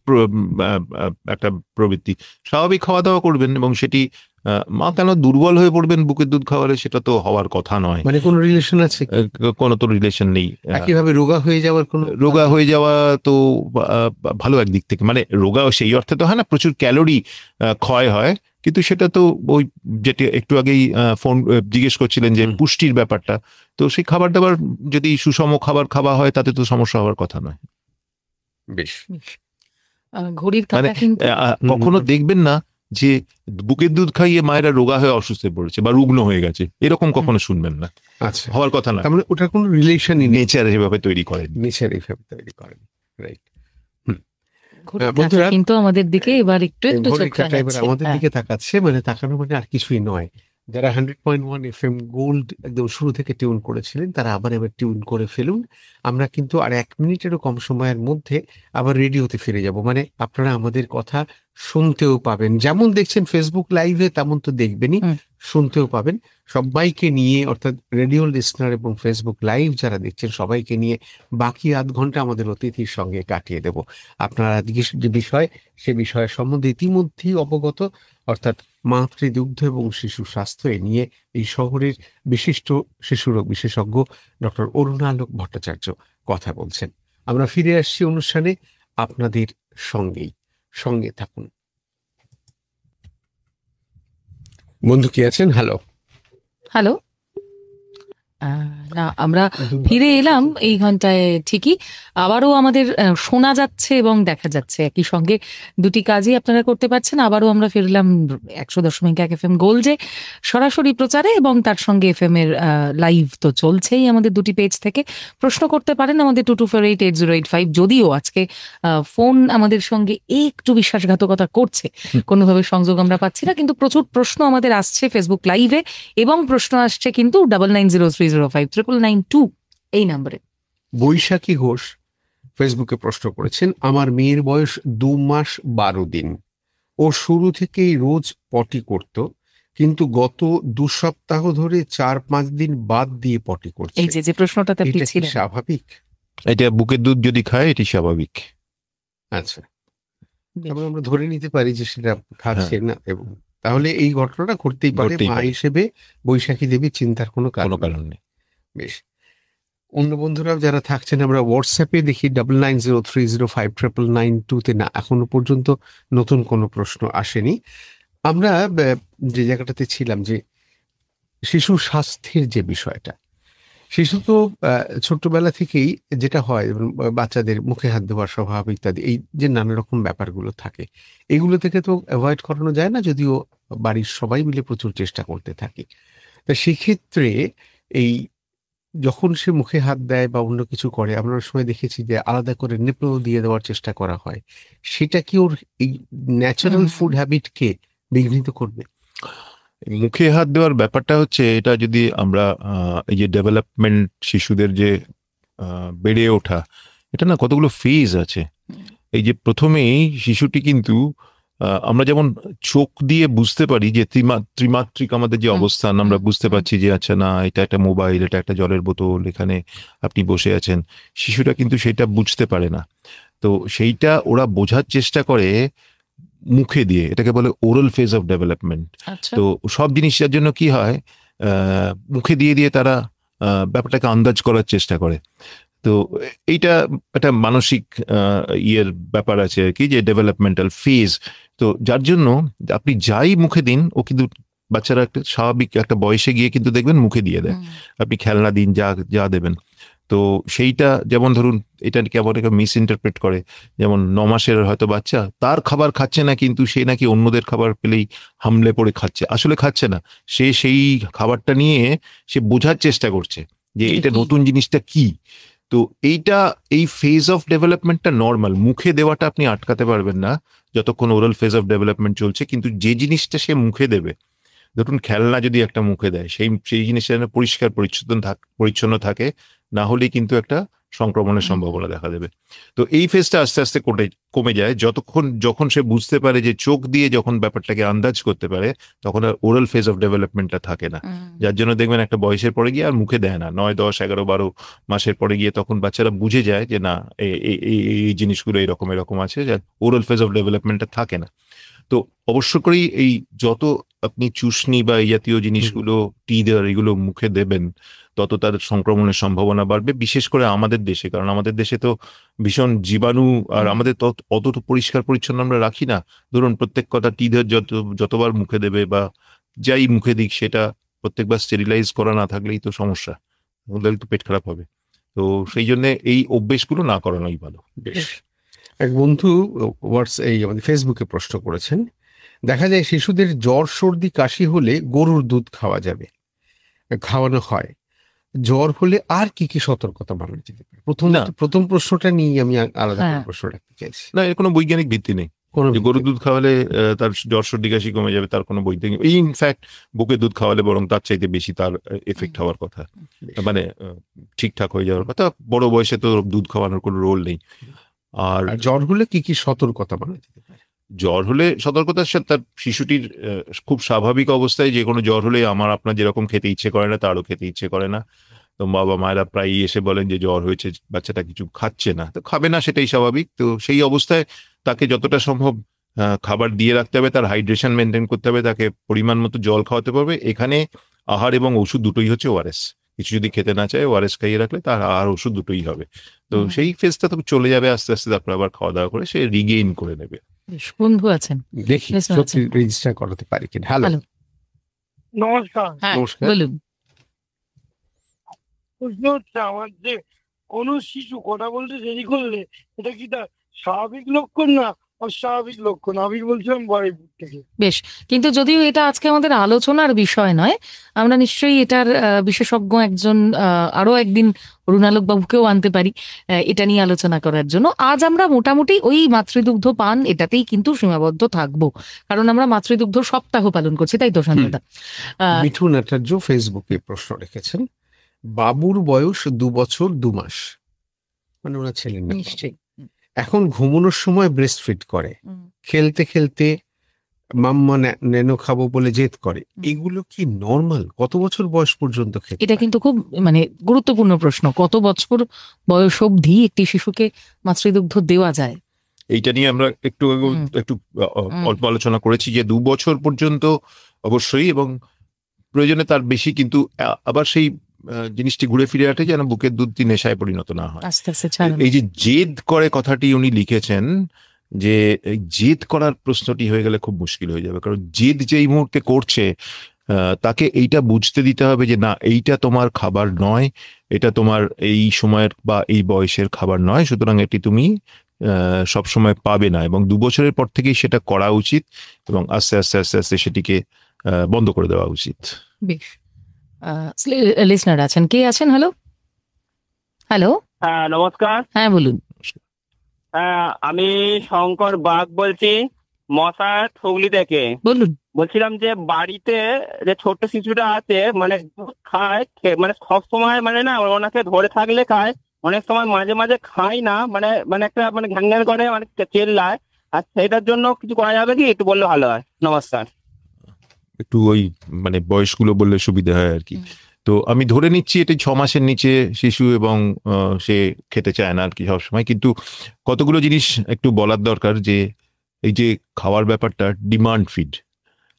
একটা প্রবৃত্তি। স্বাভাবিক খাওয়া দাওয়া করবেন এবং সেটি মা কেন দুর্বল হয়ে পড়বেন বুকের দুধ খাওয়ালে, সেটা তো হওয়ার কথা নয়। মানে কোনো রিলেশন আছে? কোনো তো রিলেশন নেই। একইভাবে রোগা হয়ে যাওয়ার কোনো, রোগা হয়ে যাওয়া তো ভালো একদিক থেকে, মানে রোগা সেই অর্থে তো হয় না, প্রচুর ক্যালোরি ক্ষয় হয়, কিন্তু সেটা তো ওই যেটা একটু আগেই ফোন জিজ্ঞেস করছিলেন যে পুষ্টির ব্যাপারটা, তো সেই খাবার দাবার যদি সুষম খাবার খাওয়া হয় তাতে তো সমস্যা হওয়ার কথা নয়। বেশ। ঘড়ির মানে কাঁটা কিন্তু কখনো দেখবেন না যে বুকের দুধ খাইয়ে মায়েরা রোগা হয়ে অসুস্থ হয়ে পড়েছে বা রুগ্ন হয়ে গেছে, এরকম কখনো শুনবেন না, আচ্ছা, হওয়ার কথা না। তার মানে ওটার কোনো রিলেশনই নেই, নেচার এভাবে তৈরি করেন, নেচার এইভাবে তৈরি করেন, রাইট। ঘড়ির বন্ধুরা, কাঁটা কিন্তু আমাদের দিকে এবার একটু একটু চোখ ঘড়ির কাঁটা এবার রাঙাচ্ছে। আমাদের হ্যাঁ। দিকে তাকাচ্ছে, মানে তাকানো মানে আর কিছুই নয়। যারা 100.1 FM গোল্ড একদম শুরু থেকে টিউন করেছিলেন তারা আবার এবার টিউন করে ফেলুন। আমরা কিন্তু আর 1 মিনিটেরও কম সময়ের মধ্যে আবার রেডিওতে ফিরে যাব, মানে আপনারা আমাদের কথা শুনতেও পাবেন, যেমন দেখছেন ফেসবুক লাইভে তেমন তো দেখবেনই, শুনতেও পাবেন। সবাইকে নিয়ে, অর্থাৎ রেডিও লিসনার এবং ফেসবুক লাইভ যারা দেখছেন সবাইকে নিয়ে বাকি আধ ঘন্টা আমাদের অতিথির সঙ্গে কাটিয়ে দেব। আপনারা আজকে যে বিষয়, সে বিষয় সম্বন্ধে ইতিমধ্যেই অবগত, অর্থাৎ মাতৃদুগ্ধ এবং শিশু স্বাস্থ্য এ নিয়ে এই শহরের বিশিষ্ট শিশুরোগ বিশেষজ্ঞ ডক্টর অরুণালোক ভট্টাচার্য কথা বলছেন। আমরা ফিরে আসছি অনুষ্ঠানে আপনাদের সঙ্গে থাকুন। বন্ধু কি আছেন? Hello hello. না, আমরা ফিরে এলাম এই ঘন্টায় ঠিকই। আবারও আমাদের শোনা যাচ্ছে এবং দেখা যাচ্ছে একই সঙ্গে, দুটি কাজই আপনারা করতে পারছেন। আবারও আমরা ফিরলাম 100.1 FM গোল্ডে সরাসরি প্রচারে, এবং তার সঙ্গে FM এর লাইভ তো চলছেই আমাদের দুটি পেজ থেকে। প্রশ্ন করতে পারেন আমাদের 22488085। যদিও আজকে ফোন আমাদের সঙ্গে একটু বিশ্বাসঘাতকতা করছে, কোনোভাবে সংযোগ আমরা পাচ্ছি না, কিন্তু প্রচুর প্রশ্ন আমাদের আসছে ফেসবুক লাইভে, এবং প্রশ্ন আসছে কিন্তু 9903059992 এই নম্বরে। বৈশাখী ঘোষ ফেসবুকে প্রশ্ন করেছেন, আমার মেয়ের বয়স 2 মাস 12 দিন, ও শুরু থেকেই রোজ পটি করত, কিন্তু গত 2 সপ্তাহ ধরে 4-5 দিন বাদ দিয়ে পটি করছে। এই যে প্রশ্নটাতে আপনি এটা কি ছিলেন, স্বাভাবিক? এটা বুকের দুধ যদি খায় এটি স্বাভাবিক। আচ্ছা, তারপরে আমরা ধরে নিতে পারি যে সেটা খাচ্ছে না, এবং তাহলে এই ঘটনাটা ঘটতেই পারে। মা হিসেবে বৈশাখী দেবী চিন্তার কোনো কারণ নেই। বেশ, অন্য বন্ধুরাও যারা থাকছেন, আমরা হোয়াটসঅ্যাপে দেখি 9903059992 না এখনো পর্যন্ত নতুন কোনো প্রশ্ন আসেনি। আমরা যে জায়গাটাতে ছিলাম, যে শিশু স্বাস্থ্যের যে বিষয়টা, শিশু তো ছোট্টবেলা থেকেই যেটা হয়, বাচ্চাদের মুখে হাত দেওয়ার স্বভাব ইত্যাদি, এই যে নানা রকম ব্যাপারগুলো থাকে, এগুলো থেকে তো অ্যাভয়েড করানো যায় না, যদিও বাড়ির সবাই মিলে প্রচুর চেষ্টা করতে থাকি। তা সেক্ষেত্রে এই যখন সে মুখে হাত দেয় বা অন্য কিছু করে, আমরা সময় দেখেছি যে আলাদা করে নিপল দিয়ে দেওয়ার চেষ্টা করা হয়, সেটা কি ওর এই ন্যাচারাল ফুড হ্যাবিটকে বিঘ্নিত করবে? মুখে হাত দেওয়ার ব্যাপারটা হচ্ছে, এটা যদি আমরা এই যে ডেভেলপমেন্ট শিশুদের যে বেড়ে ওঠা, এটা না কতগুলো ফেজ আছে। এই যে প্রথমেই শিশুটি কিন্তু আমরা যেমন চোখ দিয়ে বুঝতে পারি যে ত্রিমাত্রিক আমাদের যে অবস্থান, আমরা বুঝতে পারছি যে আচ্ছা না এটা একটা মোবাইল, এটা একটা জলের বোতল, এখানে আপনি বসে আছেন, শিশুরা কিন্তু সেটা বুঝতে পারে না। তো সেইটা ওরা বোঝার চেষ্টা করে মুখে দিয়ে, এটাকে বলে ওরাল ফেজ অফ ডেভেলপমেন্ট। তো সব জিনিসটার জন্য কি হয়, মুখে দিয়ে দিয়ে তারা ব্যাপারটাকে আন্দাজ করার চেষ্টা করে। তো এইটা একটা মানসিক ইয়ের ব্যাপার আছে আর কি, যে ডেভেলপমেন্টাল ফেজ। তো যার জন্য আপনি যাই মুখে দিন, ও কিন্তু বাচ্চারা একটা স্বাভাবিক একটা বয়সে গিয়ে কিন্তু দেখবেন মুখে দিয়ে দেয়। আপনি খেলনা দিন, যা যা দেবেন, তো সেইটা যেমন ধরুন এটা কেমন মিস ইন্টারপ্রেট করে, যেমন 9 মাসের হয়তো বাচ্চা, তার খাবার খাচ্ছে না কিন্তু সে নাকি অন্যদের খাবার পেলেই হামলে পড়ে খাচ্ছে। আসলে খাচ্ছে না, সে সেই খাবারটা নিয়ে সে বোঝার চেষ্টা করছে যে এটা নতুন জিনিসটা কি। তো এইটা, এই ফেজ অফ ডেভেলপমেন্টটা নর্মাল, মুখে দেওয়াটা আপনি আটকাতে পারবেন না যতক্ষণ ওরাল ফেজ অফ ডেভেলপমেন্ট চলছে। কিন্তু যে জিনিসটা সে মুখে দেবে, ধরুন খেলনা যদি একটা মুখে দেয়, সেই জিনিসটা যেন পরিষ্কার পরিচ্ছন্ন থাকে, না হলেই কিন্তু একটা সংক্রমণের সম্ভাবনা দেখা দেবে। তো এই ফেজটা আস্তে আস্তে কমে যায় যখন সে বুঝতে পারে যে চোখ দিয়ে যখন ব্যাপারটাকে আন্দাজ করতে পারে, তখন আর ওরাল ফেজ অফ ডেভেলপমেন্টটা থাকে না। যার জন্য দেখবেন একটা বয়সের পরে গিয়ে আর মুখে দেয় না, 9, 10, 11, 12 মাসের পরে গিয়ে তখন বাচ্চারা বুঝে যায় যে না এই জিনিসগুলো এরকম আছে, যার ওরাল ফেজ অফ ডেভেলপমেন্টটা থাকে না। তো অবশ্য করেই এই যত আপনি চুষনি বা এই জাতীয় জিনিসগুলো, টিদার, এগুলো মুখে দেবেন, তত তার সংক্রমণের সম্ভাবনা বাড়বে, বিশেষ করে আমাদের দেশে। কারণ আমাদের দেশে তো ভীষণ জীবাণু, আর আমাদের অত পরিষ্কার পরিচ্ছন্ন আমরা রাখি না। ধরুন প্রত্যেক কথা টিদার যতবার মুখে দেবে বা যাই মুখে দিক, সেটা প্রত্যেকবার স্টেরিলাইজ করা না থাকলেই তো সমস্যা, ওদের তো পেট খারাপ হবে। তো সেই জন্য এই অভ্যেসগুলো না করানোই ভালো। বেশ। এক বন্ধু আমাদের ফেসবুকে প্রশ্ন করেছেন, দেখা যায় শিশুদের জ্বর, সর্দি, কাশি হলে গরুর দুধ খাওয়ানো হয়। জ্বর হলে আর কি কি সতর্কতা মানা যেতে পারে? প্রথম প্রশ্নটা নিয়ে আমি আলাদা করে প্রশ্ন রাখতে চাইছি। না, এর কোনো বৈজ্ঞানিক ভিত্তি নেই যে গরুর দুধ খাওয়ালে তার জ্বর, সর্দি, কাশি কমে যাবে, তার কোনো বৈজ্ঞানিক। ইনফ্যাক্ট বুকের দুধ খাওয়ালে বরং তার চাইতে বেশি তার এফেক্ট হওয়ার কথা, মানে ঠিকঠাক হয়ে যাওয়ার কথা। বড় বয়সে তো দুধ খাওয়ানোর কোনো রোল নেই। আর জ্বর হলে কি কি সতর্কতা মানা যেতে পারে? জ্বর হলে সতর্কতার সাথে তার শিশুটির খুব স্বাভাবিক অবস্থায় যে কোনো জ্বর হলে আপনার যেরকম খেতে ইচ্ছে করে না, তারও খেতে ইচ্ছে করে না। তো বাবা মায়েরা প্রায়ই এসে বলেন যে জ্বর হয়েছে, বাচ্চাটা কিছু খাচ্ছে না, তো খাবে না, সেটাই স্বাভাবিক। তো সেই অবস্থায় তাকে যতটা সম্ভব খাবার দিয়ে রাখতে হবে, তার হাইড্রেশন মেনটেন করতে হবে, তাকে পরিমাণ মতো জল খাওয়াতে পারবে। এখানে আহার এবং ওষুধ দুটোই হচ্ছে ওআরএস। কিছু যদি খেতে না চায়, ওআরএস খাইয়ে রাখলে তার আহার ওষুধ দুটোই হবে। তো সেই ফেজটা তো চলে যাবে আস্তে আস্তে, তারপর আবার খাওয়া দাওয়া করে সে রিগেইন করে নেবে। বন্ধু আছেন, দেখি সত্যি রেজিস্টার করাতে পারি কিনা। হ্যালো, নমস্কার। নমস্কার, বলুন। প্রশ্ন হচ্ছে, আমার যে কোনো শিশু কথা বলতে দেরি করলে এটা কি তার স্বাভাবিক লক্ষণ না অস্বাভাবিক লক্ষণ? আমি বলছিলাম বড়পুর থেকে। বেশ, কিন্তু যদিও এটা আজকে আমাদের আলোচনার বিষয় নয়, আমরা নিশ্চয়ই এটার বিশেষজ্ঞ একজন আরো একদিন রুনালোক বাবুকেও আনতে পারি এটা নিয়ে আলোচনা করার জন্য। আজ আমরা মোটামুটি ওই মাতৃদুগ্ধ পান এটাতেই কিন্তু সীমাবদ্ধ থাকবো, কারণ আমরা মাতৃদুগ্ধ সপ্তাহ পালন করছি, তাই তো সঞ্জয়দা? মিঠুন আচার্য ফেসবুকে প্রশ্ন রেখেছেন, বাবুর বয়স 2 বছর 2 মাস, মানে ওনার ছেলের নাম। নিশ্চয়ই। এখন ঘুমানোর সময় ব্রেস্ট ফিড করে, খেলতে খেলতে মাম্মা নেনো খাবো বলে জেদ করে, এগুলো কি নরমাল? কত বছর বয়স পর্যন্ত খেতে? এটা কিন্তু খুব গুরুত্বপূর্ণ প্রশ্ন। কত বছর বয়স অবধি একটি শিশুকে মাতৃদুগ্ধ দেওয়া যায়? এইটা নিয়ে আমরা একটু অল্প আলোচনা করেছি যে 2 বছর পর্যন্ত অবশ্যই, এবং প্রয়োজনে তার বেশি, কিন্তু আবার সেই জিনিসটি ঘুরে ফিরে আসে যেন বুকের দুধটি নেশায় পরিণত না হয়। আস্তে আস্তে ছাড়ুন। এই যে জেদ করে কথাটি উনি লিখেছেন, যে জেদ করার প্রশ্নটি হয়ে গেলে খুব মুশকিল হয়ে যাবে। কারণ জেদ যেই মুহূর্তে করছে, তাকে এইটা বুঝতে দিতে হবে যে না, এইটা তোমার খাবার নয়, এটা তোমার এই সময়ের বা এই বয়সের খাবার নয়, সুতরাং এটি তুমি সবসময় পাবে না। এবং 2 বছরের পর থেকেই সেটা করা উচিত, এবং আস্তে আস্তে আস্তে আস্তে সেটিকে বন্ধ করে দেওয়া উচিত। বেশ, লিসনার আছেন, কে আছেন? Hello hello. হ্যাঁ, নমস্কার। হ্যাঁ, বলুন। হ্যাঁ, আমি শঙ্কর বাগ বলছি, মশার হুগলি থেকে। বলুন। বলছিলাম যে বাড়িতে যে ছোট্ট শিশুটা আছে, মানে দুধ খায়, মানে সব সময় না ওনাকে ধরে থাকলে খায়, অনেক সময় মাঝে মাঝে খায় না, মানে একটা ঘ্যান ঘ্যান করে, চেল্লায়। আচ্ছা, এটার জন্য কিছু করা যাবে কি, একটু বললে ভালো হয়। নমস্কার। একটু ওই মানে বয়সগুলো বললে সুবিধা হয় আর কি। তো আমি ধরে নিচ্ছি এটা 6 মাসের নিচে শিশু এবং সে খেতে চায় না আর কি সবসময়। কিন্তু কতগুলো জিনিস একটু বলার দরকার, যে এই যে খাওয়ার ব্যাপারটা ডিমান্ড ফিড,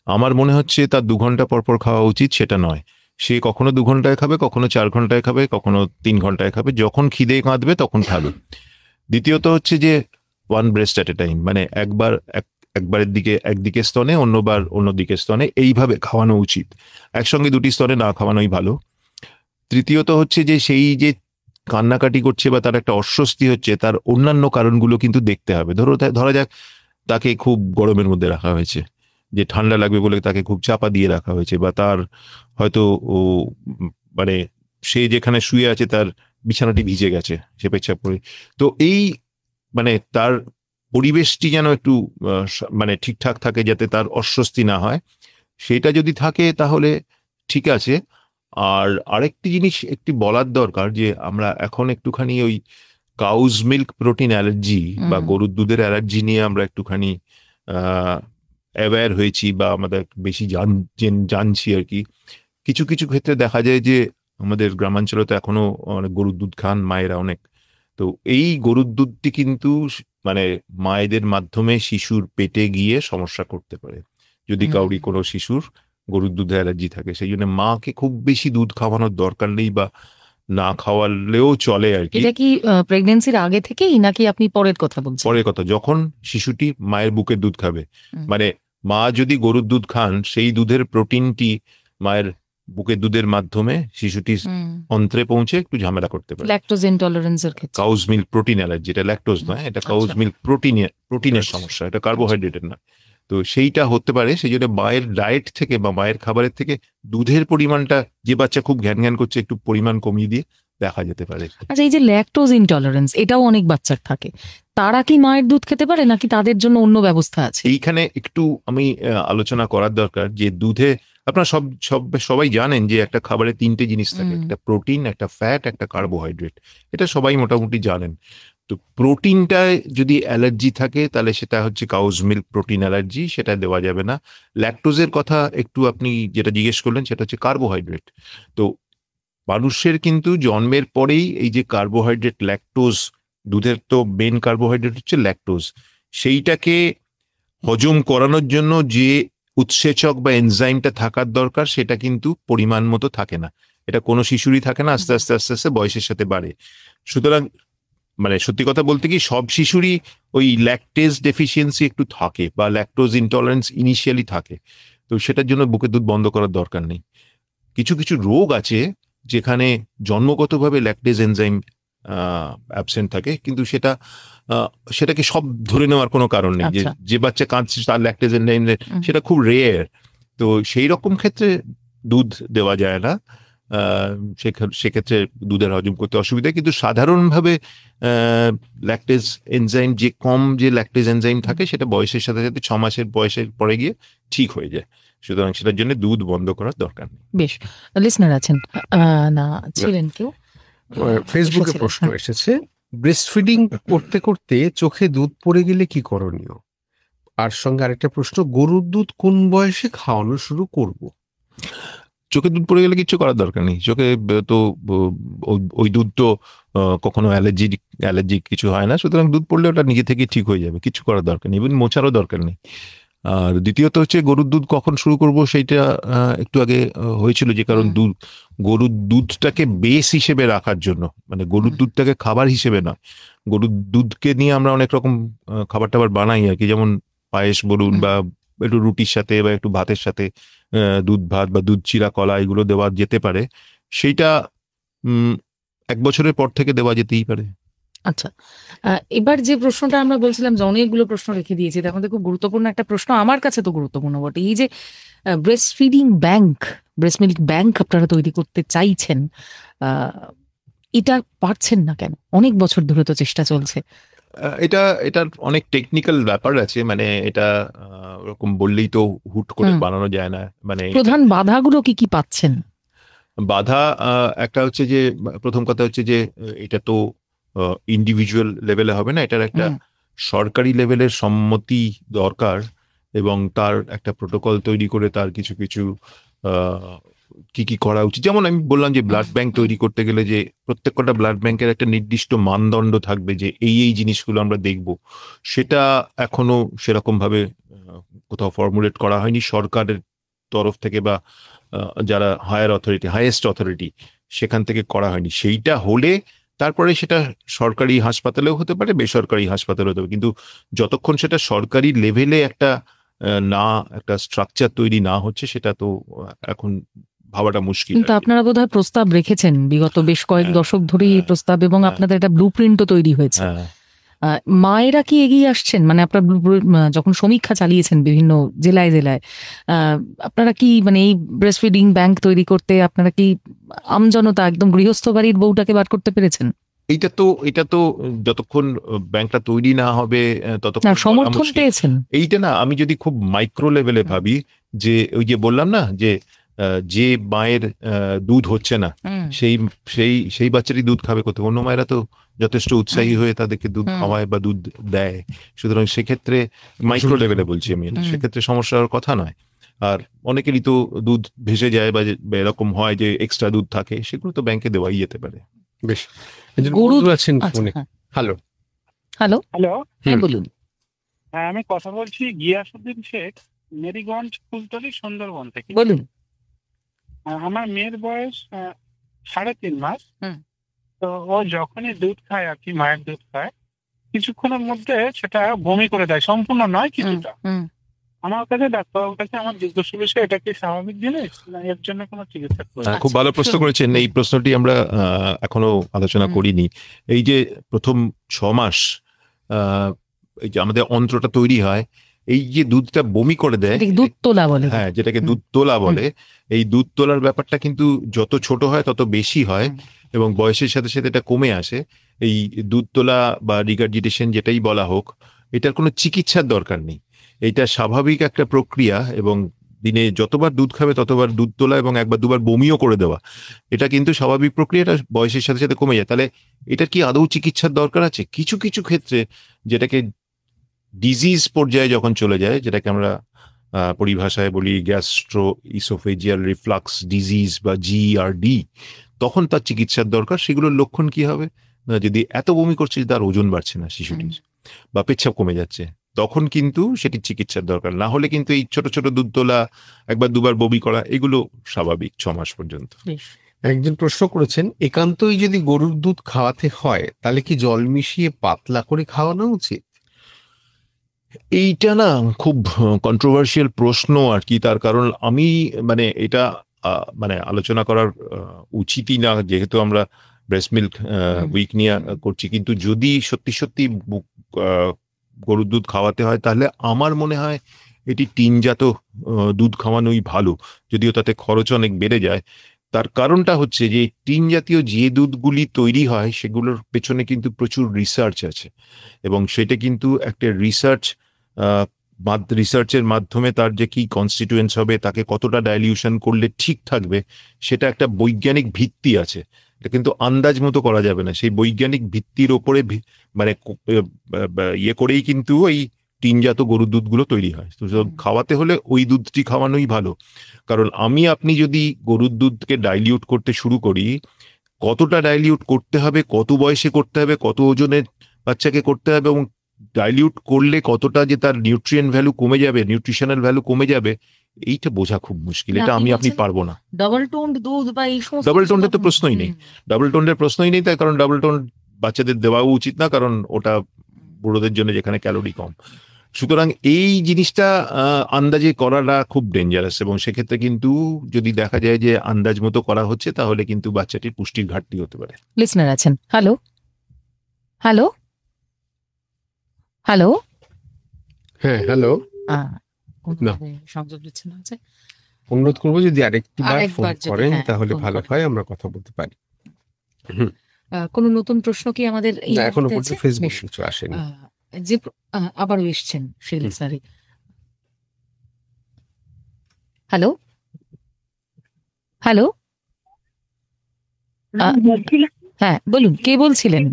আমার মনে হচ্ছে তার 2 ঘন্টা পর পর খাওয়া উচিত সেটা নয়। সে কখনো 2 ঘন্টায় খাবে, কখনো 4 ঘন্টায় খাবে, কখনো 3 ঘন্টায় খাবে, যখন খিদে কাঁদবে তখন খাবে। দ্বিতীয়ত হচ্ছে যে 1 ব্রেস্ট অ্যাট এ টাইম, মানে একবারের দিকে একদিকে স্তনে, অন্যবার অন্যদিকে স্তনে, এইভাবে খাওয়ানো উচিত। একসঙ্গে 2টি স্তনে না খাওয়ানোই ভালো। তৃতীয়ত হচ্ছে যে সেই যে কান্নাকাটি করছে বা তার একটা অস্বস্তি হচ্ছে, তার অন্যান্য কারণগুলো কিন্তু দেখতে হবে। ধরা যাক তাকে খুব গরমের মধ্যে রাখা হয়েছে, যে ঠান্ডা লাগবে বলে তাকে খুব চাপা দিয়ে রাখা হয়েছে, বা তার হয়তো মানে সে যেখানে শুয়ে আছে তার বিছানাটি ভিজে গেছে, সে পেচ্ছাপ করে। তো এই মানে তার পরিবেশটি যেন একটু মানে ঠিকঠাক থাকে, যাতে তার অস্বস্তি না হয়। সেটা যদি থাকে তাহলে ঠিক আছে। আর আরেকটি জিনিস একটি বলার দরকার, যে আমরা এখন একটুখানি ওই কাউজ মিল্ক প্রোটিন অ্যালার্জি বা গরুর দুধের অ্যালার্জি নিয়ে আমরা একটুখানি অ্যাওয়্যার হয়েছি, বা আমাদের বেশি জানছি আর কি। কিছু কিছু ক্ষেত্রে দেখা যায় যে আমাদের গ্রামাঞ্চলে তো এখনো অনেক গরুর দুধ খান মায়েরা অনেক। তো এই গরুর দুধটি কিন্তু মানে মায়েদের মাধ্যমে শিশুর পেটে গিয়ে সমস্যা করতে পারে, যদি কাউরি কোনো শিশুর গরুর দুধে অ্যালার্জি থাকে। সেই জন্য মাকে খুব বেশি দুধ খাওয়ানোর দরকার নেই, বা না খাওয়ালেও চলে আর কি। এটা কি প্রেগন্যান্সির আগে থেকেই, নাকি আপনি পরের কথা বলছেন? পরের কথা, যখন শিশুটি মায়ের বুকের দুধ খাবে, মানে মা যদি গরুর দুধ খান, সেই দুধের প্রোটিনটি মায়ের বুকের দুধের মাধ্যমে শিশুটি অন্ত্রে পৌঁছে একটু ঝামেলা করতে পারে। ল্যাকটোজ ইনটলারেন্সের ক্ষেত্রে কাউজ মিল্ক প্রোটিন অ্যালার্জি, এটা ল্যাকটোজ নয়, এটা কাউজ মিল্ক প্রোটিনের সমস্যা, এটা কার্বোহাইড্রেটের নয়। তো সেইটা হতে পারে। সেই জন্য মায়ের ডায়েট থেকে বা মায়ের খাবারের থেকে দুধের পরিমাণটা, যে বাচ্চা খুব ঘ্যান করছে, একটু পরিমাণ কমিয়ে দিয়ে দেখা যেতে পারে। আচ্ছা, এই যে ল্যাকটোজ ইনটলারেন্স, এটাও অনেক বাচ্চার থাকে, তারা কি মায়ের দুধ খেতে পারে, নাকি তাদের জন্য অন্য ব্যবস্থা আছে? এইখানে একটু আমি আলোচনা করার দরকার, যে দুধে আপনারা সবাই জানেন যে একটা খাবারে 3টে জিনিস থাকে, একটা প্রোটিন, একটা ফ্যাট, একটা কার্বোহাইড্রেট। এটা সবাই মোটামুটি জানেন। তো প্রোটিনটায় যদি অ্যালার্জি থাকে তাহলে সেটা হচ্ছে কাউজ মিল্ক প্রোটিন অ্যালার্জি, সেটা দেওয়া যাবে না। ল্যাকটোজের কথা একটু আপনি যেটা জিজ্ঞেস করলেন, সেটা হচ্ছে কার্বোহাইড্রেট। তো মানুষের কিন্তু জন্মের পরেই এই যে কার্বোহাইড্রেট, ল্যাকটোজ, দুধের তো মেন কার্বোহাইড্রেট হচ্ছে ল্যাকটোজ, সেইটাকে হজম করানোর জন্য যে উৎসেচক বা এনজাইমটা থাকার দরকার, সেটা কিন্তু পরিমাণ মতো থাকে না। এটা কোনো শিশুরই থাকে না, আস্তে আস্তে আস্তে আস্তে বয়সের সাথে বাড়ে। সুতরাং মানে সত্যি কথা বলতে কি, সব শিশুরই ওই ল্যাকটেজ ডেফিসিয়েন্সি একটু থাকে, বা ল্যাকটোজ ইনটলারেন্স ইনিশিয়ালি থাকে। তো সেটার জন্য বুকের দুধ বন্ধ করার দরকার নেই। কিছু কিছু রোগ আছে যেখানে জন্মগতভাবে ল্যাকটেজ এনজাইম অ্যাবসেন্ট থাকে, কিন্তু সেটাকে সব ধরে নেওয়ার কোনো কারণ নেই। যে বাচ্চা কাঁদছে তার ল্যাকটেজ এনজাইম, সেটা খুব রেয়ার। তো সেই রকম ক্ষেত্রে দুধ দেওয়া যায় না। সেক্ষেত্রে দুধের হজম করতে অসুবিধা। কিন্তু সাধারণভাবে ল্যাকটেজ এনজাইম, যে কম যে ল্যাকটেজ এনজাইম থাকে, সেটা বয়সের সাথে সাথে 6 মাসের বয়সের পরে গিয়ে ঠিক হয়ে যায়। সুতরাং সেটার জন্য দুধ বন্ধ করার দরকার নেই। বেশ, লিসনার আছেন না ছিলেন কেউ? ফেসবুকে প্রশ্ন এসেছে, ব্রেস্ট ফিডিং করতে করতে চোখে দুধ পড়ে গেলে কি করণীয়? আর সঙ্গে আরেকটা প্রশ্ন, গরুর দুধ কোন বয়সে খাওয়ানো শুরু করব? চোখে দুধ পড়ে গেলে কিছু করার দরকার নেই। চোখে তো ওই দুধ তো কখনো অ্যালার্জি কিছু হয় না। সুতরাং দুধ পড়লে ওটা নিজে থেকে ঠিক হয়ে যাবে, কিছু করার দরকার নেই, ইভেন মোছারও দরকার নেই। আর দ্বিতীয়ত হচ্ছে গরুর দুধ কখন শুরু করব, সেইটা একটু আগে হয়েছিল, যে কারণ গরুর দুধটাকে বেস হিসেবে রাখার জন্য, মানে গরুর দুধটাকে খাবার হিসেবে নয়। গরুর দুধকে নিয়ে আমরা অনেক রকম খাবার টাবার বানাই আর কি, যেমন পায়েস বলুন, বা একটু রুটির সাথে বা একটু ভাতের সাথে দুধ ভাত বা দুধ চিরা কলা এগুলো দেওয়া যেতে পারে। সেইটা 1 বছরের পর থেকে দেওয়া যেতেই পারে। আচ্ছা, এবার যে প্রশ্নটা আমরা বলছিলাম যে অনেকগুলো প্রশ্ন রেখে দিয়েছি, তার মধ্যে খুব গুরুত্বপূর্ণ একটা প্রশ্ন, আমার কাছে তো গুরুত্বপূর্ণ বটে, এই যে breast feeding bank, breast milk bank আপনারা তৈরি করতে চাইছেন, এটা পারছেন না কেন? অনেক বছর ধরে তো চেষ্টা চলছে। এটার অনেক টেকনিক্যাল ব্যাপার আছে, মানে এটা ওরকম বললেই তো হুট করে বানানো যায় না। মানে প্রধান বাধাগুলো কি কি পাচ্ছেন? বাধা একটা হচ্ছে যে, প্রথম কথা হচ্ছে যে এটা তো ইন্ডিভিজুয়াল লেভেলে হবে না, এটার একটা সরকারি লেভেলের সম্মতি দরকার এবং তার একটা প্রোটোকল তৈরি করে তার কিছু কিছু কি কি করা উচিত। যেমন আমি বললাম যে ব্লাড ব্যাংক তৈরি করতে গেলে যে প্রত্যেকটা ব্লাড ব্যাংকের একটা নির্দিষ্ট মানদণ্ড থাকবে যে এই জিনিসগুলো আমরা দেখব, সেটা এখনো সেরকম ভাবে কোথাও ফর্মুলেট করা হয়নি সরকারের তরফ থেকে বা যারা হাইয়েস্ট অথরিটি সেখান থেকে করা হয়নি। সেইটা হলে তারপরে সেটা সরকারি হাসপাতালেও হতে পারে, বেসরকারি হাসপাতালে হতে পারে, কিন্তু যতক্ষণ সেটা সরকারি লেভেলে একটা স্ট্রাকচার তৈরি না হচ্ছে সেটা তো এখন ভাবাটা মুশকিল। কিন্তু আপনারা বোধহয় প্রস্তাব রেখেছেন বিগত বেশ কয়েক দশক ধরেই এই প্রস্তাব, এবং আপনাদের একটা ব্লু প্রিন্টও তৈরি হয়েছে। মায়েরা কি এগিয়ে আসছেন? মানে আপনার যখন সমীক্ষা চালিয়েছেন বিভিন্ন জেলায় জেলায়, আপনারা কি মানে এই ব্রেস্ট ফিডিং ব্যাংক তৈরি করতে আপনারা কি আমজনতা একদম গৃহস্থ বাড়ির বউটাকে বার করতে পেরেছেন? এটা তো যতক্ষণ ব্যাংকটা তৈরি না হবে ততক্ষণ সমর্থন পেয়েছেন। এইটা না, আমি যদি খুব মাইক্রো লেভেলে ভাবি, যে ওই যে বললাম না যে মায়ের দুধ হচ্ছে না সেই বাচ্চারই দুধ খাবে কোথাও, অন্য মায়েরা তো যথেষ্ট উৎসাহী হয়ে তাদেরকে দুধ খাওয়ায় বা দুধ দেয়। সুতরাং সেক্ষেত্রে মাইক্রো লেভেলে বলছি আমি, সেক্ষেত্রে সমস্যার কথা নয়। আর অনেকেরই তো দুধ ভেসে যায় বা এরকম হয় যে এক্সট্রা দুধ থাকে, সেগুলো তো ব্যাংকে দেওয়াই যেতে পারে। বেশ, গরু আছেন ফোনে। হ্যালো হ্যালো হ্যালো, হ্যাঁ বলুন। হ্যাঁ আমি কথা বলছি গিয়াসউদ্দিন শেখ, মেরিগঞ্জ, ফুলতলি, সুন্দরবন থেকে। বলুন। আমার মেয়ের বয়স 3.5 মাস। তো ও যখনই দুধ খায় আর কি, মায়ের দুধ খায়, কিছুক্ষণের মধ্যে সেটা বমি করে দেয়, সম্পূর্ণ নয় কিছুটা। আমার কাছে ডাক্তারের কাছে আমার জিজ্ঞাসা বিষয়, এটা কি স্বাভাবিক জিনিস না এর জন্য কোনো চিকিৎসা? খুব ভালো প্রশ্ন করেছেন। এই প্রশ্নটি আমরা এখনো আলোচনা করিনি। এই যে প্রথম 6 মাস এই যে আমাদের অন্ত্রটা তৈরি হয়, এই যে দুধটা বমি করে দেয়, দুধ তোলা বলে, হ্যাঁ যেটাকে দুধ তোলা বলে, এই দুধ তোলার ব্যাপারটা কিন্তু যত ছোট হয় তত বেশি হয় এবং বয়সের সাথে সাথে এটা কমে আসে। এই দুধ তোলা বা রিগার্জিটেশন যেটাই বলা হোক, এটার কোনো চিকিৎসার দরকার নেই। এটা স্বাভাবিক একটা প্রক্রিয়া এবং দিনে যতবার দুধ খাবে ততবার দুধ তোলা এবং একবার দুবার বমিও করে দেওয়া, এটা কিন্তু স্বাভাবিক প্রক্রিয়া, এটা বয়সের সাথে সাথে কমে যায়। তাহলে এটার কি আদৌ চিকিৎসার দরকার আছে? কিছু কিছু ক্ষেত্রে যেটাকে ডিজিজ পর্যায়ে যখন চলে যায়, যেটাকে আমরা পরিভাষায় বলি গ্যাস্ট্রো ইসোফেজিয়াল রিফ্লাক্স ডিজিজ বা GERD, তখন তার চিকিৎসার দরকার। সেগুলোর লক্ষণ কি হবে? যদি এত বমি করছে যে তার ওজন বাড়ছে না শিশুটির বা পেচ্ছাপ কমে যাচ্ছে, তখন কিন্তু সেটির চিকিৎসার দরকার। না হলে কিন্তু এই ছোট ছোট দুধ তোলা, একবার দুবার বমি করা, এগুলো স্বাভাবিক 6 মাস পর্যন্ত। একজন প্রশ্ন করেছেন, একান্তই যদি গরুর দুধ খাওয়াতে হয় তাহলে কি জল মিশিয়ে পাতলা করে খাওয়ানো উচিত? এইটা না খুব কন্ট্রোভার্সিয়াল প্রশ্ন আর কি। তার কারণ আমি মানে এটা মানে আলোচনা করার উচিতই না, যেহেতু আমরা ব্রেস্ট মিল্ক উইক নিয়ে করছি। কিন্তু যদি সত্যি সত্যি গরুর দুধ খাওয়াতে হয়, তাহলে আমার মনে হয় এটি টিনজাত দুধ খাওয়ানোই ভালো, যদিও তাতে খরচ অনেক বেড়ে যায়। তার কারণটা হচ্ছে যে টিন জাতীয় যে দুধগুলি তৈরি হয় সেগুলোর পেছনে কিন্তু প্রচুর রিসার্চ আছে এবং সেটা কিন্তু একটা রিসার্চের মাধ্যমে তার যে কি কনস্টিটিউয়েন্টস হবে, তাকে কতটা ডাইলিউশন করলে ঠিক থাকবে, সেটা একটা বৈজ্ঞানিক ভিত্তি আছে। এটা কিন্তু আন্দাজ মতো করা যাবে না। সেই বৈজ্ঞানিক ভিত্তির ওপরে মানে ইয়ে করেই কিন্তু এই টিনজাত গরুর দুধগুলো তৈরি হয়। তো খাওয়াতে হলে ওই দুধটি খাওয়ানোই ভালো। কারণ আপনি যদি গরুর দুধকে ডাইলিউট করতে শুরু করি, কতটা ডাইলিউট করতে হবে, কত বয়সে করতে হবে, কত ওজনের বাচ্চাকে করতে হবে এবং ডাইলিউট করলে কতটা যে তার নিউট্রিয়েন্ট ভ্যালু কমে যাবে, নিউট্রিশনাল ভ্যালু কমে যাবে, এইটা বোঝা খুব মুশকিল। এটা আপনি পারবো না। ডাবল টোন্ড দুধ বা এই সমস্ত ডাবল টোন্ডের তো প্রশ্নই নেই, ডাবল টোন্ডের প্রশ্নই নেই। তার কারণ ডাবল টোন্ড বাচ্চাদের দেওয়াও উচিত না, কারণ ওটা বুড়োদের জন্য যেখানে ক্যালোরি কম। সুতরাং এই জিনিসটা আন্দাজে করাটা খুব ডেঞ্জারাস এবং সেক্ষেত্রে কিন্তু যদি দেখা যায় যে আন্দাজ মতো করা হচ্ছে, তাহলে কিন্তু বাচ্চাটির পুষ্টির ঘাটতি হতে পারে। লিসনার আছেন। হ্যালো হ্যালো হ্যালো, হ্যাঁ হ্যালো, সংযোগ দিচ্ছেন না। অনুরোধ করবো যদি আরেকবার ফোন করেন তাহলে ভালো হয়, আমরা কথা বলতে পারি। কোন নতুন প্রশ্ন কি আমাদের এখনো পর্যন্ত ফেসবুক কিছু আসেনি, যে আবারও এসছেন সেই লিসনারে। হ্যালো হ্যালো, হ্যাঁ বলুন, কে বলছিলেন?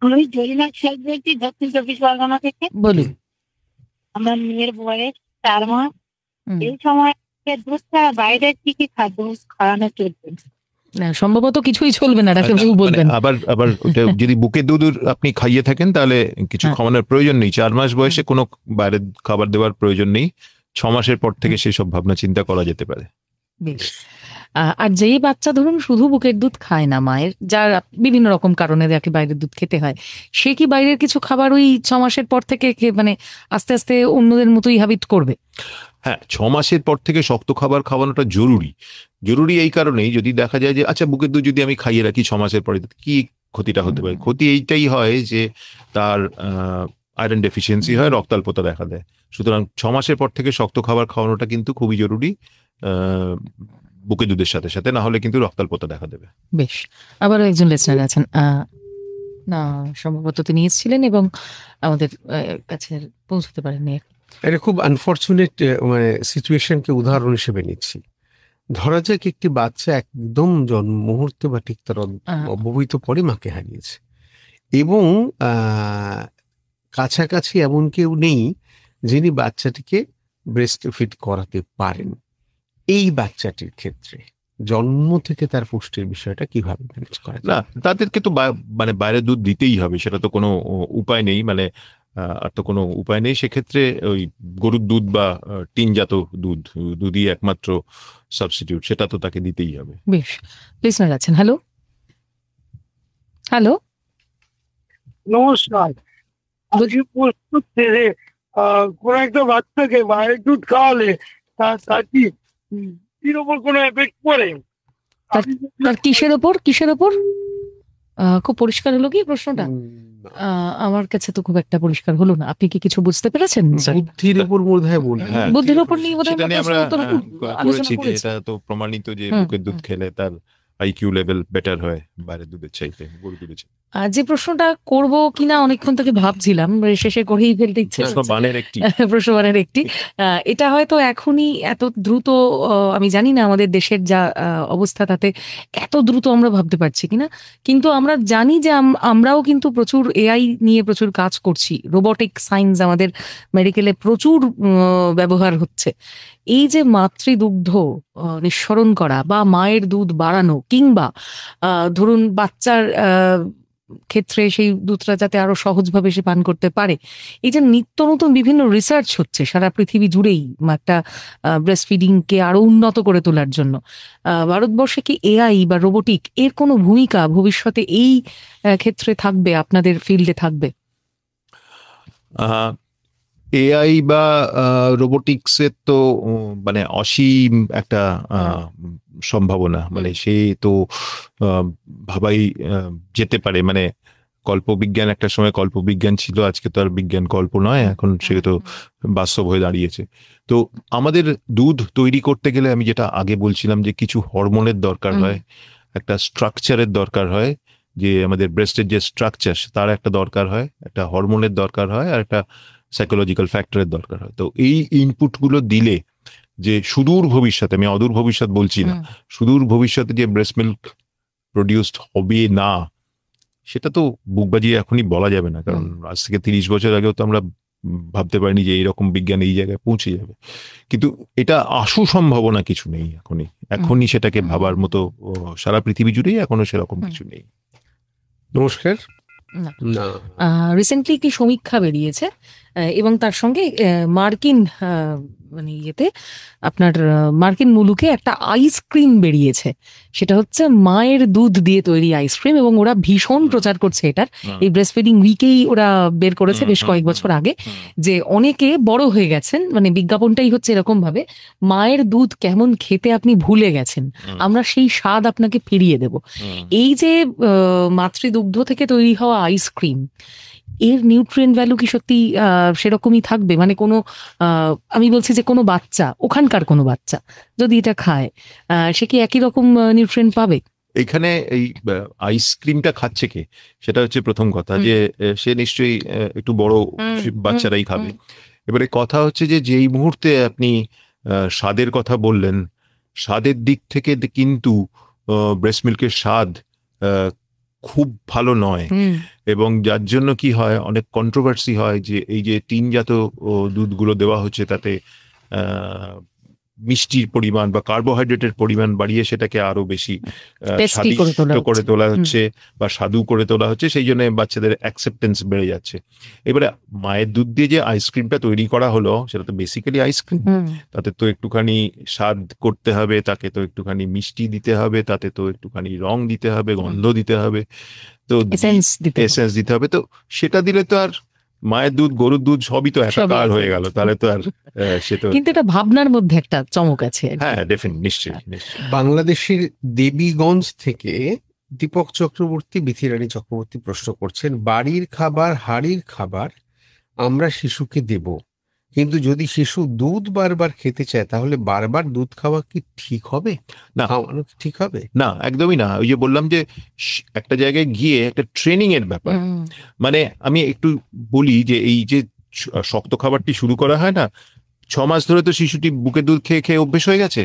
আমি জরিনা শেখ বলছি দক্ষিণ চব্বিশ পরগনা থেকে। বলুন। আমার মেয়ের বয়স 4 মাস। এই সময় দুধ ছাড়া বাইরে কি কি খাদ্য খাওয়ানো চলবে? না, সম্ভবত কিছুই চলবে না, ডাক্তারবাবু বলবেন। আবার আবার ওটা যদি বুকের দুধ আপনি খাইয়ে থাকেন তাহলে কিছু খাওয়ানোর প্রয়োজন নেই। 4 মাস বয়সে কোনো বাইরের খাবার দেওয়ার প্রয়োজন নেই। 6 মাসের পর থেকে সেই সব ভাবনা চিন্তা করা যেতে পারে। বেশ। আর যেই বাচ্চা ধরুন শুধু বুকের দুধ খায় না মায়ের, যার বিভিন্ন রকম কারণে যাকে বাইরের দুধ খেতে হয়, সে কি বাইরের কিছু খাবার ওই 6 মাসের পর থেকে মানে আস্তে আস্তে অন্যদের মতোই হ্যাবিট করবে? হ্যাঁ, 6 মাসের পর থেকে শক্ত খাবার খাওয়ানোটা জরুরি। জরুরি এই কারণেই, যদি দেখা যায় যে আচ্ছা বুকের দুধ যদি আমি খাইয়ে রাখি 6 মাসের পরে, কি ক্ষতিটা হতে পারে? ক্ষতি এইটাই হয় যে তার আয়রন ডেফিসিয়েন্সি হয়, রক্তাল্পতা দেখা দেয়। সুতরাং 6 মাসের পর থেকে শক্ত খাবার খাওয়ানোটা কিন্তু খুবই জরুরি বুকের দুধের সাথে সাথে, না হলে কিন্তু রক্তাল্পতা দেখা দেবে। বেশ। আবারও একজন লিসনার আছেন, না সম্ভবত তিনি এসেছিলেন এবং আমাদের কাছে পৌঁছতে পারেননি। এটা খুব আনফর্চুনেট মানে সিচুয়েশনকে উদাহরণ হিসেবে নিচ্ছি। ধরা যাক একটি বাচ্চা একদম জন্ম মুহূর্তে বা ঠিক তার অব্যবহিত পরে মাকে হারিয়েছে এবং কাছাকাছি এমন কেউ নেই যিনি বাচ্চাটিকে ব্রেস্ট ফিড করাতে পারেন। এই বাচ্চাটির ক্ষেত্রে জন্ম থেকে তার পুষ্টির বিষয়টা কিভাবে ম্যানেজ করা যায়? না, তাদেরকে তো মানে বাইরের দুধ দিতেই হবে, সেটা তো কোনো উপায় নেই। মানে আর তো কোনো উপায় নেই। সেক্ষেত্রে ওই গরুর দুধ বা টিনজাত দুধই একমাত্র সাবস্টিটিউট, সেটা তো তাকে দিতেই হবে। বেশ। লিসনার আছেন, হ্যালো হ্যালো, নমস্কার। আজকে প্রস্তুত থেকে কোন একটা বাচ্চাকে মায়ের দুধ খাওয়ালে তার কির ওপর কোনো এফেক্ট পড়ে? তার কিসের ওপর? খুব পরিষ্কার হলো কি প্রশ্নটা? আমার কাছে তো খুব একটা পরিষ্কার হলো না। আপনি কি কিছু বুঝতে পেরেছেন? বুদ্ধির উপর বোধহয় বললেন। বুদ্ধির উপর নিয়ে বোধহয় আমরা করেছি যে এটা তো প্রমাণিত যে বুকের দুধ খেলে তার আইকিউ লেভেল বেটার হয় বাইরের দুধের চাইতে, গরুর দুধের চাইতে। যে প্রশ্নটা করব কিনা অনেকক্ষণ থেকে ভাবছিলাম, শেষে করেই ফেলতে ইচ্ছে প্রশ্নবানের একটি এটা হয়তো এখনই এত দ্রুত, আমি জানি না আমাদের দেশের যা অবস্থা তাতে এত দ্রুত আমরা ভাবতে পারছি কিনা, কিন্তু আমরা জানি যে আমরাও কিন্তু প্রচুর এআই নিয়ে প্রচুর কাজ করছি। রোবোটিক সায়েন্স আমাদের মেডিকেলে প্রচুর ব্যবহার হচ্ছে। এই যে মাতৃদুগ্ধ নিঃসরণ করা বা মায়ের দুধ বাড়ানো, কিংবা ধরুন বাচ্চার ক্ষেত্রে সেই দুধটা যাতে আরো সহজভাবে সে পান করতে পারে, এই যে নিত্য নতুন বিভিন্ন রিসার্চ হচ্ছে সারা পৃথিবী জুড়েই একটা ব্রেস্ট ফিডিং কে আরো উন্নত করে তোলার জন্য, ভারতবর্ষে কি এআই বা রোবোটিক এর কোনো ভূমিকা ভবিষ্যতে এই ক্ষেত্রে থাকবে, আপনাদের ফিল্ডে থাকবে? এআই বা রোবোটিক্সের তো মানে অসীম একটা সম্ভাবনা, মানে সে তো ভাবাই যেতে পারে। মানে কল্পবিজ্ঞান একটা সময় কল্পবিজ্ঞান ছিল, আজকে তো আর বিজ্ঞান কল্প নয়, এখন সে তো বাস্তব হয়ে দাঁড়িয়েছে। তো আমাদের দুধ তৈরি করতে গেলে আমি যেটা আগে বলছিলাম যে কিছু হরমোনের দরকার হয়, একটা স্ট্রাকচারের দরকার হয়, যে আমাদের ব্রেস্টের যে স্ট্রাকচার তার একটা দরকার হয়, একটা হরমোনের দরকার হয়, আর একটা সাইকোলজিক্যাল ফ্যাক্টরের দরকার হয়। তো এই ইনপুটগুলো দিলে যে সুদূর ভবিষ্যতে, আমি অদূর ভবিষ্যৎ বলছি না, সুদূর ভবিষ্যতে যে ব্রেস্ট মিল্ক প্রডিউসড হবে না, সেটা তো বুক বাজিয়ে এখনই বলা যাবে না। কারণ আজ থেকে 30 বছর আগেও তো আমরা ভাবতে পারিনি যে এইরকম বিজ্ঞান এই জায়গায় পৌঁছে যাবে। কিন্তু এটা আশু সম্ভাবনা কিছু নেই এখনই সেটাকে ভাবার মতো সারা পৃথিবী জুড়েই এখনো সেরকম কিছু নেই। নমস্কার। রিসেন্টলি একটি সমীক্ষা বেরিয়েছে এবং তার সঙ্গে মার্কিন মানে ইয়েতে আপনার মার্কিন মুলুকে একটা আইসক্রিম বেরিয়েছে, সেটা হচ্ছে মায়ের দুধ দিয়ে তৈরি আইসক্রিম, এবং ওরা ভীষণ প্রচার করছে এটার। এই ব্রেস্ট ফিডিং উইকেই ওরা বের করেছে বেশ কয়েক বছর আগে, যে অনেকে বড় হয়ে গেছেন, মানে বিজ্ঞাপনটাই হচ্ছে এরকম ভাবে, মায়ের দুধ কেমন খেতে আপনি ভুলে গেছেন, আমরা সেই স্বাদ আপনাকে ফিরিয়ে দেব। এই যে মাতৃদুগ্ধ থেকে তৈরি হওয়া আইসক্রিম, এর নিউট্রিয়েন্ট ভ্যালু কি সত্যি সেরকমই থাকবে? মানে কোনো আমি বলছি যে কোনো বাচ্চা, ওখানকার কোনো বাচ্চা যদি এটা খায়, সে কি একই রকম নিউট্রিয়েন্ট পাবে? এখানে এই আইসক্রিমটা খাচ্ছে কে, সেটা হচ্ছে প্রথম কথা, যে সে নিশ্চয়ই একটু বড় বাচ্চারাই খাবে। এবারে কথা হচ্ছে যে যেই মুহূর্তে আপনি স্বাদের কথা বললেন, স্বাদের দিক থেকে কিন্তু ব্রেস্ট মিল্কের স্বাদ খুব ভালো নয়, এবং যার জন্য কি হয়, অনেক কন্ট্রোভার্সি হয় যে এই যে টিনজাত দুধগুলো দেওয়া হচ্ছে তাতে মিষ্টির পরিমাণ বা কার্বোহাইড্রেটের পরিমাণ বাড়িয়ে সেটাকে আরো বেশি স্বাদিষ্ট করে তোলা হচ্ছে বা স্বাদু করে তোলা হচ্ছে, সেই জন্য বাচ্চাদের অ্যাকসেপ্টেন্স বেড়ে যাচ্ছে। এবারে মায়ের দুধ দিয়ে যে আইসক্রিমটা তৈরি করা হলো সেটা তো বেসিক্যালি আইসক্রিম, তাতে তো একটুখানি স্বাদ করতে হবে, তাকে তো একটুখানি মিষ্টি দিতে হবে, তাতে তো একটুখানি রং দিতে হবে, গন্ধ দিতে হবে, তো এসেন্স দিতে হবে। তো সেটা দিলে তো আর মায়ের দুধ গরুর দুধ সবই তো একাকার হয়ে গেল, তাহলে তো আর সে তো, কিন্তু এটা ভাবনার মধ্যে একটা চমক আছে। হ্যাঁ ডেফিনেটলি, নিশ্চয়ই। বাংলাদেশের দেবীগঞ্জ থেকে দীপক চক্রবর্তী, বিথিরানী চক্রবর্তী প্রশ্ন করছেন, বাড়ির খাবার হাড়ির খাবার আমরা শিশুকে দেব, কিন্তু যদি শিশু দুধ বারবার খেতে চায় তাহলে বারবার দুধ খাওয়া কি ঠিক হবে? না, ঠিক হবে না, একদমই না। ওই যে বললাম যে একটা জায়গায় গিয়ে একটা ট্রেনিং এর ব্যাপার, মানে আমি একটু বলি যে এই যে শক্ত খাবারটি শুরু করা হয় না, 6 মাস ধরে তো শিশুটি বুকের দুধ খেয়ে খেয়ে অভ্যেস হয়ে গেছে।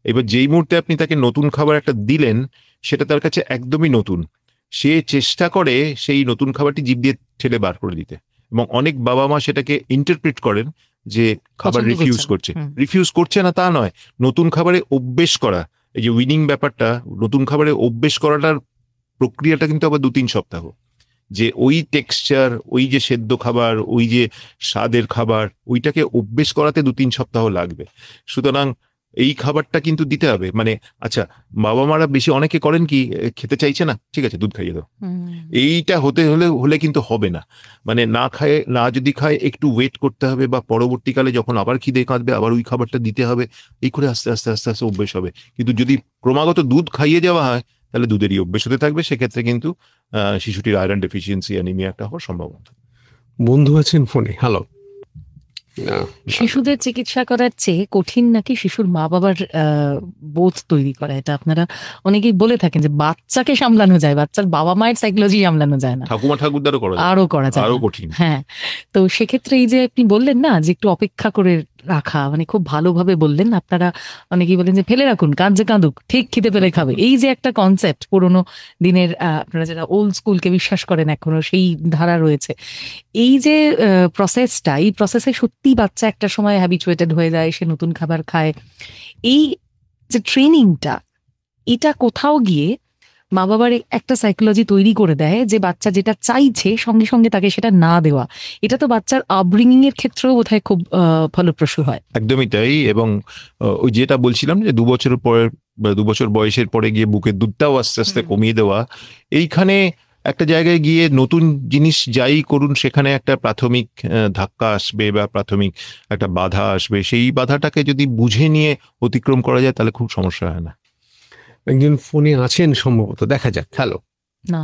এবার যেই মুহূর্তে আপনি তাকে নতুন খাবার একটা দিলেন, সেটা তার কাছে একদমই নতুন, সে চেষ্টা করে সেই নতুন খাবারটি জিভ দিয়ে ঠেলে বার করে দিতে, এবং অনেক বাবা মা সেটাকে ইন্টারপ্রিট করেন যে খাবার রিফিউজ করছে না, তা নয়, নতুন খাবারে অভ্যেস করা, এই যে উইনিং ব্যাপারটা, নতুন খাবারে অভ্যেস করাটার প্রক্রিয়াটা কিন্তু আবার 2-3 সপ্তাহ, যে ওই টেক্সচার, ওই যে সেদ্ধ খাবার, ওই যে স্বাদের খাবার, ওইটাকে অভ্যেস করাতে 2-3 সপ্তাহ লাগবে। সুতরাং এই খাবারটা কিন্তু দিতে হবে। মানে আচ্ছা, বাবা মারা বেশি অনেকে করেন কি, খেতে চাইছে না, ঠিক আছে দুধ খাইয়ে দাও, এইটা হলে কিন্তু হবে না। মানে না যদি খায় একটু ওয়েট করতে হবে, বা পরবর্তীকালে যখন আবার খিদে কাঁদবে আবার ওই খাবারটা দিতে হবে, এই করে আস্তে আস্তে আস্তে আস্তে অভ্যেস হবে। কিন্তু যদি ক্রমাগত দুধ খাইয়ে যাওয়া হয় তাহলে দুধেরই অভ্যেস হতে থাকবে, সেক্ষেত্রে কিন্তু শিশুটির আয়রন ডেফিসিয়েন্সি, অ্যানিমিয়া একটা হওয়ার সম্ভাবনা। বন্ধু আছেন ফোনে, হ্যালো। শিশুদের চিকিৎসা করার চেয়ে কঠিন নাকি শিশুর মা বাবার বোধ তৈরি করা। এটা আপনারা অনেকেই বলে থাকেন যে বাচ্চাকে সামলানো যায়, বাচ্চার বাবা মায়ের সাইকোলজি সামলানো যায় না, ঠাকুমা ঠাকুরদারও আরো করা যায়, আরো কঠিন। হ্যাঁ, তো সেক্ষেত্রে এই যে আপনি বললেন না যে একটু অপেক্ষা করে রাখা, মানে খুব ভালোভাবে বললেন। আপনারা অনেকেই বলেন যে ফেলে রাখুন, কাঁদছে কাঁদুক, ঠিক খিদে পেলে খাবে, এই যে একটা কনসেপ্ট পুরোনো দিনের, আপনারা যারা ওল্ড স্কুলকে বিশ্বাস করেন এখনো সেই ধারা রয়েছে। এই যে প্রসেসটা, এই প্রসেসে সত্যি বাচ্চা একটা সময় হ্যাবিচুয়েটেড হয়ে যায়, সে নতুন খাবার খায়। এই যে ট্রেনিংটা, এটা কোথাও গিয়ে মা বাবার একটা সাইকোলজি তৈরি করে দেয় যে বাচ্চা যেটা চাইছে সঙ্গে সঙ্গে তাকে সেটা না দেওয়া। এটা তো বাচ্চার আপব্রিঙ্গিং এর ক্ষেত্রেও বোধহয় খুব ফলপ্রসূ হয়। একদমই তাই। এবং ওই যেটা বলছিলাম যে 2 বছর পরে, 2 বছর বয়সের পরে গিয়ে বুকের দুধটাও আস্তে আস্তে কমিয়ে দেওয়া, এইখানে একটা জায়গায় গিয়ে নতুন জিনিস যাই করুন সেখানে একটা প্রাথমিক ধাক্কা আসবে বা প্রাথমিক একটা বাধা আসবে, সেই বাধাটাকে যদি বুঝে নিয়ে অতিক্রম করা যায় তাহলে খুব সমস্যা হয় না। একজন ফোনে আছেন সম্ভবত, দেখা যাক। হ্যালো। না,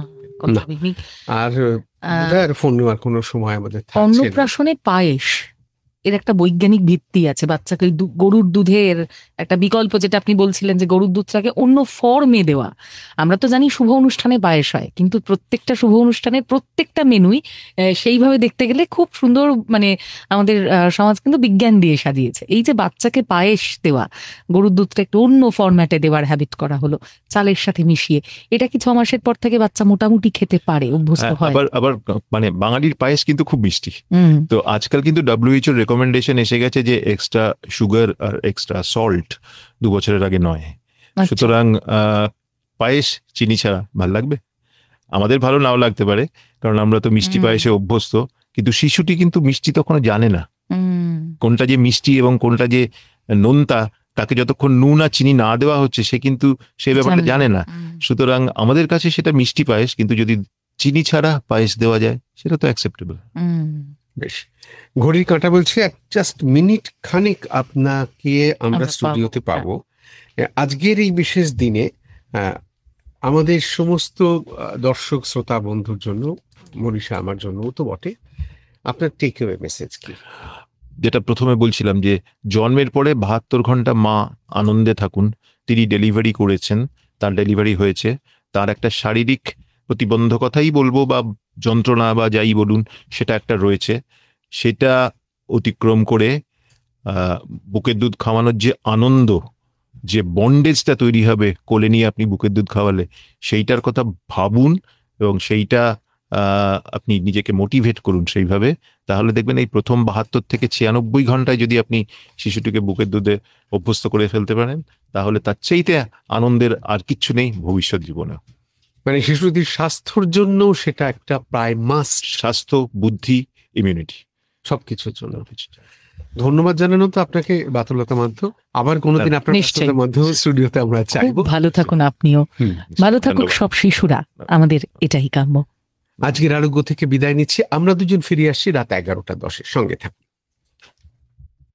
আর ফোন নেওয়ার কোনো সময় আমাদের থাকছে না। অন্নপ্রাশনে পায়েস এর একটা বৈজ্ঞানিক ভিত্তি আছে। বাচ্চাকে গরুর দুধের একটা বিকল্প, যেটা আপনি বলছিলেন যে গরুর দুধটাকে অন্য ফর্মে দেওয়া। আমরা তো জানি শুভ অনুষ্ঠানে পায়েস হয়, কিন্তু প্রত্যেকটা শুভ অনুষ্ঠানের প্রত্যেকটা মেনুই সেইভাবে দেখতে গেলে খুব সুন্দর, মানে আমাদের সমাজ কিন্তু বিজ্ঞান দিয়ে সাজিয়েছে। এই যে বাচ্চাকে পায়েস দেওয়া, গরুর দুধটা একটু অন্য ফরম্যাটে দেওয়ার হ্যাবিট করা হলো চালের সাথে মিশিয়ে, এটা কি 6 মাসের পর থেকে বাচ্চা মোটামুটি খেতে পারে, অভ্যস্ত হয়? আবার মানে বাঙালির পায়েস কিন্তু খুব মিষ্টি, তো আজকাল কিন্তু WHO রেকমেন্ডেশন এসে গেছে যে এক্সট্রা সুগার আর এক্সট্রা সল্ট 2 বছরের আগে নয়। সুতরাং পায়েস চিনি ছাড়া ভাল লাগবে, আমাদের ভালো নাও লাগতে পারে, কারণ আমরা তো মিষ্টি পায়েসে অভ্যস্ত, কিন্তু শিশুটি কিন্তু মিষ্টি তখনও জানে না কোনটা যে মিষ্টি এবং কোনটা যে নোনতা। তাকে যতক্ষণ নুন আর চিনি না দেওয়া হচ্ছে সে কিন্তু সেই ব্যাপারটা জানে না। সুতরাং আমাদের কাছে সেটা মিষ্টি পায়েস, কিন্তু যদি চিনি ছাড়া পায়েস দেওয়া যায় সেটা তো অ্যাকসেপ্টেবল। বেশ, ঘড়ির কাঁটা বলছে জাস্ট মিনিট খানিক আপনাকে আমরা স্টুডিওতে পাবো। আজকের এই বিশেষ দিনে আমাদের সমস্ত দর্শক শ্রোতা বন্ধুর জন্য, মনীষা আমার জন্য তো বটে, আপনার টেক অ্যাওয়ে মেসেজ কি? যেটা প্রথমে বলছিলাম যে জন্মের পরে 72 ঘন্টা মা আনন্দে থাকুন। তিনি ডেলিভারি করেছেন, তার ডেলিভারি হয়েছে, তার একটা শারীরিক প্রতিবন্ধকতাই বলবো বা যন্ত্রণা বা যাই বলুন সেটা একটা রয়েছে, সেটা অতিক্রম করে বুকের দুধ খাওয়ানোর যে আনন্দ, যে বন্ডেজটা তৈরি হবে কোলে নিয়ে আপনি বুকের দুধ খাওয়ালে, সেইটার কথা ভাবুন এবং সেইটা আপনি নিজেকে মোটিভেট করুন সেইভাবে, তাহলে দেখবেন এই প্রথম 72 থেকে 96 ঘন্টায় যদি আপনি শিশুটিকে বুকের দুধে অভ্যস্ত করে ফেলতে পারেন, তাহলে তার চাইতে আনন্দের আর কিচ্ছু নেই ভবিষ্যৎ জীবনে। মানে শিশুটির স্বাস্থ্যর জন্য সেটা একটা প্রায় মাস্ট। স্বাস্থ্য, বুদ্ধি, ইমিউনিটি সবকিছুর জন্য। ধন্যবাদ জানানো তো আপনাকে বাতুলতা মাধ্য। আবার কোনোদিন আপনার মাধ্যমে স্টুডিওতে আমরা চাইবো। ভালো থাকুন আপনিও, ভালো থাকুক সব শিশুরা, আমাদের এটাই কাম্য। আজকের আরোগ্য থেকে বিদায় নিচ্ছি। আমরা দুজন ফিরে আসছি রাত 11:10 সঙ্গে থাকুন।